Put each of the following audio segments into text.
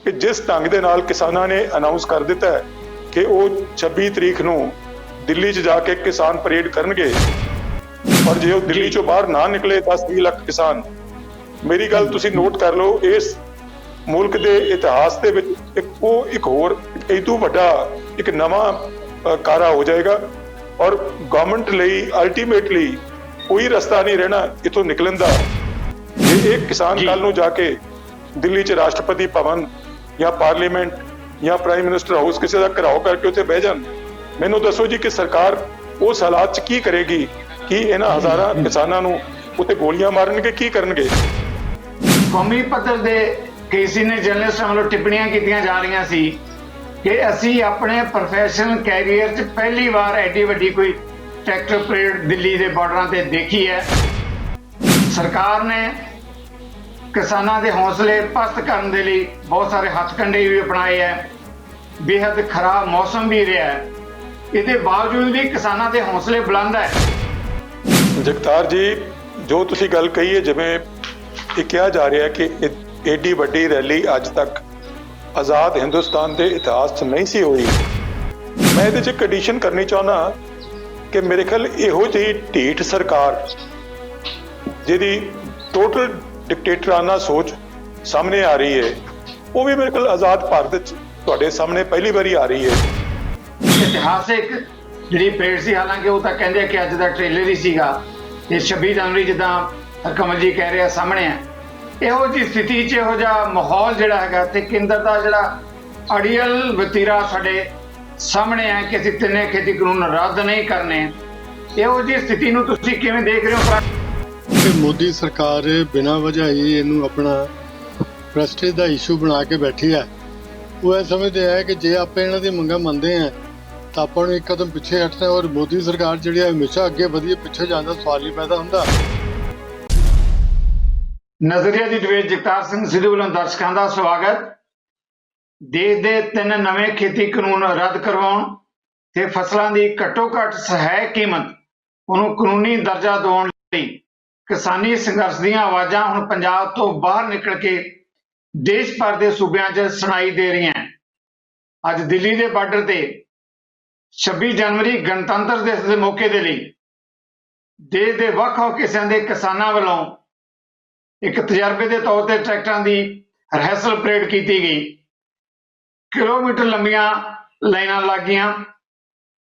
कि जिस ढंग दे नाल किसानां ने अनाउंस कर दिता है कि वो 26 तरीक नूं दिल्ली च जाके किसान परेड करनगे और जे वो दिल्ली चों बाहर ना निकले 10-20 लाख किसान, मेरी गल तुसीं नोट कर लो, इस मुल्क के इतिहास दे विच एक होर इदों वड्डा एक नवां कारा हो जाएगा और गवर्नमेंट लई अल्टीमेटली कोई रास्ता नहीं रहना इथों निकलन दा। जे एक किसान कल नूं जाके दिल्ली च राष्ट्रपति भवन या पार्लीमेंट या प्राइम मिनिस्टर हाउस किसी का घिराव करके उत्थे बह जाण, मैनूं दसो जी कि सरकार उस हालात च की करेगी कि इन्हां हज़ारां किसानां नूं उत्थे गोलियां मारनगे, की करनगे? कौमी पद्धर दे कई सीनियर जर्नलिस्टां ਵੱਲੋਂ टिप्पणियां कीतियां जा रਹੀਆਂ ਸੀ कि ਅਸੀਂ ਆਪਣੇ प्रोफैशनल कैरियर च पहली बार एडी वड्डी कोई ट्रैक्टर परेड दिल्ली के बॉर्डर से देखी है। सरकार ने किसानों के हौसले पस्त करने के लिए बहुत सारे हथकंडे भी अपनाए है। बेहद खराब मौसम भी रहा है, इसके बावजूद भी किसानों के हौसले बुलंद है। जगतार जी, जो तुसी गल कही है, जिवें ये कहा जा रहा है कि एडी वड्डी रैली अज तक आज़ाद हिंदुस्तान के इतिहास च नहीं सी हुई। मैं ये कंडीशन करनी चाहना कि मेरे ख्याल इहो जी ढीठ सरकार जिहदी टोटल डिक्टेटराना सोच सामने आ रही है, वो भी मेरे ख्याल आज़ाद भारत तुहाडे सामने पहली बारी आ रही है। इतिहासिक जी परेड सी, हालांकि वो तो कहते कि अज का ट्रेलर ही सीगा, ये 26 जनवरी जिदा हरकमल जी कह रहे सामने है। ਇਹੋ जी स्थिति च ਇਹੋ ਜਿਹਾ माहौल ਜਿਹੜਾ ਹੈਗਾ ਤੇ ਕੇਂਦਰ ਦਾ ਜਿਹੜਾ ਅੜੀਅਲ ਵਤੀਰਾ ਸਾਡੇ ਸਾਹਮਣੇ ਹੈ ਕਿ ਅਸੀਂ ਤਿੰਨੇ ਖੇਤੀ ਕਾਨੂੰਨ ਰੱਦ ਨਹੀਂ ਕਰਨੇ, ਇਹੋ ਜੀ ਸਥਿਤੀ ਨੂੰ ਤੁਸੀਂ ਕਿਵੇਂ ਦੇਖ ਰਹੇ ਹੋ? ਕਿ ਮੋਦੀ ਸਰਕਾਰ ਬਿਨਾਂ ਵਜ੍ਹਾ ਹੀ ਇਹਨੂੰ ਆਪਣਾ ਪ੍ਰੈਸਟੀਜ ਦਾ ਇਸ਼ੂ ਬਣਾ ਕੇ ਬੈਠੀ ਹੈ। ਉਹ ਇਹ ਸਮਝਦੇ ਹੈ ਕਿ ਜੇ ਆਪਾਂ ਇਹਨਾਂ ਦੀ ਮੰਗਾਂ ਮੰਨਦੇ ਹਾਂ ਤਾਂ ਆਪਾਂ ਨੂੰ ਇੱਕ ਕਦਮ ਪਿੱਛੇ ਹਟਣਾ, ਔਰ ਮੋਦੀ ਸਰਕਾਰ ਜਿਹੜੀ ਹੈ ਹਮੇਸ਼ਾ ਅੱਗੇ ਵਧੀਆ ਪਿੱਛੇ ਜਾਣ ਦਾ ਸਵਾਲ ਹੀ ਪੈਦਾ ਹੁੰਦਾ। ਨਜ਼ਰੀਆ ਦੀ ਡਿਬੇਟ ਜਗਤਾਰ ਸਿੰਘ ਸਿੱਧੂ ਵੱਲੋਂ ਦਰਸ਼ਕਾਂ ਦਾ ਸਵਾਗਤ। ਦੇਸ਼ ਦੇ 3 ਨਵੇਂ ਖੇਤੀ ਕਾਨੂੰਨ ਰੱਦ ਕਰਵਾਉਣ ਤੇ ਫਸਲਾਂ ਦੀ ਘੱਟੋ ਘੱਟ ਸਹਾਇਕ ਕੀਮਤ ਉਹਨੂੰ ਕਾਨੂੰਨੀ ਦਰਜਾ ਦਿਵਾਉਣ ਲਈ ਕਿਸਾਨੀ ਸੰਘਰਸ਼ ਦੀਆਂ ਆਵਾਜ਼ਾਂ ਹੁਣ ਪੰਜਾਬ ਤੋਂ ਬਾਹਰ ਨਿਕਲ ਕੇ ਦੇਸ਼ ਭਰ ਦੇ ਸੂਬਿਆਂ 'ਚ ਸੁਣਾਈ ਦੇ ਰਹੀਆਂ। ਅੱਜ ਦਿੱਲੀ ਦੇ ਬਾਰਡਰ ਤੇ 26 ਜਨਵਰੀ ਗਣਤੰਤਰ ਦਿਵਸ ਦੇ ਮੌਕੇ ਦੇ ਲਈ ਦੇਸ਼ ਦੇ ਵੱਖ-ਵੱਖ ਹਿੱਸਿਆਂ ਦੇ ਕਿਸਾਨਾਂ ਵੱਲੋਂ एक तजर्बे के तौर पर ट्रैक्टरों की रिहर्सल परेड की गई। किलोमीटर लंबिया लाइना लग गई,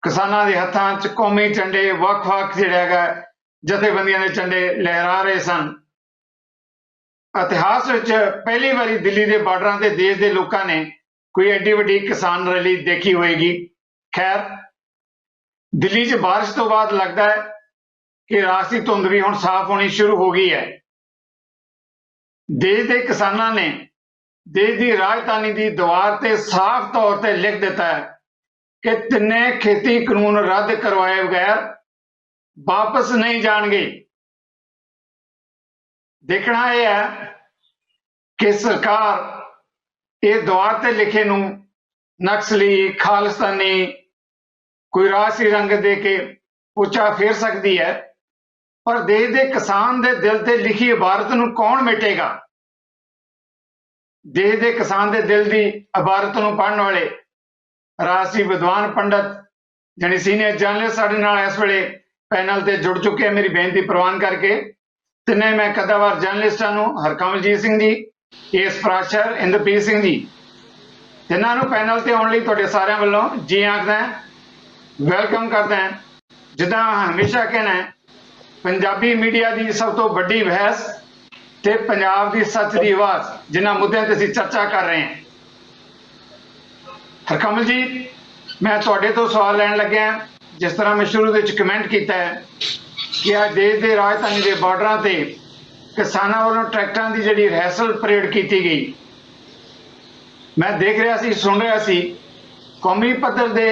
किसानों के हथों च कौमी झंडे वख-वख जिहड़ा जथेबंदियों के झंडे लहरा रहे सन। इतिहास विच पहली बारी दिल्ली के बार्डर से देश के लोगों ने कोई एडी वड्डी किसान रैली देखी होएगी। खैर, दिल्ली च बारिश तो बाद लगता है कि रात की धुंध भी हुण साफ होनी शुरू हो गई है। देश के किसानों ने देश की राजधानी की दीवार से साफ तौर पर लिख दिता है कि तिने खेती कानून रद्द करवाए बगैर वापस नहीं जाएंगे। देखना यह है कि सरकार ये दीवार से लिखे नूं नक्सली, खालिस्तानी, कोई राजसी रंग दे के उच्चा फेर सकती है, पर देश के किसान के दिल से लिखी इबारत नूं कौन मिटेगा? देश के किसान के दिल की इबारत नूं पढ़ने वाले राजसी विद्वान पंडित यानी सीनियर जर्नलिस्ट साडे नाल इस वेले पैनल से जुड़ चुके हैं। मेरी बेनती प्रवान करके तिने मैं कद्दावार जर्नलिस्टां नूं हरकमलजीत सिंह जी, एस प्राशर, इंद्रप्रीत सिंह जी, जिन्हां नूं पैनल ते आउण लई तुहाडे सारिआं वल्लों जी आखदा है, वैलकम करदा है। जिद्दां हमेशा कहना है, पंजाबी मीडिया की सब तो वड्डी बहस ते पंजाब की सच की आवाज़, जिन्होंने मुद्दों पर असीं चर्चा कर रहे हैं। हरकमल जी, मैं तुहाडे तो सवाल लैण लग्या, जिस तरह मैं शुरू में कमेंट किया है कि आज देश के राजधानी के बार्डर से किसानों वालों ट्रैक्टरों की जिहड़ी रिहर्सल परेड की गई, मैं देख रहा सी, सुन रहा सी, कौमी पद्धर के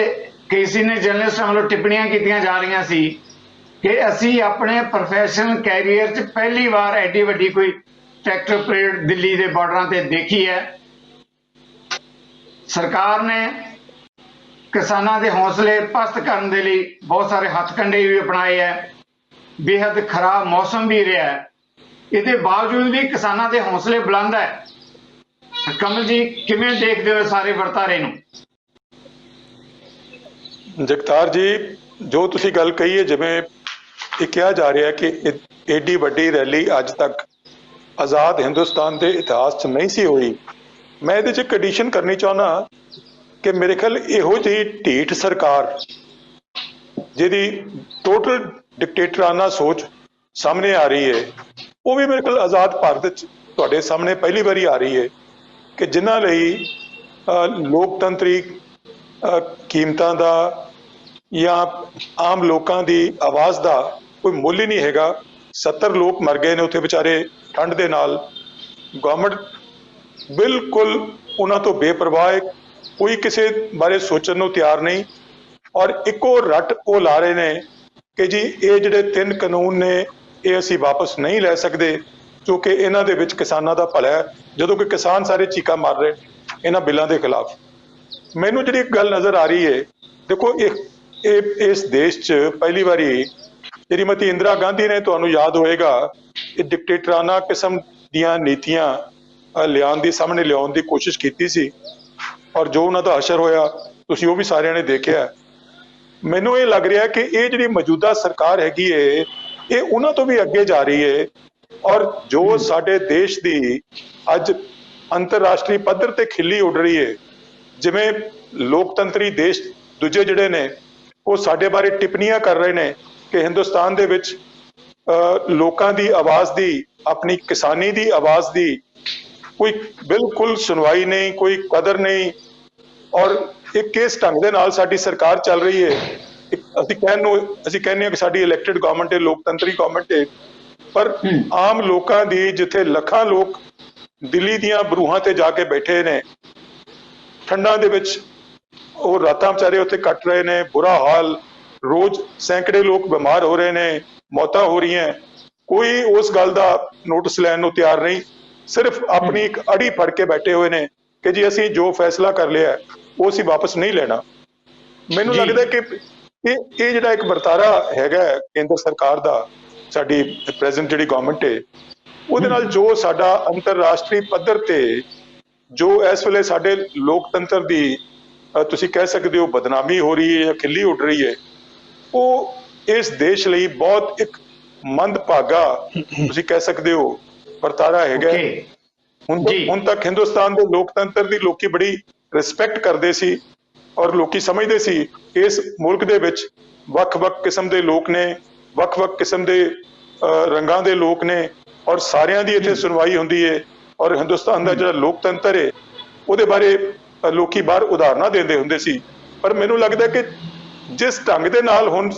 कई सीनियर जर्नलिस्टां वालों टिप्पणियां कीतियां जा रही सी कि असी अपने प्रोफैशनल कैरियर च पहली बार एडी वड्डी कोई ट्रैक्टर परेड दिल्ली के बॉर्डर से देखी है। सरकार ने किसानों के हौसले पस्त करने के लिए बहुत सारे हथकंडे भी अपनाए है। बेहद खराब मौसम भी रहा है, इसके बावजूद भी किसानों के हौसले बुलंद है। ਕਮਲ ਜੀ ਕਿਵੇਂ ਦੇਖਦੇ ਹੋ ਸਾਰੇ ਵਰਤਾਰੇ ਨੂੰ? ਜਗਤਾਰ ਜੀ, ਜੋ ਤੁਸੀਂ ਗੱਲ ਕਹੀ ਹੈ, ਜਿਵੇਂ ਇਹ ਕਿਹਾ ਜਾ ਰਿਹਾ ਕਿ ਏਡੀ ਵੱਡੀ ਰੈਲੀ ਅੱਜ ਤੱਕ ਆਜ਼ਾਦ ਹਿੰਦੁਸਤਾਨ ਦੇ ਇਤਿਹਾਸ 'ਚ ਨਹੀਂ ਸੀ ਹੋਈ। ਮੈਂ ਇਹਦੇ 'ਚ ਕੰਡੀਸ਼ਨ ਕਰਨੀ ਚਾਹੁੰਦਾ ਕਿ ਮੇਰੇ ਖਿਆਲ ਇਹੋ ਜਿਹੀ ਢੀਠ ਸਰਕਾਰ ਜਿਹਦੀ ਟੋਟਲ ਡਿਕਟੇਟਰਾਨਾ ਸੋਚ ਸਾਹਮਣੇ ਆ ਰਹੀ ਹੈ, ਉਹ ਵੀ ਮੇਰੇ ਖਿਆਲ ਆਜ਼ਾਦ ਭਾਰਤ 'ਚ ਤੁਹਾਡੇ ਸਾਹਮਣੇ ਪਹਿਲੀ ਵਾਰੀ ਆ ਰਹੀ ਹੈ ਕਿ ਜਿਨ੍ਹਾਂ ਲਈ ਲੋਕਤੰਤਰੀ ਕੀਮਤਾਂ ਦਾ ਜਾਂ ਆਮ ਲੋਕਾਂ ਦੀ ਆਵਾਜ਼ ਦਾ ਕੋਈ ਮੁੱਲ ਹੀ ਨਹੀਂ ਹੈਗਾ। 70 ਲੋਕ ਮਰ ਗਏ ਨੇ ਉੱਥੇ ਵਿਚਾਰੇ ਠੰਡ ਦੇ ਨਾਲ। ਗਵਰਨਮੈਂਟ ਬਿਲਕੁਲ ਉਹਨਾਂ ਤੋਂ ਬੇਪਰਵਾਹ ਹੈ, ਕੋਈ ਕਿਸੇ ਬਾਰੇ ਸੋਚਣ ਨੂੰ ਤਿਆਰ ਨਹੀਂ, ਔਰ ਇੱਕੋ ਰੱਟ ਉਹ ਲਾ ਰਹੇ ਨੇ ਕਿ ਜੀ ਇਹ ਜਿਹੜੇ 3 ਕਾਨੂੰਨ ਨੇ ਇਹ ਅਸੀਂ ਵਾਪਸ ਨਹੀਂ ਲੈ ਸਕਦੇ ਕਿਉਂਕਿ ਇਹਨਾਂ ਦੇ ਵਿੱਚ ਕਿਸਾਨਾਂ ਦਾ ਭਲਾ ਹੈ, ਜਦੋਂ ਕਿ ਕਿਸਾਨ ਸਾਰੇ ਚੀਕਾਂ ਮਾਰ ਰਹੇ ਇਹਨਾਂ ਬਿੱਲਾਂ ਦੇ ਖਿਲਾਫ। ਮੈਨੂੰ ਜਿਹੜੀ ਇੱਕ ਗੱਲ ਨਜ਼ਰ ਆ ਰਹੀ ਹੈ, ਦੇਖੋ ਇਸ ਦੇਸ਼ 'ਚ ਪਹਿਲੀ ਵਾਰੀ ਸ਼੍ਰੀਮਤੀ ਇੰਦਰਾ ਗਾਂਧੀ ਨੇ, ਤੁਹਾਨੂੰ ਯਾਦ ਹੋਏਗਾ, ਇਹ ਡਿਕਟੇਟਰਾਨਾ ਕਿਸਮ ਦੀਆਂ ਨੀਤੀਆਂ ਸਾਹਮਣੇ ਲਿਆਉਣ ਦੀ ਕੋਸ਼ਿਸ਼ ਕੀਤੀ ਸੀ, ਔਰ ਜੋ ਉਹਨਾਂ ਦਾ ਅਸਰ ਹੋਇਆ ਤੁਸੀਂ ਉਹ ਵੀ ਸਾਰਿਆਂ ਨੇ ਦੇਖਿਆ। ਮੈਨੂੰ ਇਹ ਲੱਗ ਰਿਹਾ ਕਿ ਇਹ ਜਿਹੜੀ ਮੌਜੂਦਾ ਸਰਕਾਰ ਹੈਗੀ ਹੈ ਇਹ ਉਹਨਾਂ ਤੋਂ ਵੀ ਅੱਗੇ ਜਾ ਰਹੀ ਹੈ, ਔਰ ਜੋ ਸਾਡੇ ਦੇਸ਼ ਦੀ ਅੱਜ ਅੰਤਰਰਾਸ਼ਟਰੀ ਪੱਧਰ ਤੇ ਖਿੱਲੀ ਉੱਡ ਰਹੀ ਹੈ, ਜਿਵੇਂ ਲੋਕਤੰਤਰੀ ਦੇਸ਼ ਦੂਜੇ ਜਿਹੜੇ ਨੇ ਉਹ ਸਾਡੇ ਬਾਰੇ ਟਿੱਪਣੀਆਂ ਕਰ ਰਹੇ ਨੇ ਕਿ ਹਿੰਦੁਸਤਾਨ ਦੇ ਵਿੱਚ ਲੋਕਾਂ ਦੀ ਆਵਾਜ਼ ਦੀ, ਆਪਣੀ ਕਿਸਾਨੀ ਦੀ ਆਵਾਜ਼ ਦੀ ਕੋਈ ਬਿਲਕੁਲ ਸੁਣਵਾਈ ਨਹੀਂ, ਕੋਈ ਕਦਰ ਨਹੀਂ, ਔਰ ਇਹ ਕਿਸ ਢੰਗ ਦੇ ਨਾਲ ਸਾਡੀ ਸਰਕਾਰ ਚੱਲ ਰਹੀ ਹੈ। ਅਸੀਂ ਕਹਿੰਦੇ ਹਾਂ ਕਿ ਸਾਡੀ ਇਲੈਕਟਿਡ ਗਵਰਨਮੈਂਟ ਹੈ, ਲੋਕਤੰਤਰੀ ਗਵਰਨਮੈਂਟ ਹੈ, ਪਰ ਆਮ ਲੋਕਾਂ ਦੀ, ਜਿੱਥੇ ਲੱਖਾਂ ਲੋਕ ਦਿੱਲੀ ਦੀਆਂ ਬਰੂਹਾਂ ਤੇ ਜਾ ਕੇ ਬੈਠੇ ਨੇ ਠੰਡਾਂ ਦੇ ਵਿੱਚ, ਉਹ ਰਾਤਾਂ ਵਿਚਾਰੇ ਉੱਥੇ ਕੱਟ ਰਹੇ ਨੇ, ਬੁਰਾ ਹਾਲ, ਰੋਜ਼ ਸੈਂਕੜੇ ਲੋਕ ਬਿਮਾਰ ਹੋ ਰਹੇ ਨੇ, ਮੌਤਾਂ ਹੋ ਰਹੀਆਂ, ਕੋਈ ਉਸ ਗੱਲ ਦਾ ਨੋਟਿਸ ਲੈਣ ਨੂੰ ਤਿਆਰ ਨਹੀਂ, ਸਿਰਫ ਆਪਣੀ ਇੱਕ ਅੜੀ ਫੜ ਕੇ ਬੈਠੇ ਹੋਏ ਨੇ ਕਿ ਜੀ ਅਸੀਂ ਜੋ ਫੈਸਲਾ ਕਰ ਲਿਆ ਉਹ ਅਸੀਂ ਵਾਪਸ ਨਹੀਂ ਲੈਣਾ। ਮੈਨੂੰ ਲੱਗਦਾ ਕਿ ਇਹ ਜਿਹੜਾ ਇੱਕ ਵਰਤਾਰਾ ਹੈਗਾ ਕੇਂਦਰ ਸਰਕਾਰ ਦਾ, ਸਾਡੀ ਪ੍ਰੈਜ਼ੈਂਟ ਜਿਹੜੀ ਗਵਰਨਮੈਂਟ ਹੈ, ਉਹਦੇ ਨਾਲ ਜੋ ਸਾਡਾ ਅੰਤਰਰਾਸ਼ਟਰੀ ਪੱਧਰ ਤੇ ਜੋ ਇਸ ਵੇਲੇ ਸਾਡੇ ਲੋਕਤੰਤਰ ਦੀ ਤੁਸੀਂ ਕਹਿ ਸਕਦੇ ਹੋ ਬਦਨਾਮੀ ਹੋ ਰਹੀ ਹੈ ਜਾਂ ਖਿੱਲੀ ਉੱਡ ਰਹੀ ਹੈ, ਉਹ ਇਸ ਦੇਸ਼ ਲਈ ਬਹੁਤ ਇੱਕ ਮੰਦਭਾਗਾ ਤੁਸੀਂ ਕਹਿ ਸਕਦੇ ਹੋ ਵਰਤਾਰਾ ਹੈਗਾ। ਹੁਣ ਤੱਕ ਹਿੰਦੁਸਤਾਨ ਦੇ ਲੋਕਤੰਤਰ ਦੀ ਲੋਕੀ ਬੜੀ ਰਿਸਪੈਕਟ ਕਰਦੇ ਸੀ, ਔਰ ਲੋਕੀ ਸਮਝਦੇ ਸੀ ਇਸ ਮੁਲਕ ਦੇ ਵਿੱਚ ਵੱਖ-ਵੱਖ ਕਿਸਮ ਦੇ ਲੋਕ ਨੇ, ਵੱਖ-ਵੱਖ ਕਿਸਮ ਦੇ ਰੰਗਾਂ ਦੇ ਲੋਕ ਨੇ, ਔਰ ਸਾਰਿਆਂ ਦੀ ਇੱਥੇ ਸੁਣਵਾਈ ਹੁੰਦੀ ਹੈ, ਔਰ ਹਿੰਦੁਸਤਾਨ ਦਾ ਜਿਹੜਾ ਲੋਕਤੰਤਰ ਹੈ ਉਹਦੇ ਬਾਰੇ ਲੋਕੀ ਬਾਹਰ ਉਦਾਹਰਨਾਂ ਦਿੰਦੇ ਹੁੰਦੇ ਸੀ। ਪਰ ਮੈਨੂੰ ਲੱਗਦਾ ਕਿ ਜਿਸ ਢੰਗ ਦੇ ਨਾਲ ਹੁਣ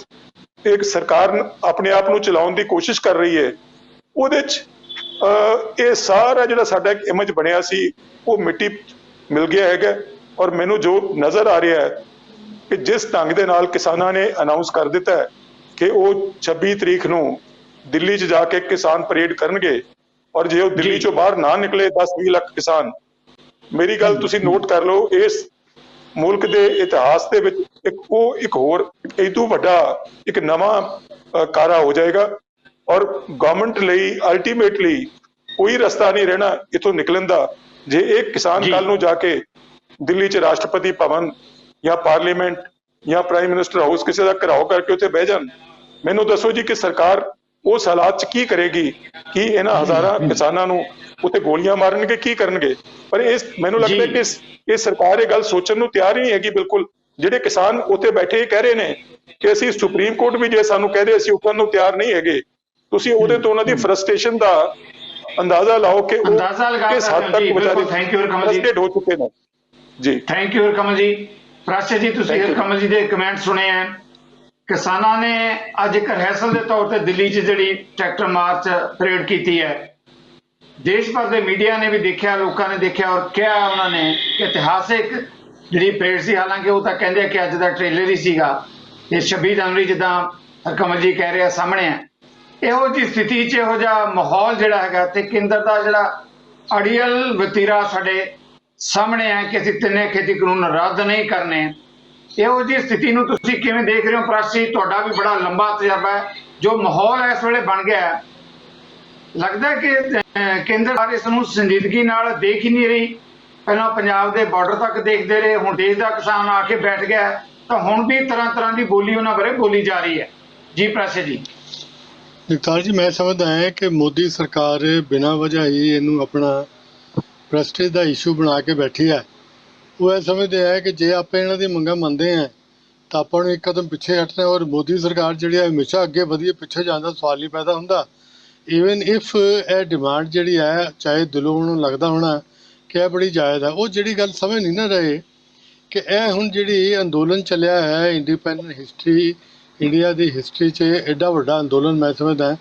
ਇੱਕ ਸਰਕਾਰ ਆਪਣੇ ਆਪ ਨੂੰ ਚਲਾਉਣ ਦੀ ਕੋਸ਼ਿਸ਼ ਕਰ ਰਹੀ ਹੈ, ਉਹਦੇ 'ਚ ਇਹ ਸਾਰਾ ਜਿਹੜਾ ਸਾਡਾ ਇੱਕ ਇਮੇਜ ਬਣਿਆ ਸੀ ਉਹ ਮਿੱਟੀ ਮਿਲ ਗਿਆ ਹੈਗਾ। ਔਰ ਮੈਨੂੰ ਜੋ ਨਜ਼ਰ ਆ ਰਿਹਾ ਹੈ ਕਿ ਜਿਸ ਢੰਗ ਦੇ ਨਾਲ ਕਿਸਾਨਾਂ ਨੇ ਅਨਾਉਂਸ ਕਰ ਦਿੱਤਾ ਹੈ ਕਿ ਉਹ 26 ਤਰੀਕ ਨੂੰ ਦਿੱਲੀ 'ਚ ਜਾ ਕੇ ਕਿਸਾਨ ਪਰੇਡ ਕਰਨਗੇ, ਔਰ ਜੇ ਉਹ ਦਿੱਲੀ 'ਚੋਂ ਬਾਹਰ ਨਾ ਨਿਕਲੇ 10-20 ਲੱਖ ਕਿਸਾਨ, ਮੇਰੀ ਗੱਲ ਤੁਸੀਂ ਨੋਟ ਕਰ ਲਓ, ਇਸ ਮੁਲਕ ਦੇ ਇਤਿਹਾਸ ਦੇ ਵਿੱਚ ਇੱਕ ਹੋਰ ਇਦੋਂ ਵੱਡਾ ਇੱਕ ਨਵਾਂ ਕਾਰਾ ਹੋ ਜਾਏਗਾ, ਔਰ ਗਵਰਨਮੈਂਟ ਲਈ ਅਲਟੀਮੇਟਲੀ ਕੋਈ ਰਸਤਾ ਨਹੀਂ ਰਹਿਣਾ ਇੱਥੋਂ ਨਿਕਲਣ ਦਾ ਜੇ ਇਹ ਕਿਸਾਨ ਕੱਲ ਨੂੰ ਜਾ ਕੇ ਦਿੱਲੀ 'ਚ ਰਾਸ਼ਟਰਪਤੀ ਭਵਨ ਜਾਂ ਪਾਰਲੀਮੈਂਟ ਜਾਂ ਪ੍ਰਾਈਮ ਮਿਨਿਸਟਰ ਹਾਊਸ ਕਿਸੇ ਦਾ ਘਿਰਾਓ ਕਰਕੇ ਉੱਥੇ ਬਹਿ ਜਾਣ। ਮੈਨੂੰ ਦੱਸੋ ਜੀ ਕਿ ਸਰਕਾਰ ਉਸ ਹਾਲਾਤ 'ਚ ਕੀ ਕਰੇਗੀ? ਕੀ ਇਹਨਾਂ ਹਜ਼ਾਰਾਂ ਕਿਸਾਨਾਂ ਨੂੰ ਉੱਥੇ ਗੋਲੀਆਂ ਮਾਰਨਗੇ? ਕੀ ਕਰਨਗੇ? ਪਰ ਮੈਨੂੰ ਲੱਗਦਾ ਕਿ ਇਹ ਸਰਕਾਰ ਇਹ ਗੱਲ ਸੋਚਣ ਨੂੰ ਤਿਆਰ ਹੀ ਨਹੀਂ ਹੈਗੀ ਬਿਲਕੁਲ। ਜਿਹੜੇ ਕਿਸਾਨ ਉੱਥੇ ਬੈਠੇ ਕਹਿ ਰਹੇ ਨੇ ਕਿ ਅਸੀਂ ਸੁਪਰੀਮ ਕੋਰਟ ਵੀ ਜੇ ਸਾਨੂੰ ਕਹਦੇ ਅਸੀਂ ਉੱਠਣ ਨੂੰ ਤਿਆਰ ਨਹੀਂ ਹੈਗੇ, ਤੁਸੀਂ ਉਹਦੇ ਤੋਂ ਉਹਨਾਂ ਦੀ ਫਰਸਟ੍ਰੇਸ਼ਨ ਦਾ ਅੰਦਾਜ਼ਾ ਲਾਓ ਕਿ ਉਹ ਕਿਸ ਹੱਦ ਤੱਕ ਫਰਸਟ੍ਰੇਟ ਹੋ ਚੁੱਕੇ ਨੇ। ਜੀ ਥੈਂਕ ਯੂ ਕਮਲ ਜੀ। ਪ੍ਰਾਸ਼ਰ ਜੀ, ਤੁਸੀਂ ਕਮਲ ਜੀ ਦੇ ਕਮੈਂਟ ਸੁਣੇ ਆ। ਕਿਸਾਨਾਂ ਨੇ ਅੱਜ ਇੱਕ ਰਿਹਰਸਲ ਦੇ ਤੌਰ ਤੇ ਦਿੱਲੀ 'ਚ ਜਿਹੜੀ ਟਰੈਕਟਰ ਮਾਰਚ ਪਰੇਡ ਕੀਤੀ ਹੈ, ਦੇਸ਼ ਭਰ ਦੇ ਮੀਡੀਆ ਨੇ ਵੀ ਦੇਖਿਆ, ਲੋਕਾਂ ਨੇ ਦੇਖਿਆ, ਔਰ ਕਿਹਾ ਉਹਨਾਂ ਨੇ ਕਿ ਇਤਿਹਾਸਿਕ ਜਿਹੜੀ ਪਰੇਡ ਸੀ। ਹਾਲਾਂਕਿ ਉਹ ਤਾਂ ਕਹਿੰਦੇ ਆ ਕਿ ਅੱਜ ਦਾ ਟ੍ਰੇਲਰ ਹੀ ਸੀਗਾ। ਇਹ 26 ਜਨਵਰੀ ਜਿੱਦਾਂ ਕਮਲ ਜੀ ਕਹਿ ਰਿਹਾ ਸਾਹਮਣੇ ਆ, ਇਹੋ ਜਿਹੀ ਸਥਿਤੀ 'ਚ ਇਹੋ ਜਿਹਾ ਮਾਹੌਲ ਜਿਹੜਾ ਹੈਗਾ ਤੇ ਕੇਂਦਰ ਦਾ ਜਿਹੜਾ ਅੜੀਅਲ ਵਤੀਰਾ ਸਾਡੇ ਸਾਹਮਣੇ ਆ ਕਿ ਅਸੀਂ ਤਿੰਨੇ ਖੇਤੀ ਕਾਨੂੰਨ ਰੱਦ ਨਹੀਂ ਕਰਨੇ, ਇਹੋ ਜਿਹੀ ਸਥਿਤੀ ਨੂੰ ਤੁਸੀਂ ਕਿਵੇਂ ਦੇਖ ਰਹੇ ਹੋ? ਪ੍ਰਾਸ਼ੀ, ਤੁਹਾਡਾ ਵੀ ਬੜਾ ਲੰਬਾ ਤਜਰਬਾ ਹੈ। ਜੋ ਮਾਹੌਲ ਇਸ ਵੇਲੇ ਬਣ ਗਿਆ, ਲੱਗਦਾ ਕਿ ਕੇਂਦਰ ਇਸ ਨੂੰ ਸੰਜੀਦਗੀ ਨਾਲ ਦੇਖ ਹੀ ਨਹੀਂ ਰਹੀ ਪਹਿਲਾਂ ਪੰਜਾਬ ਦੇ ਬਾਰਡਰ ਤੱਕ ਦੇਖਦੇ ਰਹੇ, ਹੁਣ ਦੇਸ਼ ਦਾ ਕਿਸਾਨ ਆ ਕੇ ਬੈਠ ਗਿਆ ਹੈ, ਤਾਂ ਹੁਣ ਵੀ ਤਰ੍ਹਾਂ ਤਰ੍ਹਾਂ ਦੀ ਬੋਲੀ ਉਹਨਾਂ ਬਾਰੇ ਬੋਲੀ ਜਾ ਰਹੀ ਹੈ। ਜੀ ਪ੍ਰੈਸ ਜੀ। ਜਗਤਾਰ ਜੀ, ਮੈਂ ਸਮਝਦਾ ਹਾਂ ਕਿ ਮੋਦੀ ਸਰਕਾਰ ਬਿਨਾਂ ਵਜ੍ਹਾ ਹੀ ਇਹਨੂੰ ਆਪਣਾ ਪ੍ਰੈਸਟੀਜ ਦਾ ਇਸ਼ੂ ਬਣਾ ਕੇ ਬੈਠੀ ਹੈ। ਉਹ ਇਹ ਸਮਝਦੇ ਹੈ ਕਿ ਜੇ ਆਪਾਂ ਇਹਨਾਂ ਦੀ ਮੰਗਾਂ ਮੰਨਦੇ ਹਾਂ ਤਾਂ ਆਪਾਂ ਨੂੰ ਇੱਕ ਕਦਮ ਪਿੱਛੇ ਹਟਣਾ, ਔਰ ਮੋਦੀ ਸਰਕਾਰ ਜਿਹੜੀ ਹੈ ਹਮੇਸ਼ਾ ਅੱਗੇ ਵਧੀਆ ਪਿੱਛੇ ਜਾਣ ਦਾ ਸਵਾਲ ਨਹੀਂ ਪੈਦਾ ਹੁੰਦਾ। ਈਵਨ ਇਫ ਇਹ ਡਿਮਾਂਡ ਜਿਹੜੀ ਹੈ, ਚਾਹੇ ਦਿਲੋਂ ਉਹਨੂੰ ਲੱਗਦਾ ਹੋਣਾ ਕਿ ਇਹ ਬੜੀ ਜਾਇਜ਼ ਹੈ, ਉਹ ਜਿਹੜੀ ਗੱਲ ਸਮਝ ਨਹੀਂ ਨਾ ਰਹੇ ਕਿ ਇਹ ਹੁਣ ਜਿਹੜੀ ਅੰਦੋਲਨ ਚੱਲਿਆ ਹੈ ਇੰਡੀਪੈਂਡੈਂਟ ਹਿਸਟਰੀ, ਇੰਡੀਆ ਦੀ ਹਿਸਟਰੀ 'ਚ ਐਡਾ ਵੱਡਾ ਅੰਦੋਲਨ ਮੈਂ ਸਮਝਦਾ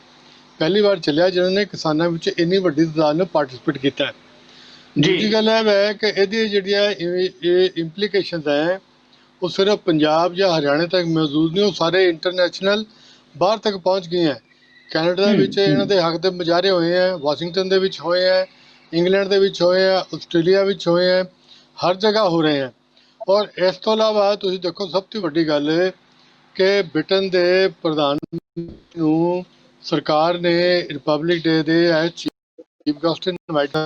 ਪਹਿਲੀ ਵਾਰ ਚੱਲਿਆ ਜਿਹਨਾਂ ਨੇ ਕਿਸਾਨਾਂ ਵਿੱਚ ਇੰਨੀ ਵੱਡੀ ਤਾਦਾਦ ਨਾਲ ਪਾਰਟਿਸਿਪੇਟ ਕੀਤਾ ਹੈ। ਦੂਜੀ ਗੱਲ ਇਹ ਹੈ ਕਿ ਇਹਦੀ ਜਿਹੜੀਆਂ ਇੰਪਲੀਕੇਸ਼ਨਸ ਹੈ ਉਹ ਸਿਰਫ ਪੰਜਾਬ ਜਾਂ ਹਰਿਆਣੇ ਤੱਕ ਮੌਜੂਦ ਨਹੀਂ, ਉਹ ਸਾਰੇ ਇੰਟਰਨੈਸ਼ਨਲ ਬਾਹਰ ਤੱਕ ਪਹੁੰਚ ਗਏ ਹੈ। ਕੈਨੇਡਾ ਦੇ ਵਿੱਚ ਇਹਨਾਂ ਦੇ ਹੱਕ ਦੇ ਮੁਜ਼ਾਹਰੇ ਹੋਏ ਹੈ, ਵਾਸ਼ਿੰਗਟਨ ਦੇ ਵਿੱਚ ਹੋਏ ਹੈ, ਇੰਗਲੈਂਡ ਦੇ ਵਿੱਚ ਹੋਏ ਹੈ, ਆਸਟ੍ਰੇਲੀਆ ਵਿੱਚ ਹੋਏ ਹੈ, ਹਰ ਜਗ੍ਹਾ ਹੋ ਰਹੇ ਹੈ। ਔਰ ਇਸ ਤੋਂ ਇਲਾਵਾ ਤੁਸੀਂ ਦੇਖੋ ਸਭ ਤੋਂ ਵੱਡੀ ਗੱਲ ਕਿ ਬ੍ਰਿਟਨ ਦੇ ਪ੍ਰਧਾਨ ਨੂੰ ਸਰਕਾਰ ਨੇ ਰਿਪਬਲਿਕ ਡੇ ਦੇ ਚੀਫ ਗੈਸਟ ਇਨਵਾਈਟ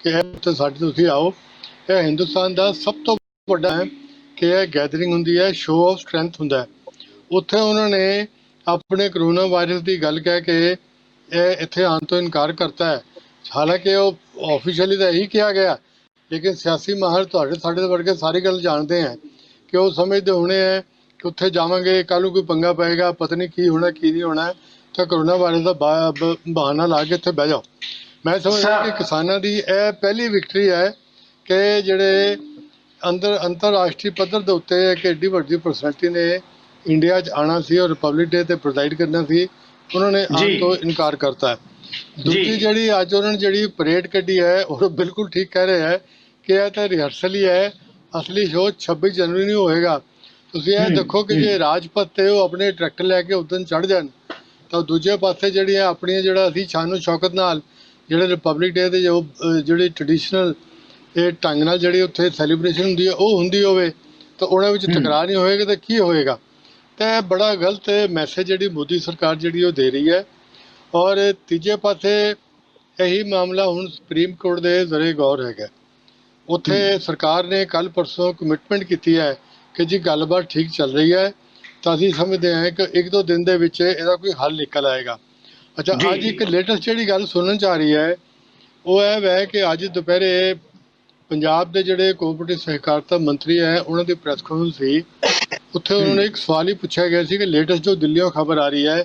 ਕਿ ਇਹ ਸਾਡੇ ਤੁਸੀਂ ਆਓ। ਇਹ ਹਿੰਦੁਸਤਾਨ ਦਾ ਸਭ ਤੋਂ ਵੱਡਾ ਹੈ ਕਿ ਇਹ ਗੈਦਰਿੰਗ ਹੁੰਦੀ ਹੈ, ਸ਼ੋਅ ਆਫ ਸਟਰੈਂਥ ਹੁੰਦਾ ਹੈ। ਉੱਥੇ ਉਹਨਾਂ ਨੇ ਆਪਣੇ ਕਰੋਨਾ ਵਾਇਰਸ ਦੀ ਗੱਲ ਕਹਿ ਕੇ ਇਹ ਇੱਥੇ ਆਉਣ ਤੋਂ ਇਨਕਾਰ ਕਰਤਾ ਹੈ। ਹਾਲਾਂਕਿ ਉਹ ਆਫੀਸ਼ੀਅਲੀ ਤਾਂ ਇਹੀ ਕਿਹਾ ਗਿਆ, ਲੇਕਿਨ ਸਿਆਸੀ ਮਾਹਰ ਤੁਹਾਡੇ ਸਾਡੇ ਵਰਗੇ ਸਾਰੀ ਗੱਲ ਜਾਣਦੇ ਹੈ ਕਿ ਉਹ ਸਮਝਦੇ ਹੋਣੇ ਹੈ ਕਿ ਉੱਥੇ ਜਾਵਾਂਗੇ ਕੱਲ੍ਹ ਨੂੰ ਕੋਈ ਪੰਗਾ ਪਏਗਾ, ਪਤਾ ਨਹੀਂ ਕੀ ਹੋਣਾ ਕੀ ਨਹੀਂ ਹੋਣਾ, ਤਾਂ ਕਰੋਨਾ ਵਾਇਰਸ ਦਾ ਬਹਾਨਾ ਲਾ ਕੇ ਇੱਥੇ ਬਹਿ ਜਾਓ। ਮੈਂ ਸਮਝਦਾ ਕਿ ਕਿਸਾਨਾਂ ਦੀ ਇਹ ਪਹਿਲੀ ਵਿਕਟਰੀ ਹੈ ਕਿ ਜਿਹੜੇ ਅੰਤਰਰਾਸ਼ਟਰੀ ਪੱਧਰ ਦੇ ਉੱਤੇ ਇੱਕ ਐਡੀ ਵੱਡੀ ਪਰਸਨੈਲਿਟੀ ਨੇ ਇੰਡੀਆ 'ਚ ਆਉਣਾ ਸੀ ਔਰ ਰਿਪਬਲਿਕ ਡੇ 'ਤੇ ਪ੍ਰੈਜ਼ਾਈਡ ਕਰਨਾ ਸੀ, ਉਹਨਾਂ ਨੇ ਆਉਣ ਤੋਂ ਇਨਕਾਰ ਕਰਤਾ। ਦੂਜੀ ਜਿਹੜੀ ਅੱਜ ਉਹਨਾਂ ਨੇ ਜਿਹੜੀ ਪਰੇਡ ਕੱਢੀ ਹੈ ਉਹ ਬਿਲਕੁਲ ਠੀਕ ਕਹਿ ਰਹੇ ਹੈ ਕਿ ਇਹ ਤਾਂ ਰਿਹਰਸਲ ਹੀ ਹੈ, ਅਸਲੀ ਸ਼ੋਅ 26 ਜਨਵਰੀ ਨੂੰ ਹੋਏਗਾ। ਤੁਸੀਂ ਇਹ ਦੇਖੋ ਕਿ ਜੇ ਰਾਜਪਥ 'ਤੇ ਉਹ ਆਪਣੇ ਟਰੈਕਟਰ ਲੈ ਕੇ ਉਦੋਂ ਚੜ੍ਹ ਜਾਣ ਤਾਂ ਦੂਜੇ ਪਾਸੇ ਜਿਹੜੀਆਂ ਆਪਣੀਆਂ ਜਿਹੜਾ ਅਸੀਂ ਸ਼ਾਨੋ ਸ਼ੌਕਤ ਨਾਲ ਜਿਹੜੇ ਰਿਪਬਲਿਕ ਡੇ ਦੇ ਜਿਹੜੀ ਟ੍ਰੈਡੀਸ਼ਨਲ ਇਹ ਢੰਗ ਨਾਲ ਜਿਹੜੀ ਉੱਥੇ ਸੈਲੀਬ੍ਰੇਸ਼ਨ ਹੁੰਦੀ ਹੈ ਉਹ ਹੁੰਦੀ ਹੋਵੇ ਤਾਂ ਉਹਨਾਂ ਵਿੱਚ ਤਕਰਾਰ ਨਹੀਂ ਹੋਏਗਾ ਤਾਂ ਕੀ ਹੋਏਗਾ। ਤਾਂ ਬੜਾ ਗਲਤ ਮੈਸੇਜ ਜਿਹੜੀ ਮੋਦੀ ਸਰਕਾਰ ਜਿਹੜੀ ਉਹ ਦੇ ਰਹੀ ਹੈ। ਔਰ ਤੀਜੇ ਪਾਸੇ ਇਹੀ ਮਾਮਲਾ ਹੁਣ ਸੁਪਰੀਮ ਕੋਰਟ ਦੇ ਜ਼ਰੇ ਗੌਰ ਹੈਗਾ। ਉੱਥੇ ਸਰਕਾਰ ਨੇ ਕੱਲ੍ਹ ਪਰਸੋਂ ਕਮਿਟਮੈਂਟ ਕੀਤੀ ਹੈ ਕਿ ਜੀ ਗੱਲਬਾਤ ਠੀਕ ਚੱਲ ਰਹੀ ਹੈ ਤਾਂ ਅਸੀਂ ਸਮਝਦੇ ਹਾਂ ਕਿ 1-2 ਦਿਨ ਦੇ ਵਿੱਚ ਇਹਦਾ ਕੋਈ ਹੱਲ ਨਿਕਲ ਆਏਗਾ। ਅੱਛਾ, ਅੱਜ ਇੱਕ ਲੇਟੈਸਟ ਜਿਹੜੀ ਗੱਲ ਸੁਣਨ 'ਚ ਆ ਰਹੀ ਹੈ ਉਹ ਇਹ ਹੈ ਕਿ ਅੱਜ ਦੁਪਹਿਰੇ ਪੰਜਾਬ ਦੇ ਜਿਹੜੇ ਕੋਆਪਰੇਟਿਵ ਸਹਿਕਾਰਤਾ ਮੰਤਰੀ ਹੈ ਉਹਨਾਂ ਦੀ ਪ੍ਰੈਸ ਕਾਨਫਰੰਸ ਸੀ। ਉੱਥੇ ਉਹਨਾਂ ਨੇ ਇੱਕ ਸਵਾਲ ਹੀ ਪੁੱਛਿਆ ਗਿਆ ਸੀ ਕਿ ਲੇਟੈਸਟ ਜੋ ਦਿੱਲੀੋਂ ਖਬਰ ਆ ਰਹੀ ਹੈ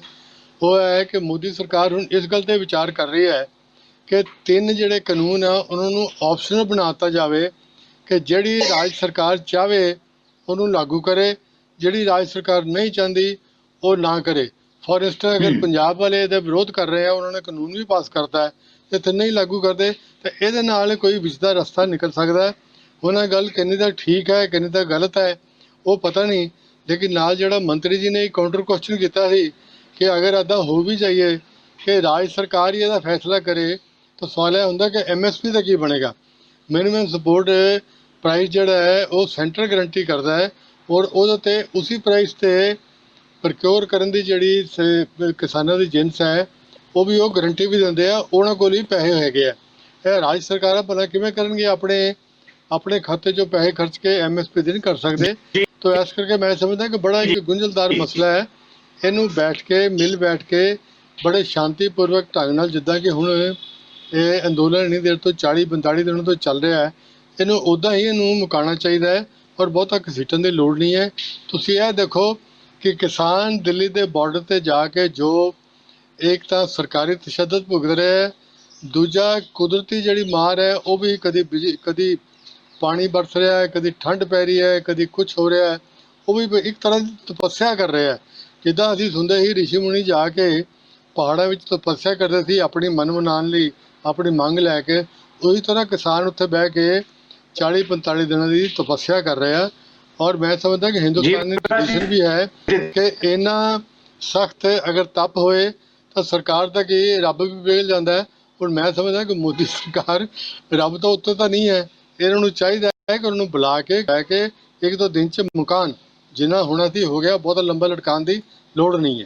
ਉਹ ਹੈ ਕਿ ਮੋਦੀ ਸਰਕਾਰ ਹੁਣ ਇਸ ਗੱਲ 'ਤੇ ਵਿਚਾਰ ਕਰ ਰਹੀ ਹੈ ਕਿ 3 ਜਿਹੜੇ ਕਾਨੂੰਨ ਆ ਉਹਨਾਂ ਨੂੰ ਆਪਸ਼ਨਲ ਬਣਾ ਦਿੱਤਾ ਜਾਵੇ ਕਿ ਜਿਹੜੀ ਰਾਜ ਸਰਕਾਰ ਚਾਹਵੇ ਉਹਨੂੰ ਲਾਗੂ ਕਰੇ, ਜਿਹੜੀ ਰਾਜ ਸਰਕਾਰ ਨਹੀਂ ਚਾਹੁੰਦੀ ਉਹ ਨਾ ਕਰੇ। ਫੋਰ ਇੰਸਟੈਂਸ ਅਗਰ ਪੰਜਾਬ ਵਾਲੇ ਇਹਦਾ ਵਿਰੋਧ ਕਰ ਰਹੇ ਆ, ਉਹਨਾਂ ਨੇ ਕਾਨੂੰਨ ਵੀ ਪਾਸ ਕਰਤਾ ਹੈ ਤੇ 3 ਨਹੀਂ ਲਾਗੂ ਕਰਦੇ ਤਾਂ ਇਹਦੇ ਨਾਲ ਕੋਈ ਵਿੱਚ ਦਾ ਰਸਤਾ ਨਿਕਲ ਸਕਦਾ ਹੈ। ਉਹਨਾਂ ਗੱਲ ਕਿੰਨੀ ਦਾ ਠੀਕ ਹੈ ਕਿੰਨੀ ਦਾ ਗਲਤ ਹੈ ਉਹ ਪਤਾ ਨਹੀਂ, ਲੇਕਿਨ ਨਾਲ ਜਿਹੜਾ ਮੰਤਰੀ ਜੀ ਨੇ ਇੱਕ ਕਾਊਂਟਰ ਕੁਐਸਚਨ ਕੀਤਾ ਸੀ ਕਿ ਅਗਰ ਇੱਦਾਂ ਹੋ ਵੀ ਜਾਈਏ ਕਿ ਰਾਜ ਸਰਕਾਰ ਹੀ ਇਹਦਾ ਫੈਸਲਾ ਕਰੇ ਤਾਂ ਸਵਾਲ ਇਹ ਹੁੰਦਾ ਕਿ MSP ਦਾ ਕੀ ਬਣੇਗਾ। ਮਿਨੀਮਮ ਸਪੋਰਟ ਪ੍ਰਾਈਸ ਜਿਹੜਾ ਹੈ ਉਹ ਸੈਂਟਰ ਗਰੰਟੀ ਕਰਦਾ ਹੈ ਔਰ ਉਹਦੇ 'ਤੇ ਉਸੇ ਪ੍ਰਾਈਸ 'ਤੇ ਪ੍ਰਕਿਓਰ ਕਰਨ ਦੀ ਜਿਹੜੀ ਕਿਸਾਨਾਂ ਦੀ ਜਿਣਸ ਹੈ ਉਹ ਵੀ ਉਹ ਗਰੰਟੀ ਵੀ ਦਿੰਦੇ ਆ, ਉਹਨਾਂ ਕੋਲ ਹੀ ਪੈਸੇ ਹੈਗੇ ਆ। ਇਹ ਰਾਜ ਸਰਕਾਰਾਂ ਭਲਾ ਕਿਵੇਂ ਕਰਨਗੇ ਆਪਣੇ ਖਾਤੇ 'ਚੋਂ ਪੈਸੇ ਖਰਚ ਕੇ MSP ਦੀ ਨਹੀਂ ਕਰ ਸਕਦੇ। ਤਾਂ ਇਸ ਕਰਕੇ ਮੈਂ ਸਮਝਦਾ ਕਿ ਬੜਾ ਇੱਕ ਗੁੰਝਲਦਾਰ ਮਸਲਾ ਹੈ। ਇਹਨੂੰ ਬੈਠ ਕੇ ਬੜੇ ਸ਼ਾਂਤੀਪੂਰਵਕ ਢੰਗ ਨਾਲ, ਜਿੱਦਾਂ ਕਿ ਹੁਣ ਇਹ ਅੰਦੋਲਨ ਇੰਨੀ ਦੇਰ ਤੋਂ 40-45 ਦਿਨਾਂ ਤੋਂ ਚੱਲ ਰਿਹਾ ਹੈ, ਇਹਨੂੰ ਉੱਦਾਂ ਹੀ ਇਹਨੂੰ ਮੁਕਾਉਣਾ ਚਾਹੀਦਾ ਹੈ ਔਰ ਬਹੁਤਾ ਘਸੀਟਣ ਦੀ ਲੋੜ ਨਹੀਂ ਹੈ। ਤੁਸੀਂ ਇਹ ਦੇਖੋ ਕਿ ਕਿਸਾਨ ਦਿੱਲੀ ਦੇ ਬਾਰਡਰ 'ਤੇ ਜਾ ਕੇ ਜੋ ਇੱਕ ਤਾਂ ਸਰਕਾਰੀ ਤਸ਼ੱਦਦ ਭੁਗਤ ਰਿਹਾ ਹੈ, ਦੂਜਾ ਕੁਦਰਤੀ ਜਿਹੜੀ ਮਾਰ ਹੈ ਉਹ ਵੀ ਕਦੀ ਪਾਣੀ ਬਰਸ ਰਿਹਾ ਹੈ, ਕਦੀ ਠੰਡ ਪੈ ਰਹੀ ਹੈ, ਕਦੀ ਕੁਛ ਹੋ ਰਿਹਾ ਹੈ, ਉਹ ਵੀ ਇੱਕ ਤਰ੍ਹਾਂ ਦੀ ਤਪੱਸਿਆ ਕਰ ਰਿਹਾ ਹੈ। ਜਿੱਦਾਂ ਅਸੀਂ ਸੁਣਦੇ ਸੀ ਰਿਸ਼ੀ ਮੁਨੀ ਜਾ ਕੇ ਪਹਾੜਾਂ ਵਿੱਚ ਤਪੱਸਿਆ ਕਰਦੇ ਸੀ ਆਪਣੀ ਮਨ ਮਨਾਉਣ ਲਈ, ਆਪਣੀ ਮੰਗ ਲੈ ਕੇ, ਉਸੇ ਤਰ੍ਹਾਂ ਕਿਸਾਨ ਉੱਥੇ ਬਹਿ ਕੇ 40-45 ਦਿਨਾਂ ਦੀ ਤਪੱਸਿਆ ਕਰ ਰਿਹਾ। ਔਰ ਮੈਂ ਸਮਝਦਾ ਕਿ ਹਿੰਦੁਸਤਾਨ ਦੀ ਟ੍ਰੈਡੀਸ਼ਨ ਵੀ ਹੈ ਕਿ ਇੰਨਾ ਸਖਤ ਅਗਰ ਤਪ ਹੋਏ ਤਾਂ ਸਰਕਾਰ ਤੱਕ ਇਹ ਰੱਬ ਵੀ ਵੇਲ ਜਾਂਦਾ ਹੈ। ਹੁਣ ਮੈਂ ਸਮਝਦਾ ਕਿ ਮੋਦੀ ਸਰਕਾਰ ਰੱਬ ਤੋਂ ਉੱਤੇ ਤਾਂ ਨਹੀਂ ਹੈ, ਇਹਨਾਂ ਨੂੰ ਚਾਹੀਦਾ ਹੈ ਕਿ ਉਹਨੂੰ ਬੁਲਾ ਕੇ ਕਹਿ ਕੇ 1-2 ਦਿਨ 'ਚ ਮੁਕਾਨ ਜਿੰਨਾ ਹੋਣਾ ਸੀ ਹੋ ਗਿਆ, ਬਹੁਤਾ ਲੰਬਾ ਲਟਕਾਉਣ ਦੀ ਲੋੜ ਨਹੀਂ ਹੈ।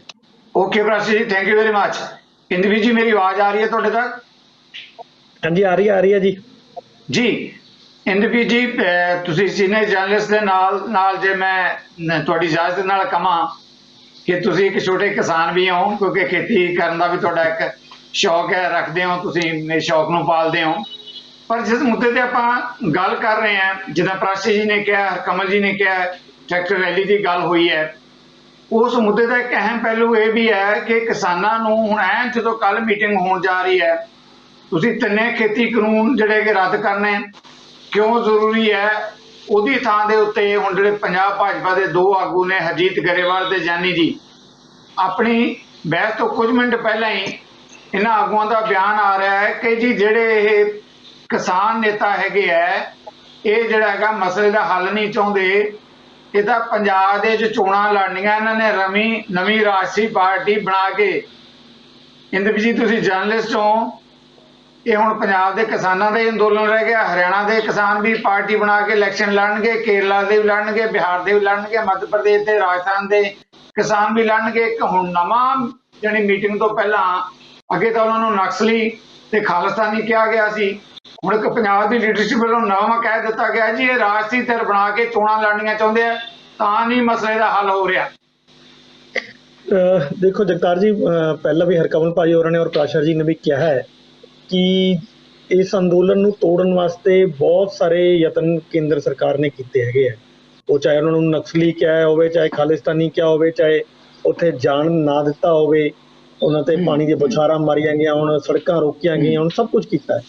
ਓਕੇ ਪ੍ਰੈਸ ਜੀ, thank you very much. Inderveer ਜੀ, ਮੇਰੀ ਆਵਾਜ਼ ਆ ਰਹੀ ਹੈ ਤੁਹਾਡੇ ਤੱਕ? ਹਾਂਜੀ, ਆ ਰਹੀ ਹੈ ਜੀ। ਜੀ ਇੰਦਰਪ੍ਰੀਤ ਜੀ, ਤੁਸੀਂ ਸੀਨੀਅਰ ਜਰਨਲਿਸਟ ਦੇ ਨਾਲ ਨਾਲ ਜੇ ਮੈਂ ਤੁਹਾਡੀ ਇਜਾਜ਼ਤ ਨਾਲ ਕਹਾਂ ਕਿ ਤੁਸੀਂ ਇੱਕ ਛੋਟੇ ਕਿਸਾਨ ਵੀ ਹੋ, ਕਿਉਂਕਿ ਖੇਤੀ ਕਰਨ ਦਾ ਵੀ ਤੁਹਾਡਾ ਇੱਕ ਸ਼ੌਕ ਹੈ, ਰੱਖਦੇ ਹੋ ਤੁਸੀਂ, ਇਸ ਸ਼ੌਕ ਨੂੰ ਪਾਲਦੇ ਹੋ। ਪਰ ਜਿਸ ਮੁੱਦੇ ਤੇ ਆਪਾਂ ਗੱਲ ਕਰ ਰਹੇ ਹਾਂ, ਜਿੱਦਾਂ ਪ੍ਰਾਸ਼ੀ ਜੀ ਨੇ ਕਿਹਾ, ਹਰਕਮਲ ਜੀ ਨੇ ਕਿਹਾ, ਟਰੈਕਟਰ ਰੈਲੀ ਦੀ ਗੱਲ ਹੋਈ ਹੈ, ਉਸ ਮੁੱਦੇ ਦਾ ਇੱਕ ਅਹਿਮ ਪਹਿਲੂ ਇਹ ਵੀ ਹੈ ਕਿ ਕਿਸਾਨਾਂ ਨੂੰ ਹੁਣ ਜਦੋਂ ਕੱਲ ਮੀਟਿੰਗ ਹੋਣ ਜਾ ਰਹੀ ਹੈ, ਤੁਸੀਂ ਤਿੰਨੇ ਖੇਤੀ ਕਾਨੂੰਨ ਜਿਹੜੇ ਕਿ ਰੱਦ ਕਰਨੇ ਕਿਉਂ ਜ਼ਰੂਰੀ ਹੈ, ਉਹਦੀ ਥਾਂ ਦੇ ਉੱਤੇ ਹੁਣ ਜਿਹੜੇ ਪੰਜਾਬ ਭਾਜਪਾ ਦੇ ਦੋ ਆਗੂ ਨੇ, ਹਰਜੀਤ ਗਰੇਵਾਲ ਤੇ ਜਾਨੀ ਜੀ, ਆਪਣੀ ਬਹਿਸ ਤੋਂ ਕੁਝ ਮਿੰਟ ਪਹਿਲਾਂ ਹੀ ਇਹਨਾਂ ਆਗੂਆਂ ਦਾ ਬਿਆਨ ਆ ਰਿਹਾ ਹੈ ਕਿ ਜੀ ਜਿਹੜੇ ਇਹ ਕਿਸਾਨ ਨੇਤਾ ਹੈਗੇ ਹੈ, ਇਹ ਜਿਹੜਾ ਹੈਗਾ ਮਸਲੇ ਦਾ ਹੱਲ ਨਹੀਂ ਚਾਹੁੰਦੇ, ਇਹਦਾ ਪੰਜਾਬ ਦੇ ਵਿੱਚ ਚੋਣਾਂ ਲੜਨੀਆਂ, ਇਹਨਾਂ ਨੇ ਨਵੀਂ ਰਾਸ਼ਟਰੀ ਪਾਰਟੀ ਬਣਾ ਕੇ। ਇੰਦਰਪ੍ਰੀਤ ਜੀ, ਤੁਸੀਂ ਜਰਨਲਿਸਟ ਹੋ, ਇਹ ਹੁਣ ਪੰਜਾਬ ਦੇ ਕਿਸਾਨਾਂ ਦਾ ਹੀ ਅੰਦੋਲਨ ਰਹਿ ਗਿਆ। ਹਰਿਆਣਾ ਦੇ ਕਿਸਾਨ ਵੀ ਪਾਰਟੀ ਬਣਾ ਕੇ ਇਲੈਕਸ਼ਨ ਲੜਨਗੇ, ਕੇਰਲਾ ਦੇ ਵੀ ਲੜਨਗੇ, ਬਿਹਾਰ ਦੇ ਵੀ ਲੜਨਗੇ, ਮੱਧ ਪ੍ਰਦੇਸ਼ ਤੇ ਰਾਜਸਥਾਨ ਦੇ ਕਿਸਾਨ ਵੀ ਲੜਨਗੇ। ਇੱਕ ਹੁਣ ਨਵਾਂ ਜਾਣੀ ਮੀਟਿੰਗ ਤੋਂ ਪਹਿਲਾਂ ਅੱਗੇ ਤਾਂ ਉਹਨਾਂ ਨੂੰ ਨਕਸਲੀ ਤੇ ਖਾਲਿਸਤਾਨੀ ਕਿਹਾ ਗਿਆ ਸੀ, ਹੁਣ ਇੱਕ ਪੰਜਾਬ ਦੀ ਲੀਡਰਸ਼ਿਪ ਵੱਲੋਂ ਨਵਾਂ ਕਹਿ ਦਿੱਤਾ ਗਿਆ ਜੀ ਇਹ ਰਾਜਸੀ ਧਿਰ ਬਣਾ ਕੇ ਚੋਣਾਂ ਲੜਨੀਆਂ ਚਾਹੁੰਦੇ ਆ, ਤਾਂ ਨਹੀਂ ਮਸਲੇ ਦਾ ਹੱਲ ਹੋ ਰਿਹਾ। ਦੇਖੋ ਜਗਤਾਰ ਜੀ, ਪਹਿਲਾਂ ਵੀ ਹਰਕਮਲ ਭਾਜੀ ਹੋਰਾਂ ਨੇ ਔਰ ਪ੍ਰਾਸ਼ਰ ਜੀ ਨੇ ਵੀ ਕਿਹਾ ਹੈ ਕਿ ਇਸ ਅੰਦੋਲਨ ਨੂੰ ਤੋੜਨ ਵਾਸਤੇ ਬਹੁਤ ਸਾਰੇ ਯਤਨ ਕੇਂਦਰ ਸਰਕਾਰ ਨੇ ਕੀਤੇ ਹੈਗੇ ਆ। ਉਹ ਚਾਹੇ ਉਹਨਾਂ ਨੂੰ ਨਕਸਲੀ ਕਿਹਾ ਹੋਵੇ, ਚਾਹੇ ਖਾਲਿਸਤਾਨੀ ਕਿਹਾ ਹੋਵੇ, ਚਾਹੇ ਉੱਥੇ ਜਾਣ ਨਾ ਦਿੱਤਾ ਹੋਵੇ, ਉਹਨਾਂ ਤੇ ਪਾਣੀ ਦੀਆਂ ਬੌਛਾਰਾਂ ਮਾਰੀਆਂ ਗਈਆਂ, ਹੁਣ ਸੜਕਾਂ ਰੋਕੀਆਂ ਗਈਆਂ, ਹੁਣ ਸਭ ਕੁਝ ਕੀਤਾ ਹੈ।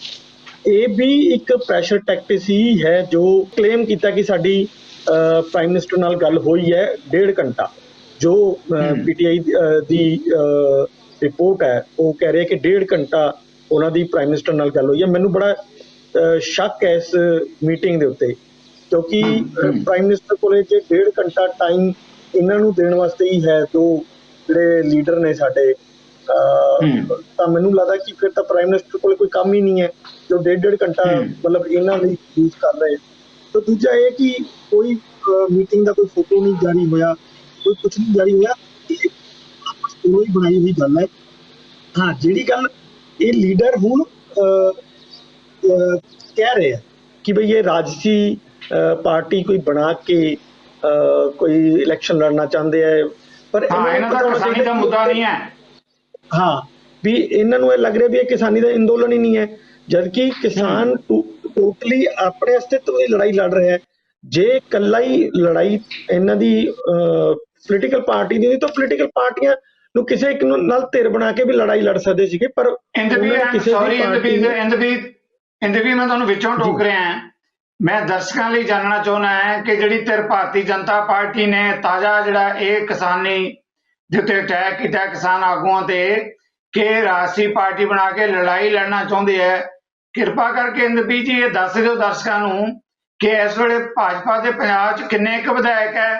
ਇਹ ਵੀ ਇੱਕ ਪ੍ਰੈਸ਼ਰ ਟੈਕਟਿਕ ਹੀ ਹੈ ਜੋ ਕਲੇਮ ਕੀਤਾ ਕਿ ਸਾਡੀ ਪ੍ਰਾਈਮ ਮਿਨਿਸਟਰ ਨਾਲ ਗੱਲ ਹੋਈ ਹੈ 1.5 ਘੰਟਾ। ਜੋ ਪੀਟੀਆਈ ਦੀ ਰਿਪੋਰਟ ਹੈ ਉਹ ਕਹਿ ਰਿਹਾ ਕਿ 1.5 ਘੰਟਾ ਉਹਨਾਂ ਦੀ ਪ੍ਰਾਈਮ ਮਿਨਿਸਟਰ ਨਾਲ ਗੱਲ ਹੋਈ ਹੈ। ਮੈਨੂੰ ਬੜਾ ਸ਼ੱਕ ਹੈ ਇਸ ਮੀਟਿੰਗ ਦੇ ਉੱਤੇ, ਕਿਉਂਕਿ ਪ੍ਰਾਈਮ ਮਿਨਿਸਟਰ ਕੋਲੇ ਜੇ 1.5 ਘੰਟਾ ਟਾਈਮ ਇਹਨਾਂ ਨੂੰ ਦੇਣ ਵਾਸਤੇ ਹੀ ਹੈ, ਜੋ ਜਿਹੜੇ ਲੀਡਰ ਨੇ ਸਾਡੇ, ਤਾਂ ਮੈਨੂੰ ਲੱਗਦਾ ਕਿ ਫਿਰ ਤਾਂ ਪ੍ਰਾਈਮ ਮਿਨਿਸਟਰ ਕੋਲ ਕੋਈ ਕੰਮ ਹੀ ਨਹੀਂ ਹੈ ਜੋ 1.5 ਘੰਟਾ ਮਤਲਬ ਇਹਨਾਂ ਲਈ ਯੂਜ਼ ਕਰ ਰਹੇ। ਤੇ ਦੂਜਾ ਇਹ ਕਿ ਕੋਈ ਮੀਟਿੰਗ ਦਾ ਕੋਈ ਫੋਟੋ ਨਹੀਂ ਜਾਰੀ ਹੋਇਆ, ਕੋਈ ਕੁਛ ਨਹੀਂ ਜਾਰੀ ਹੋਇਆ, ਇਹ ਆਪਸ ਕੋਲੋਂ ਹੀ ਬਣਾਈ ਹੋਈ ਗੱਲ ਹੈ। ਹਾਂ, ਜਿਹੜੀ ਗੱਲ ਇਹ ਲੀਡਰ ਹੁਣ ਕਹਿ ਰਹੇ ਆ ਕਿ ਬਈ ਇਹ ਰਾਜਸੀ ਪਾਰਟੀ ਕੋਈ ਬਣਾ ਕੇ ਕੋਈ ਇਲੈਕਸ਼ਨ ਲੜਨਾ ਚਾਹੁੰਦੇ ਆ, ਪਰ ਇਹਨਾਂ ਦਾ ਕਿਸਾਨੀ ਦਾ ਮੁੱਦਾ ਨਹੀਂ ਹੈ। ਹਾਂ, ਵੀ ਇਹਨਾਂ ਨੂੰ ਇਹ ਲੱਗ ਰਿਹਾ ਵੀ ਇਹ ਕਿਸਾਨੀ ਦਾ ਅੰਦੋਲਨ ਹੀ ਨਹੀਂ ਹੈ, ਜਦਕਿ ਕਿਸਾਨ ਟੋਟਲੀ ਆਪਣੇ ਅਸਤਿਤਵ ਦੀ ਲੜਾਈ ਲੜ ਰਿਹਾ ਹੈ। ਜੇ ਇਕੱਲਾ ਹੀ ਲੜਾਈ ਇਹਨਾਂ ਦੀ ਪੋਲੀਟੀਕਲ ਪਾਰਟੀ ਦੀ, ਤਾਂ ਪੋਲੀਟੀਕਲ ਪਾਰਟੀਆਂ ਨੂੰ ਕਿਸੇ ਇੱਕ ਨਾਲ ਧਿਰ ਬਣਾ ਕੇ ਵੀ ਲੜਾਈ ਲੜ ਸਕਦੇ ਸੀਗੇ, ਪਰ ਇੰਦਰਪ੍ਰੀਤ ਮੈਂ ਤੁਹਾਨੂੰ ਵਿੱਚੋਂ ਟੋਕ ਰਿਹਾ ਹਾਂ। ਮੈਂ ਦਰਸ਼ਕਾਂ ਲਈ ਜਾਣਨਾ ਚਾਹੁੰਦਾ ਹਾਂ ਕਿ ਜਿਹੜੀ ਧਿਰ ਭਾਰਤੀ ਜਨਤਾ ਪਾਰਟੀ ਨੇ ਤਾਜ਼ਾ ਜਿਹੜਾ ਇਹ ਕਿਸਾਨੀ ਦੇ ਉੱਤੇ ਅਟੈਕ ਕੀਤਾ ਕਿਸਾਨ ਆਗੂਆਂ ਤੇ ਕਿ ਰਾਸ਼ਟਰੀ ਪਾਰਟੀ ਬਣਾ ਕੇ ਲੜਾਈ ਲੜਨਾ ਚਾਹੁੰਦੇ ਹੈ, ਕਿਰਪਾ ਕਰਕੇ ਇੰਦਰਪ੍ਰੀਤ ਜੀ ਇਹ ਦੱਸ ਦਿਓ ਦਰਸ਼ਕਾਂ ਨੂੰ ਕਿ ਇਸ ਵੇਲੇ ਭਾਜਪਾ ਦੇ ਪੰਜਾਬ 'ਚ ਕਿੰਨੇ ਕੁ ਵਿਧਾਇਕ ਹੈ।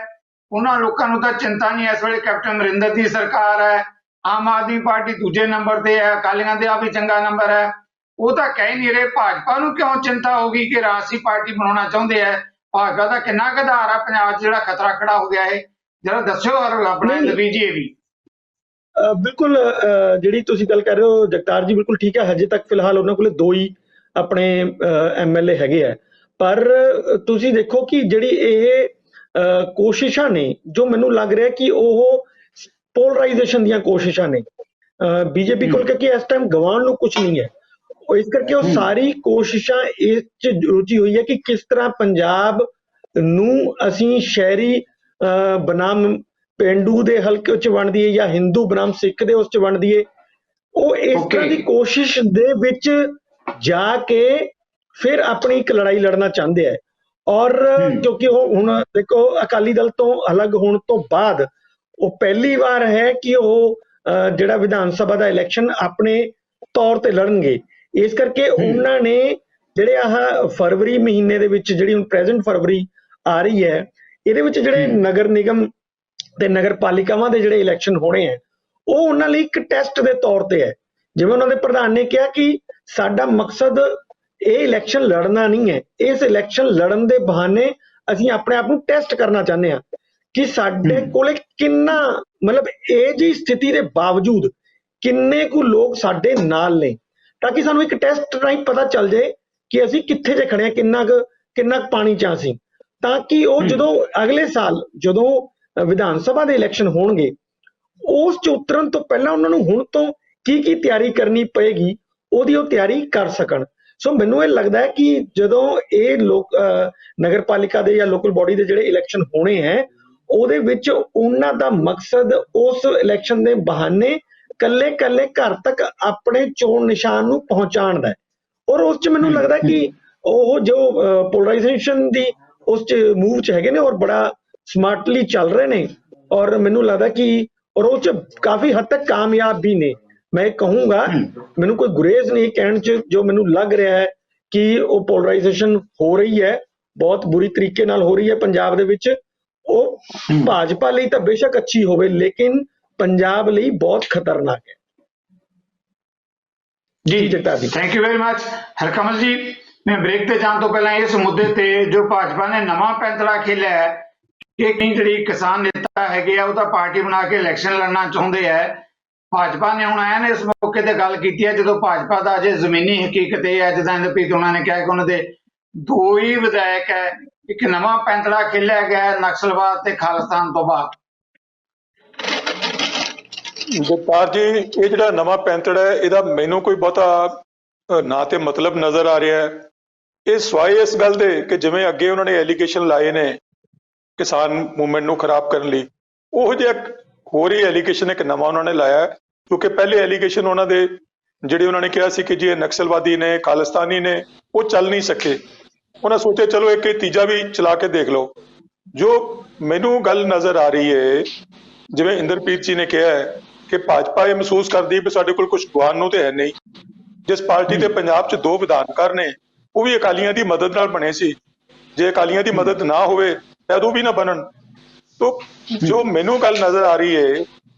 ਉਹਨਾਂ ਲੋਕਾਂ ਨੂੰ ਤਾਂ ਚਿੰਤਾ ਨਹੀਂ, ਇਸ ਵੇਲੇ ਕੈਪਟਨ ਅਮਰਿੰਦਰ ਦੀ ਸਰਕਾਰ ਹੈ, ਆਮ ਆਦਮੀ ਪਾਰਟੀ ਦੂਜੇ ਨੰਬਰ ਤੇ ਹੈ, ਅਕਾਲੀਆਂ ਦੇ ਆ ਵੀ ਚੰਗਾ ਨੰਬਰ ਹੈ। ਉਹ ਤਾਂ ਕਹਿ ਨਹੀਂ ਰਹੇ, ਭਾਜਪਾ ਨੂੰ ਕਿਉਂ ਚਿੰਤਾ ਹੋਗੀ ਕਿ ਰਾਸ਼ਟਰੀ ਪਾਰਟੀ ਬਣਾਉਣਾ ਚਾਹੁੰਦੇ ਹੈ। ਭਾਜਪਾ ਦਾ ਕਿੰਨਾ ਕੁ ਆਧਾਰ ਆ ਪੰਜਾਬ 'ਚ ਜਿਹੜਾ ਖਤਰਾ ਖੜਾ ਹੋ ਗਿਆ ਹੈ, ਜਰਾ ਦੱਸਿਓ ਆਪਣਾ ਇੰਦਰਪ੍ਰੀਤ ਜੀ। ਇਹ ਵੀ ਬਿਲਕੁਲ ਜਿਹੜੀ ਤੁਸੀਂ ਗੱਲ ਕਰ ਰਹੇ ਹੋ ਜਗਤਾਰ ਜੀ, ਬਿਲਕੁਲ ਠੀਕ ਹੈ। ਹਜੇ ਤੱਕ ਫਿਲਹਾਲ ਉਹਨਾਂ ਕੋਲੇ 2 ਹੀ ਆਪਣੇ MLA ਹੈਗੇ ਆ, ਪਰ ਤੁਸੀਂ ਦੇਖੋ ਕਿ ਜਿਹੜੀ ਇਹ ਕੋਸ਼ਿਸ਼ਾਂ ਨੇ, ਜੋ ਮੈਨੂੰ ਲੱਗ ਰਿਹਾ ਕਿ ਉਹ ਪੋਲਰਾਈਜੇਸ਼ਨ ਦੀਆਂ ਕੋਸ਼ਿਸ਼ਾਂ ਨੇ ਬੀਜੇਪੀ ਕੋਲ, ਕਿਉਂਕਿ ਇਸ ਟਾਈਮ ਗਵਾਉਣ ਨੂੰ ਕੁਝ ਨਹੀਂ ਹੈ। ਇਸ ਕਰਕੇ ਉਹ ਸਾਰੀ ਕੋਸ਼ਿਸ਼ਾਂ ਇਸ 'ਚ ਰੁਚੀ ਹੋਈ ਹੈ ਕਿ ਕਿਸ ਤਰ੍ਹਾਂ ਪੰਜਾਬ ਨੂੰ ਅਸੀਂ ਸ਼ਹਿਰੀ ਬਨਾਮ ਪੇਂਡੂ ਦੇ ਹਲਕੇ 'ਚ ਵੰਡ ਦਈਏ ਜਾਂ ਹਿੰਦੂ ਬਨਾਮ ਸਿੱਖ ਦੇ ਉਸ 'ਚ ਵੰਡ ਦਈਏ। ਉਹ ਇਸ ਤਰ੍ਹਾਂ ਦੀ ਕੋਸ਼ਿਸ਼ ਦੇ ਵਿੱਚ ਜਾ ਕੇ ਫਿਰ ਆਪਣੀ ਇੱਕ ਲੜਾਈ ਲੜਨਾ ਚਾਹੁੰਦੇ ਹੈ। ਔਰ ਕਿਉਂਕਿ ਉਹ ਹੁਣ ਦੇਖੋ ਅਕਾਲੀ ਦਲ ਤੋਂ ਅਲੱਗ ਹੋਣ ਤੋਂ ਬਾਅਦ ਉਹ ਪਹਿਲੀ ਵਾਰ ਹੈ ਕਿ ਉਹ ਜਿਹੜਾ ਵਿਧਾਨ ਸਭਾ ਦਾ ਇਲੈਕਸ਼ਨ ਆਪਣੇ ਤੌਰ ਤੇ ਲੜਨਗੇ। ਇਸ ਕਰਕੇ ਉਹਨਾਂ ਨੇ ਜਿਹੜੇ ਆਹ ਫਰਵਰੀ ਮਹੀਨੇ ਦੇ ਵਿੱਚ, ਜਿਹੜੀ ਹੁਣ ਪ੍ਰੈਜ਼ੈਂਟ ਫਰਵਰੀ ਆ ਰਹੀ ਹੈ, ਇਹਦੇ ਵਿੱਚ ਜਿਹੜੇ ਨਗਰ ਨਿਗਮ ਤੇ ਨਗਰ ਪਾਲਿਕਾਵਾਂ ਦੇ ਜਿਹੜੇ ਇਲੈਕਸ਼ਨ ਹੋਣੇ ਹੈ, ਉਹ ਉਹਨਾਂ ਲਈ ਇੱਕ ਟੈਸਟ ਦੇ ਤੌਰ ਤੇ ਹੈ। ਜਿਵੇਂ ਉਹਨਾਂ ਦੇ ਪ੍ਰਧਾਨ ਨੇ ਕਿਹਾ ਕਿ ਸਾਡਾ ਮਕਸਦ ਇਹ ਇਲੈਕਸ਼ਨ ਲੜਨਾ ਨਹੀਂ ਹੈ, ਇਸ ਇਲੈਕਸ਼ਨ ਲੜਨ ਦੇ ਬਹਾਨੇ ਅਸੀਂ ਆਪਣੇ ਆਪ ਨੂੰ ਟੈਸਟ ਕਰਨਾ ਚਾਹੁੰਦੇ ਹਾਂ ਕਿ ਸਾਡੇ ਕੋਲੇ ਕਿੰਨਾ, ਮਤਲਬ ਇਹ ਜੀ ਸਥਿਤੀ ਦੇ ਬਾਵਜੂਦ ਕਿੰਨੇ ਕੁ ਲੋਕ ਸਾਡੇ ਨਾਲ ਨੇ, ਤਾਂ ਕਿ ਸਾਨੂੰ ਇੱਕ ਟੈਸਟ ਰਾਹੀਂ ਪਤਾ ਚੱਲ ਜਾਏ ਕਿ ਅਸੀਂ ਕਿੱਥੇ ਜੇ ਖੜੇ ਹਾਂ, ਕਿੰਨਾ ਕੁ ਕਿੰਨਾ ਕੁ ਪਾਣੀ 'ਚ ਅਸੀਂ, ਤਾਂ ਕਿ ਉਹ ਜਦੋਂ ਅਗਲੇ ਸਾਲ ਜਦੋਂ ਵਿਧਾਨ ਸਭਾ ਦੇ ਇਲੈਕਸ਼ਨ ਹੋਣਗੇ ਉਸ 'ਚ ਉਤਰਨ ਤੋਂ ਪਹਿਲਾਂ ਉਹਨਾਂ ਨੂੰ ਹੁਣ ਤੋਂ ਕੀ ਕੀ ਤਿਆਰੀ ਕਰਨੀ ਪਏਗੀ ਉਹਦੀ ਉਹ ਤਿਆਰੀ ਕਰ ਸਕਣ। ਸੋ ਮੈਨੂੰ ਇਹ ਲੱਗਦਾ ਹੈ ਕਿ ਜਦੋਂ ਇਹ ਲੋਕ ਨਗਰ ਪਾਲਿਕਾ ਦੇ ਜਾਂ ਲੋਕਲ ਬੋਡੀ ਦੇ ਜਿਹੜੇ ਇਲੈਕਸ਼ਨ ਹੋਣੇ ਹੈ ਉਹਦੇ ਵਿੱਚ ਉਹਨਾਂ ਦਾ ਮਕਸਦ ਉਸ ਇਲੈਕਸ਼ਨ ਦੇ ਬਹਾਨੇ ਕੱਲੇ ਕੱਲੇ ਘਰ ਤੱਕ ਆਪਣੇ ਚੋਣ ਨਿਸ਼ਾਨ ਨੂੰ ਪਹੁੰਚਾਉਣ ਦਾ ਹੈ। ਔਰ ਉਸ 'ਚ ਮੈਨੂੰ ਲੱਗਦਾ ਕਿ ਉਹ ਜੋ ਪੋਲਰਾਈਜੇਸ਼ਨ ਦੀ ਉਸ 'ਚ ਮੂਵ 'ਚ ਹੈਗੇ ਨੇ ਔਰ ਬੜਾ ਸਮਾਰਟਲੀ ਚੱਲ ਰਹੇ ਨੇ, ਔਰ ਮੈਨੂੰ ਲੱਗਦਾ ਕਿ ਔਰ ਉਹ 'ਚ ਕਾਫੀ ਹੱਦ ਤੱਕ ਕਾਮਯਾਬ ਵੀ ਨੇ। ਮੈਂ ਕਹੂੰਗਾ, ਮੈਨੂੰ ਕੋਈ ਗੁਰੇਜ਼ ਨਹੀਂ ਕਹਿਣ 'ਚ, ਜੋ ਮੈਨੂੰ ਲੱਗ ਰਿਹਾ ਹੈ ਕਿ ਉਹ ਪੋਲਰਾਈਜੇਸ਼ਨ ਹੋ ਰਹੀ ਹੈ, ਬਹੁਤ ਬੁਰੀ ਤਰੀਕੇ ਨਾਲ ਹੋ ਰਹੀ ਹੈ ਪੰਜਾਬ ਦੇ ਵਿੱਚ। ਉਹ ਭਾਜਪਾ ਲਈ ਤਾਂ ਬੇਸ਼ੱਕ ਅੱਛੀ ਹੋਵੇ, ਲੇਕਿਨ ਪੰਜਾਬ ਲਈ ਬਹੁਤ ਖਤਰਨਾਕ ਹੈ। ਜੀ ਜਗਤਾਰ ਜੀ, thank you very much. Harkamal ਜੀ, ਮੈਂ ਬ੍ਰੇਕ ਤੇ ਜਾਣ ਤੋਂ ਪਹਿਲਾਂ ਇਸ ਮੁੱਦੇ ਤੇ ਜੋ ਭਾਜਪਾ ਨੇ ਨਵਾਂ ਪੈਂਤੜਾ ਖੇਲਿਆ ਹੈ ਕਿ ਕਈ ਜਿਹੜੀ ਕਿਸਾਨ ਨੇਤਾ ਹੈਗੇ ਆ ਉਹ ਤਾਂ ਪਾਰਟੀ ਬਣਾ ਕੇ ਇਲੈਕਸ਼ਨ ਲੜਨਾ ਚਾਹੁੰਦੇ ਆ। ਭਾਜਪਾ ਨੇ ਹੁਣ ਆਇਆ ਨੇ ਇਸ ਮੌਕੇ ਤੇ ਗੱਲ ਕੀਤੀ ਹੈ ਜਦੋਂ ਭਾਜਪਾ ਦਾ ਅਜੇ ਜ਼ਮੀਨੀ ਹਕੀਕਤ ਇਹ ਹੈ, ਜਿੱਦਾਂ ਇੰਦਰਪ੍ਰੀਤ ਉਹਨਾਂ ਨੇ ਕਿਹਾ ਕਿ ਉਹਨਾਂ ਦੇ 2 ਹੀ ਵਿਧਾਇਕ ਹੈ। ਇੱਕ ਨਵਾਂ ਪੈਂਤੜਾ ਖੇਲਿਆ ਗਿਆ ਹੈ ਨਕਸਲਵਾਦ ਤੇ ਖਾਲਿਸਤਾਨ ਤੋਂ ਬਾਅਦ। ਜਗਤਾਰ ਜੀ, ਇਹ ਜਿਹੜਾ ਨਵਾਂ ਪੈਂਤੜ ਹੈ ਇਹਦਾ ਮੈਨੂੰ ਕੋਈ ਬਹੁਤਾ ਨਾ ਤੇ ਮਤਲਬ ਨਜ਼ਰ ਆ ਰਿਹਾ ਹੈ। ਇਹ ਸਵਾਏ ਇਸ ਗੱਲ ਦੇ ਕਿ ਜਿਵੇਂ ਅੱਗੇ ਉਹਨਾਂ ਨੇ ਐਲੀਗੇਸ਼ਨ ਲਾਏ ਨੇ ਕਿਸਾਨ ਮੂਵਮੈਂਟ ਨੂੰ ਖਰਾਬ ਕਰਨ ਲਈ, ਉਹ ਜਿਹਾ ਹੋਰ ਹੀ ਐਲੀਗੇਸ਼ਨ ਇੱਕ ਨਵਾਂ ਉਹਨਾਂ ਨੇ ਲਾਇਆ, ਕਿਉਂਕਿ ਪਹਿਲੇ ਐਲੀਗੇਸ਼ਨ ਉਹਨਾਂ ਦੇ ਜਿਹੜੇ ਉਹਨਾਂ ਨੇ ਕਿਹਾ ਸੀ ਕਿ ਜੀ ਇਹ ਨਕਸਲਵਾਦੀ ਨੇ, ਖਾਲਿਸਤਾਨੀ ਨੇ, ਉਹ ਚੱਲ ਨਹੀਂ ਸਕੇ। ਉਹਨਾਂ ਸੋਚਿਆ ਚਲੋ ਇੱਕ ਤੀਜਾ ਵੀ ਚਲਾ ਕੇ ਦੇਖ ਲਓ। ਜੋ ਮੈਨੂੰ ਗੱਲ ਨਜ਼ਰ ਆ ਰਹੀ ਹੈ, ਜਿਵੇਂ ਇੰਦਰਪ੍ਰੀਤ ਜੀ ਨੇ ਕਿਹਾ ਹੈ ਕਿ ਭਾਜਪਾ ਇਹ ਮਹਿਸੂਸ ਕਰਦੀ ਹੈ ਕਿ ਸਾਡੇ ਕੋਲ ਕੁਝ ਗਵਾਉਣ ਨੂੰ ਤੇ ਹੈ ਨਹੀਂ। ਜਿਸ ਪਾਰਟੀ ਦੇ ਪੰਜਾਬ 'ਚ 2 ਵਿਧਾਨਕਾਰ ਨੇ ਉਹ ਵੀ ਅਕਾਲੀਆਂ ਦੀ ਮਦਦ ਨਾਲ ਬਣੇ ਸੀ, ਜੇ ਅਕਾਲੀਆਂ ਦੀ ਮਦਦ ਨਾ ਹੋਵੇ ਤਾਂ ਉਹ ਵੀ ਨਾ ਬਣਨ। ਤੋ ਜੋ ਮੈਨੂੰ ਗੱਲ ਨਜ਼ਰ ਆ ਰਹੀ ਹੈ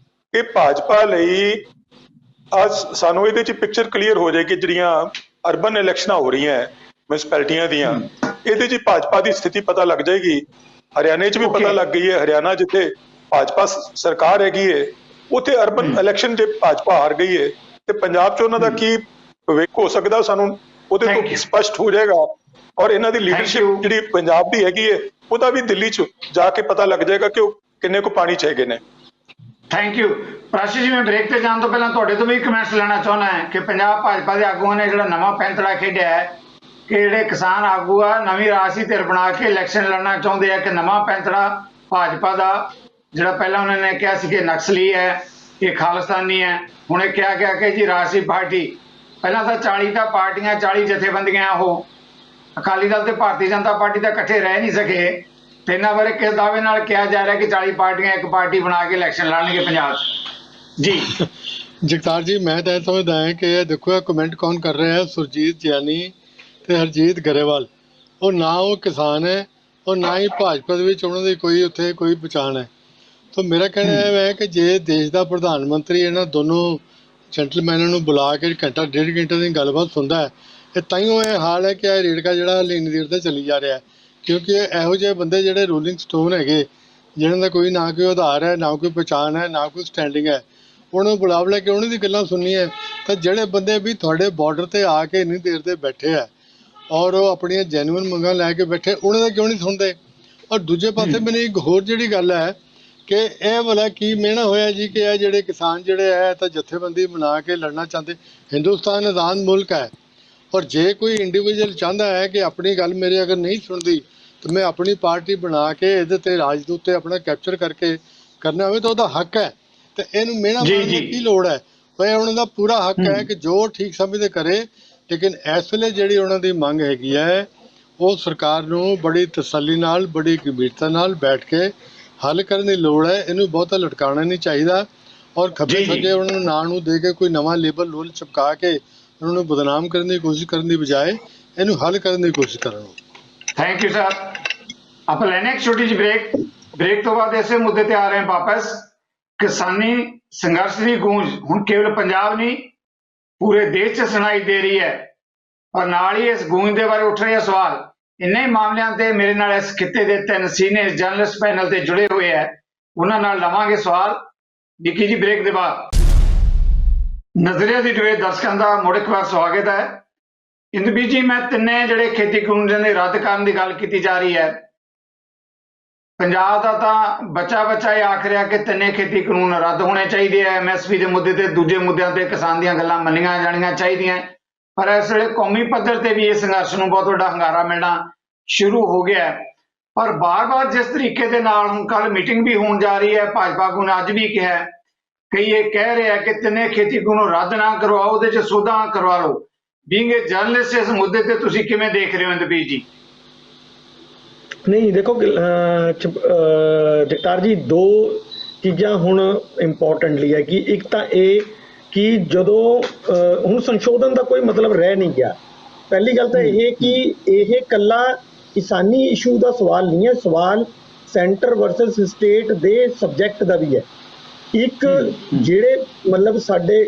ਕਿ ਭਾਜਪਾ ਲਈ ਅੱਜ ਸਾਨੂੰ ਇਹਦੇ 'ਚ ਪਿਕਚਰ ਕਲੀਅਰ ਹੋ ਜਾਏ ਕਿ ਜਿਹੜੀਆਂ ਅਰਬਨ ਇਲੈਕਸ਼ਨਾਂ ਹੋ ਰਹੀਆਂ ਮਿਊਨਿਸਪੈਲਿਟੀਆਂ ਦੀਆਂ, ਇਹਦੇ 'ਚ ਭਾਜਪਾ ਦੀ ਸਥਿਤੀ ਪਤਾ ਲੱਗ ਜਾਏਗੀ। ਹਰਿਆਣੇ 'ਚ ਵੀ ਪਤਾ ਲੱਗ ਗਈ ਹੈ, ਹਰਿਆਣਾ ਜਿੱਥੇ ਭਾਜਪਾ ਸਰਕਾਰ ਹੈਗੀ ਹੈ ਉੱਥੇ ਅਰਬਨ ਇਲੈਕਸ਼ਨ ਜੇ ਭਾਜਪਾ ਹਾਰ ਗਈ ਹੈ ਤੇ ਪੰਜਾਬ 'ਚ ਉਹਨਾਂ ਦਾ ਕੀ ਭਵਿੱਖ ਹੋ ਸਕਦਾ ਸਾਨੂੰ ਉਹਦੇ ਤੋਂ ਸਪਸ਼ਟ ਹੋ ਜਾਏਗਾ। ਔਰ ਇਹਨਾਂ ਦੀ ਲੀਡਰਸ਼ਿਪ ਜਿਹੜੀ ਪੰਜਾਬ ਦੀ ਹੈਗੀ ਹੈ ਉਹਦਾ ਵੀ ਦਿੱਲੀ 'ਚ ਜਾ ਕੇ ਪਤਾ ਲੱਗ ਜਾਏਗਾ ਕਿ ਉਹ ਕਿੰਨੇ ਕੁ ਪਾਣੀ 'ਚ ਹੈਗੇ ਨੇ। ਥੈਂਕ ਯੂ ਪ੍ਰਾਸ਼ੀ ਜੀ। ਮੈਂ ਬ੍ਰੇਕ ਤੇ ਜਾਣ ਤੋਂ ਪਹਿਲਾਂ ਤੁਹਾਡੇ ਤੋਂ ਵੀ ਕਮੈਂਟਸ ਲੈਣਾ ਚਾਹੁੰਦਾ ਹਾਂ ਕਿ ਪੰਜਾਬ ਭਾਜਪਾ ਦੇ ਆਗੂਆਂ ਨੇ ਜਿਹੜਾ ਨਵਾਂ ਪੈਂਤੜਾ ਖੇਡਿਆ ਹੈ ਕਿ ਜਿਹੜੇ ਕਿਸਾਨ ਆਗੂ ਆ ਨਵੀਂ ਰਾਜਸੀ ਧਿਰ ਬਣਾ ਕੇ ਇਲੈਕਸ਼ਨ ਲੜਨਾ ਚਾਹੁੰਦੇ ਆ ਕਿ ਨਵਾਂ ਪੈਂਤੜਾ ਭਾਜਪਾ ਦਾ ਜਿਹੜਾ ਪਹਿਲਾਂ ਉਹਨਾਂ ਨੇ ਕਿਹਾ ਸੀ ਕਿ ਨਕਸਲੀ ਹੈ, ਇਹ ਖਾਲਿਸਤਾਨੀ ਹੈ, ਹੁਣ ਇਹ ਕਿਹਾ ਗਿਆ ਕਿ ਜੀ ਰਾਜਸੀ ਪਾਰਟੀ। ਪਹਿਲਾਂ ਤਾਂ 40 ਤਾਂ ਪਾਰਟੀਆਂ 40 ਜਥੇਬੰਦੀਆਂ ਉਹ ਅਕਾਲੀ ਦਲ ਤੇ ਭਾਰਤੀ ਜਨਤਾ ਪਾਰਟੀ ਤਾਂ ਇਕੱਠੇ ਰਹਿ ਨਹੀਂ ਸਕੇ ਤੇ ਇਹਨਾਂ ਬਾਰੇ ਕਿਸ ਦਾਅਵੇ ਨਾਲ ਕਿਹਾ ਜਾ ਰਿਹਾ ਕਿ 40 ਪਾਰਟੀਆਂ ਇੱਕ ਪਾਰਟੀ ਬਣਾ ਕੇ ਇਲੈਕਸ਼ਨ ਲੜਨਗੇ ਪੰਜਾਬ 'ਚ ਜੀ। ਜਗਤਾਰ ਜੀ, ਮੈਂ ਤਾਂ ਇਹ ਸਮਝਦਾ ਹਾਂ ਕਿ ਇਹ ਦੇਖੋ ਇਹ ਕਮੈਂਟ ਕੌਣ ਕਰ ਰਿਹਾ ਹੈ, ਸੁਰਜੀਤ ਜਿਆਨੀ ਤੇ ਹਰਜੀਤ ਗਰੇਵਾਲ। ਉਹ ਨਾ ਉਹ ਕਿਸਾਨ ਹੈ ਔਰ ਨਾ ਹੀ ਭਾਜਪਾ ਦੇ ਵਿੱਚ ਉਹਨਾਂ ਦੀ ਕੋਈ ਉੱਥੇ ਕੋਈ ਪਛਾਣ ਹੈ। ਤਾਂ ਮੇਰਾ ਕਹਿਣਾ ਇਹ ਹੈ ਕਿ ਜੇ ਦੇਸ਼ ਦਾ ਪ੍ਰਧਾਨ ਮੰਤਰੀ ਇਹਨਾਂ ਦੋਨੋਂ ਜੈਂਟਲਮੈਨਾਂ ਨੂੰ ਬੁਲਾ ਕੇ ਘੰਟਾ 1.5 ਘੰਟੇ ਦੀ ਗੱਲਬਾਤ ਸੁਣਦਾ ਹੈ, ਇਹ ਤਾਈਓ ਇਹ ਹਾਲ ਹੈ ਕਿ ਇਹ ਰੇੜਕਾ ਜਿਹੜਾ ਇੰਨੀ ਦੇਰ ਤੇ ਚੱਲੀ ਜਾ ਰਿਹਾ। ਕਿਉਂਕਿ ਇਹੋ ਜਿਹੇ ਬੰਦੇ ਜਿਹੜੇ ਰੂਲਿੰਗ ਸਟੋਨ ਹੈਗੇ, ਜਿਹਨਾਂ ਦਾ ਕੋਈ ਨਾ ਕੋਈ ਆਧਾਰ ਹੈ, ਨਾ ਕੋਈ ਪਛਾਣ ਹੈ, ਨਾ ਕੋਈ ਸਟੈਂਡਿੰਗ ਹੈ, ਉਹਨਾਂ ਨੂੰ ਬੁਲਾ ਕੇ ਉਹਨਾਂ ਦੀ ਗੱਲਾਂ ਸੁਣਨੀਆਂ। ਤਾਂ ਜਿਹੜੇ ਬੰਦੇ ਵੀ ਤੁਹਾਡੇ ਬਾਰਡਰ 'ਤੇ ਆ ਕੇ ਇੰਨੀ ਦੇਰ ਦੇ ਬੈਠੇ ਆ ਔਰ ਉਹ ਆਪਣੀਆਂ ਜੈਨੂਅਨ ਮੰਗਾਂ ਲੈ ਕੇ ਬੈਠੇ, ਉਹਨਾਂ ਦਾ ਕਿਉਂ ਨਹੀਂ ਸੁਣਦੇ? ਔਰ ਦੂਜੇ ਪਾਸੇ ਮੈਨੂੰ ਇੱਕ ਹੋਰ ਜਿਹੜੀ ਗੱਲ ਹੈ ਕਿ ਇਹ ਵਾਲਾ ਕੀ ਮਿਹਣਾ ਹੋਇਆ ਜੀ ਕਿ ਇਹ ਜਿਹੜੇ ਕਿਸਾਨ ਜਿਹੜੇ ਹੈ ਤਾਂ ਜਥੇਬੰਦੀ ਬਣਾ ਕੇ ਲੜਨਾ ਚਾਹੁੰਦੇ। ਹਿੰਦੁਸਤਾਨ ਆਜ਼ਾਦ ਮੁਲਕ ਹੈ ਔਰ ਜੇ ਕੋਈ ਇੰਡੀਵਿਜੂਅਲ ਚਾਹੁੰਦਾ ਹੈ ਕਿ ਆਪਣੀ ਗੱਲ ਮੇਰੇ ਅਗਰ ਨਹੀਂ ਸੁਣਦੀ ਤਾਂ ਮੈਂ ਆਪਣੀ ਪਾਰਟੀ ਬਣਾ ਕੇ ਇਹਦੇ 'ਤੇ ਰਾਜਦੂਤ 'ਤੇ ਆਪਣਾ ਕੈਪਚਰ ਕਰਕੇ ਕਰਨਾ ਹੋਵੇ ਤਾਂ ਉਹਦਾ ਹੱਕ ਹੈ। ਤੇ ਇਹਨੂੰ ਮਿਹਣਾ ਮਾਰਨ ਦੀ ਕੀ ਲੋੜ ਹੈ? ਇਹ ਉਹਨਾਂ ਦਾ ਪੂਰਾ ਹੱਕ ਹੈ ਕਿ ਜੋ ਠੀਕ ਸਮਝਦੇ ਕਰੇ। ਲੇਕਿਨ ਇਸ ਵੇਲੇ ਜਿਹੜੀ ਉਹਨਾਂ ਦੀ ਮੰਗ ਹੈਗੀ ਹੈ ਉਹ ਸਰਕਾਰ ਨੂੰ ਬੜੀ ਤਸੱਲੀ ਨਾਲ, ਬੜੀ ਗੰਭੀਰਤਾ ਨਾਲ ਬੈਠ ਕੇ ਹੱਲ ਕਰਨ ਦੀ ਲੋੜ ਹੈ। ਇਹਨੂੰ ਬਹੁਤਾ ਲਟਕਾਉਣਾ ਨਹੀਂ ਚਾਹੀਦਾ ਔਰ ਖੱਬੇ ਸੱਜੇ ਉਹਨਾਂ ਨੂੰ ਨਾਂ ਨੂੰ ਦੇ ਕੇ ਕੋਈ ਨਵਾਂ ਲੇਬਲ ਲੂਲ ਚਿਪਕਾ ਕੇ ਉਹਨਾਂ ਨੂੰ ਬਦਨਾਮ ਕਰਨ ਦੀ ਕੋਸ਼ਿਸ਼ ਕਰਨ ਦੀ ਬਜਾਏ ਇਹਨੂੰ ਹੱਲ ਕਰਨ ਦੀ ਕੋਸ਼ਿਸ਼ ਕਰਨ। Thank you sir. ਆਪਾਂ ਲੈਣੇ ਇੱਕ ਛੋਟੀ ਜਿਹੀ ਬ੍ਰੇਕ ਤੋਂ ਬਾਅਦ ਇਸੇ ਮੁੱਦੇ ਤੇ ਆ ਰਹੇ ਹਾਂ ਵਾਪਸ। ਕਿਸਾਨੀ ਸੰਘਰਸ਼ ਦੀ ਗੂੰਜ ਹੁਣ ਕੇਵਲ ਪੰਜਾਬ ਨਹੀਂ ਪੂਰੇ ਦੇਸ਼ 'ਚ ਸੁਣਾਈ ਦੇ ਰਹੀ ਹੈ ਔਰ ਨਾਲ ਹੀ ਇਸ ਗੂੰਜ ਦੇ ਬਾਰੇ ਉੱਠ ਰਹੇ ਸਵਾਲ। ਇੰਨੇ ਹੀ ਮਾਮਲਿਆਂ ਤੇ ਮੇਰੇ ਨਾਲ ਇਸ ਖਿੱਤੇ ਦੇ 3 ਸੀਨੀਅਰ ਜਰਨਲਿਸਟ ਪੈਨਲ ਤੇ ਜੁੜੇ ਹੋਏ ਹੈ, ਉਹਨਾਂ ਨਾਲ ਲਵਾਂਗੇ ਸਵਾਲ ਨਿੱਕੀ ਜੀ ਬ੍ਰੇਕ ਦੇ ਬਾਅਦ। ਨਜ਼ਰੀਆ ਦੀ ਡਿਬੇਟ ਦਰਸ਼ਕਾਂ ਦਾ ਮੁੜ ਇੱਕ ਵਾਰ ਸਵਾਗਤ ਹੈ। ਇੰਦਰਬੀਰ ਜੀ, ਮੈਂ ਤਿੰਨੇ ਜਿਹੜੇ ਖੇਤੀ ਕਾਨੂੰਨ ਦੇ ਰੱਦ ਕਰਨ ਦੀ ਗੱਲ ਕੀਤੀ ਜਾ ਰਹੀ ਹੈ, ਪੰਜਾਬ ਦਾ ਤਾਂ ਬੱਚਾ ਇਹ ਆਖ ਰਿਹਾ ਕਿ ਤਿੰਨੇ ਖੇਤੀ ਕਾਨੂੰਨ ਰੱਦ ਹੋਣੇ ਚਾਹੀਦੇ ਆ। MSP ਦੇ ਮੁੱਦੇ ਤੇ, ਦੂਜੇ ਮੁੱਦਿਆਂ ਤੇ ਕਿਸਾਨ ਦੀਆਂ ਗੱਲਾਂ ਮੰਨੀਆਂ ਜਾਣੀਆਂ ਚਾਹੀਦੀਆਂ। ਪਰ ਇਸ ਵੇਲੇ ਕੌਮੀ ਪੱਧਰ ਤੇ ਵੀ ਇਹ ਸੰਘਰਸ਼ ਨੂੰ ਬਹੁਤ ਵੱਡਾ ਹੰਗਾਰਾ ਮਿਲਣਾ ਸ਼ੁਰੂ ਹੋ ਗਿਆ ਹੈ। ਪਰ ਬਾਰ-ਬਾਰ ਜਿਸ ਤਰੀਕੇ ਦੇ ਨਾਲ ਹੁਣ ਕੱਲ ਮੀਟਿੰਗ ਵੀ ਹੋਣ ਜਾ ਰਹੀ ਹੈ, ਭਾਜਪਾ ਆਗੂ ਨੇ ਅੱਜ ਵੀ ਕਿਹਾ, ਕਈ ਇਹ ਕਹਿ ਰਹੇ ਆ ਕਿ ਤਿੰਨੇ ਖੇਤੀ ਕਾਨੂੰਨ ਰੱਦ ਨਾ ਕਰਵਾਓ, ਉਹਦੇ 'ਚ ਸੋਧਾਂ ਕਰਵਾ ਲਓ। ਬੀਇੰਗ ਏ ਜਰਨਲਿਸਟ, ਇਸ ਮੁੱਦੇ ਤੇ ਤੁਸੀਂ ਕਿਵੇਂ ਦੇਖ ਰਹੇ ਹੋ ਇੰਦਰਬੀਰ ਜੀ? ਨਹੀਂ ਦੇਖੋ ਜਗਤਾਰ ਜੀ, ਦੋ ਚੀਜ਼ਾਂ ਹੁਣ ਇੰਪੋਰਟੈਂਟਲੀ ਹੈ ਕਿ ਇੱਕ ਤਾਂ ਇਹ ਕਿ ਜਦੋਂ ਹੁਣ ਸੰਸ਼ੋਧਨ ਦਾ ਕੋਈ ਮਤਲਬ ਰਹਿ ਨਹੀਂ ਗਿਆ। ਪਹਿਲੀ ਗੱਲ ਤਾਂ ਇਹ ਕਿ ਇਹ ਇਕੱਲਾ ਕਿਸਾਨੀ ਇਸ਼ੂ ਦਾ ਸਵਾਲ ਨਹੀਂ ਹੈ, ਸਵਾਲ ਸੈਂਟਰ ਵਰਸਸ ਸਟੇਟ ਦੇ ਸਬਜੈਕਟ ਦਾ ਵੀ ਹੈ। ਇੱਕ ਜਿਹੜੇ ਮਤਲਬ ਸਾਡੇ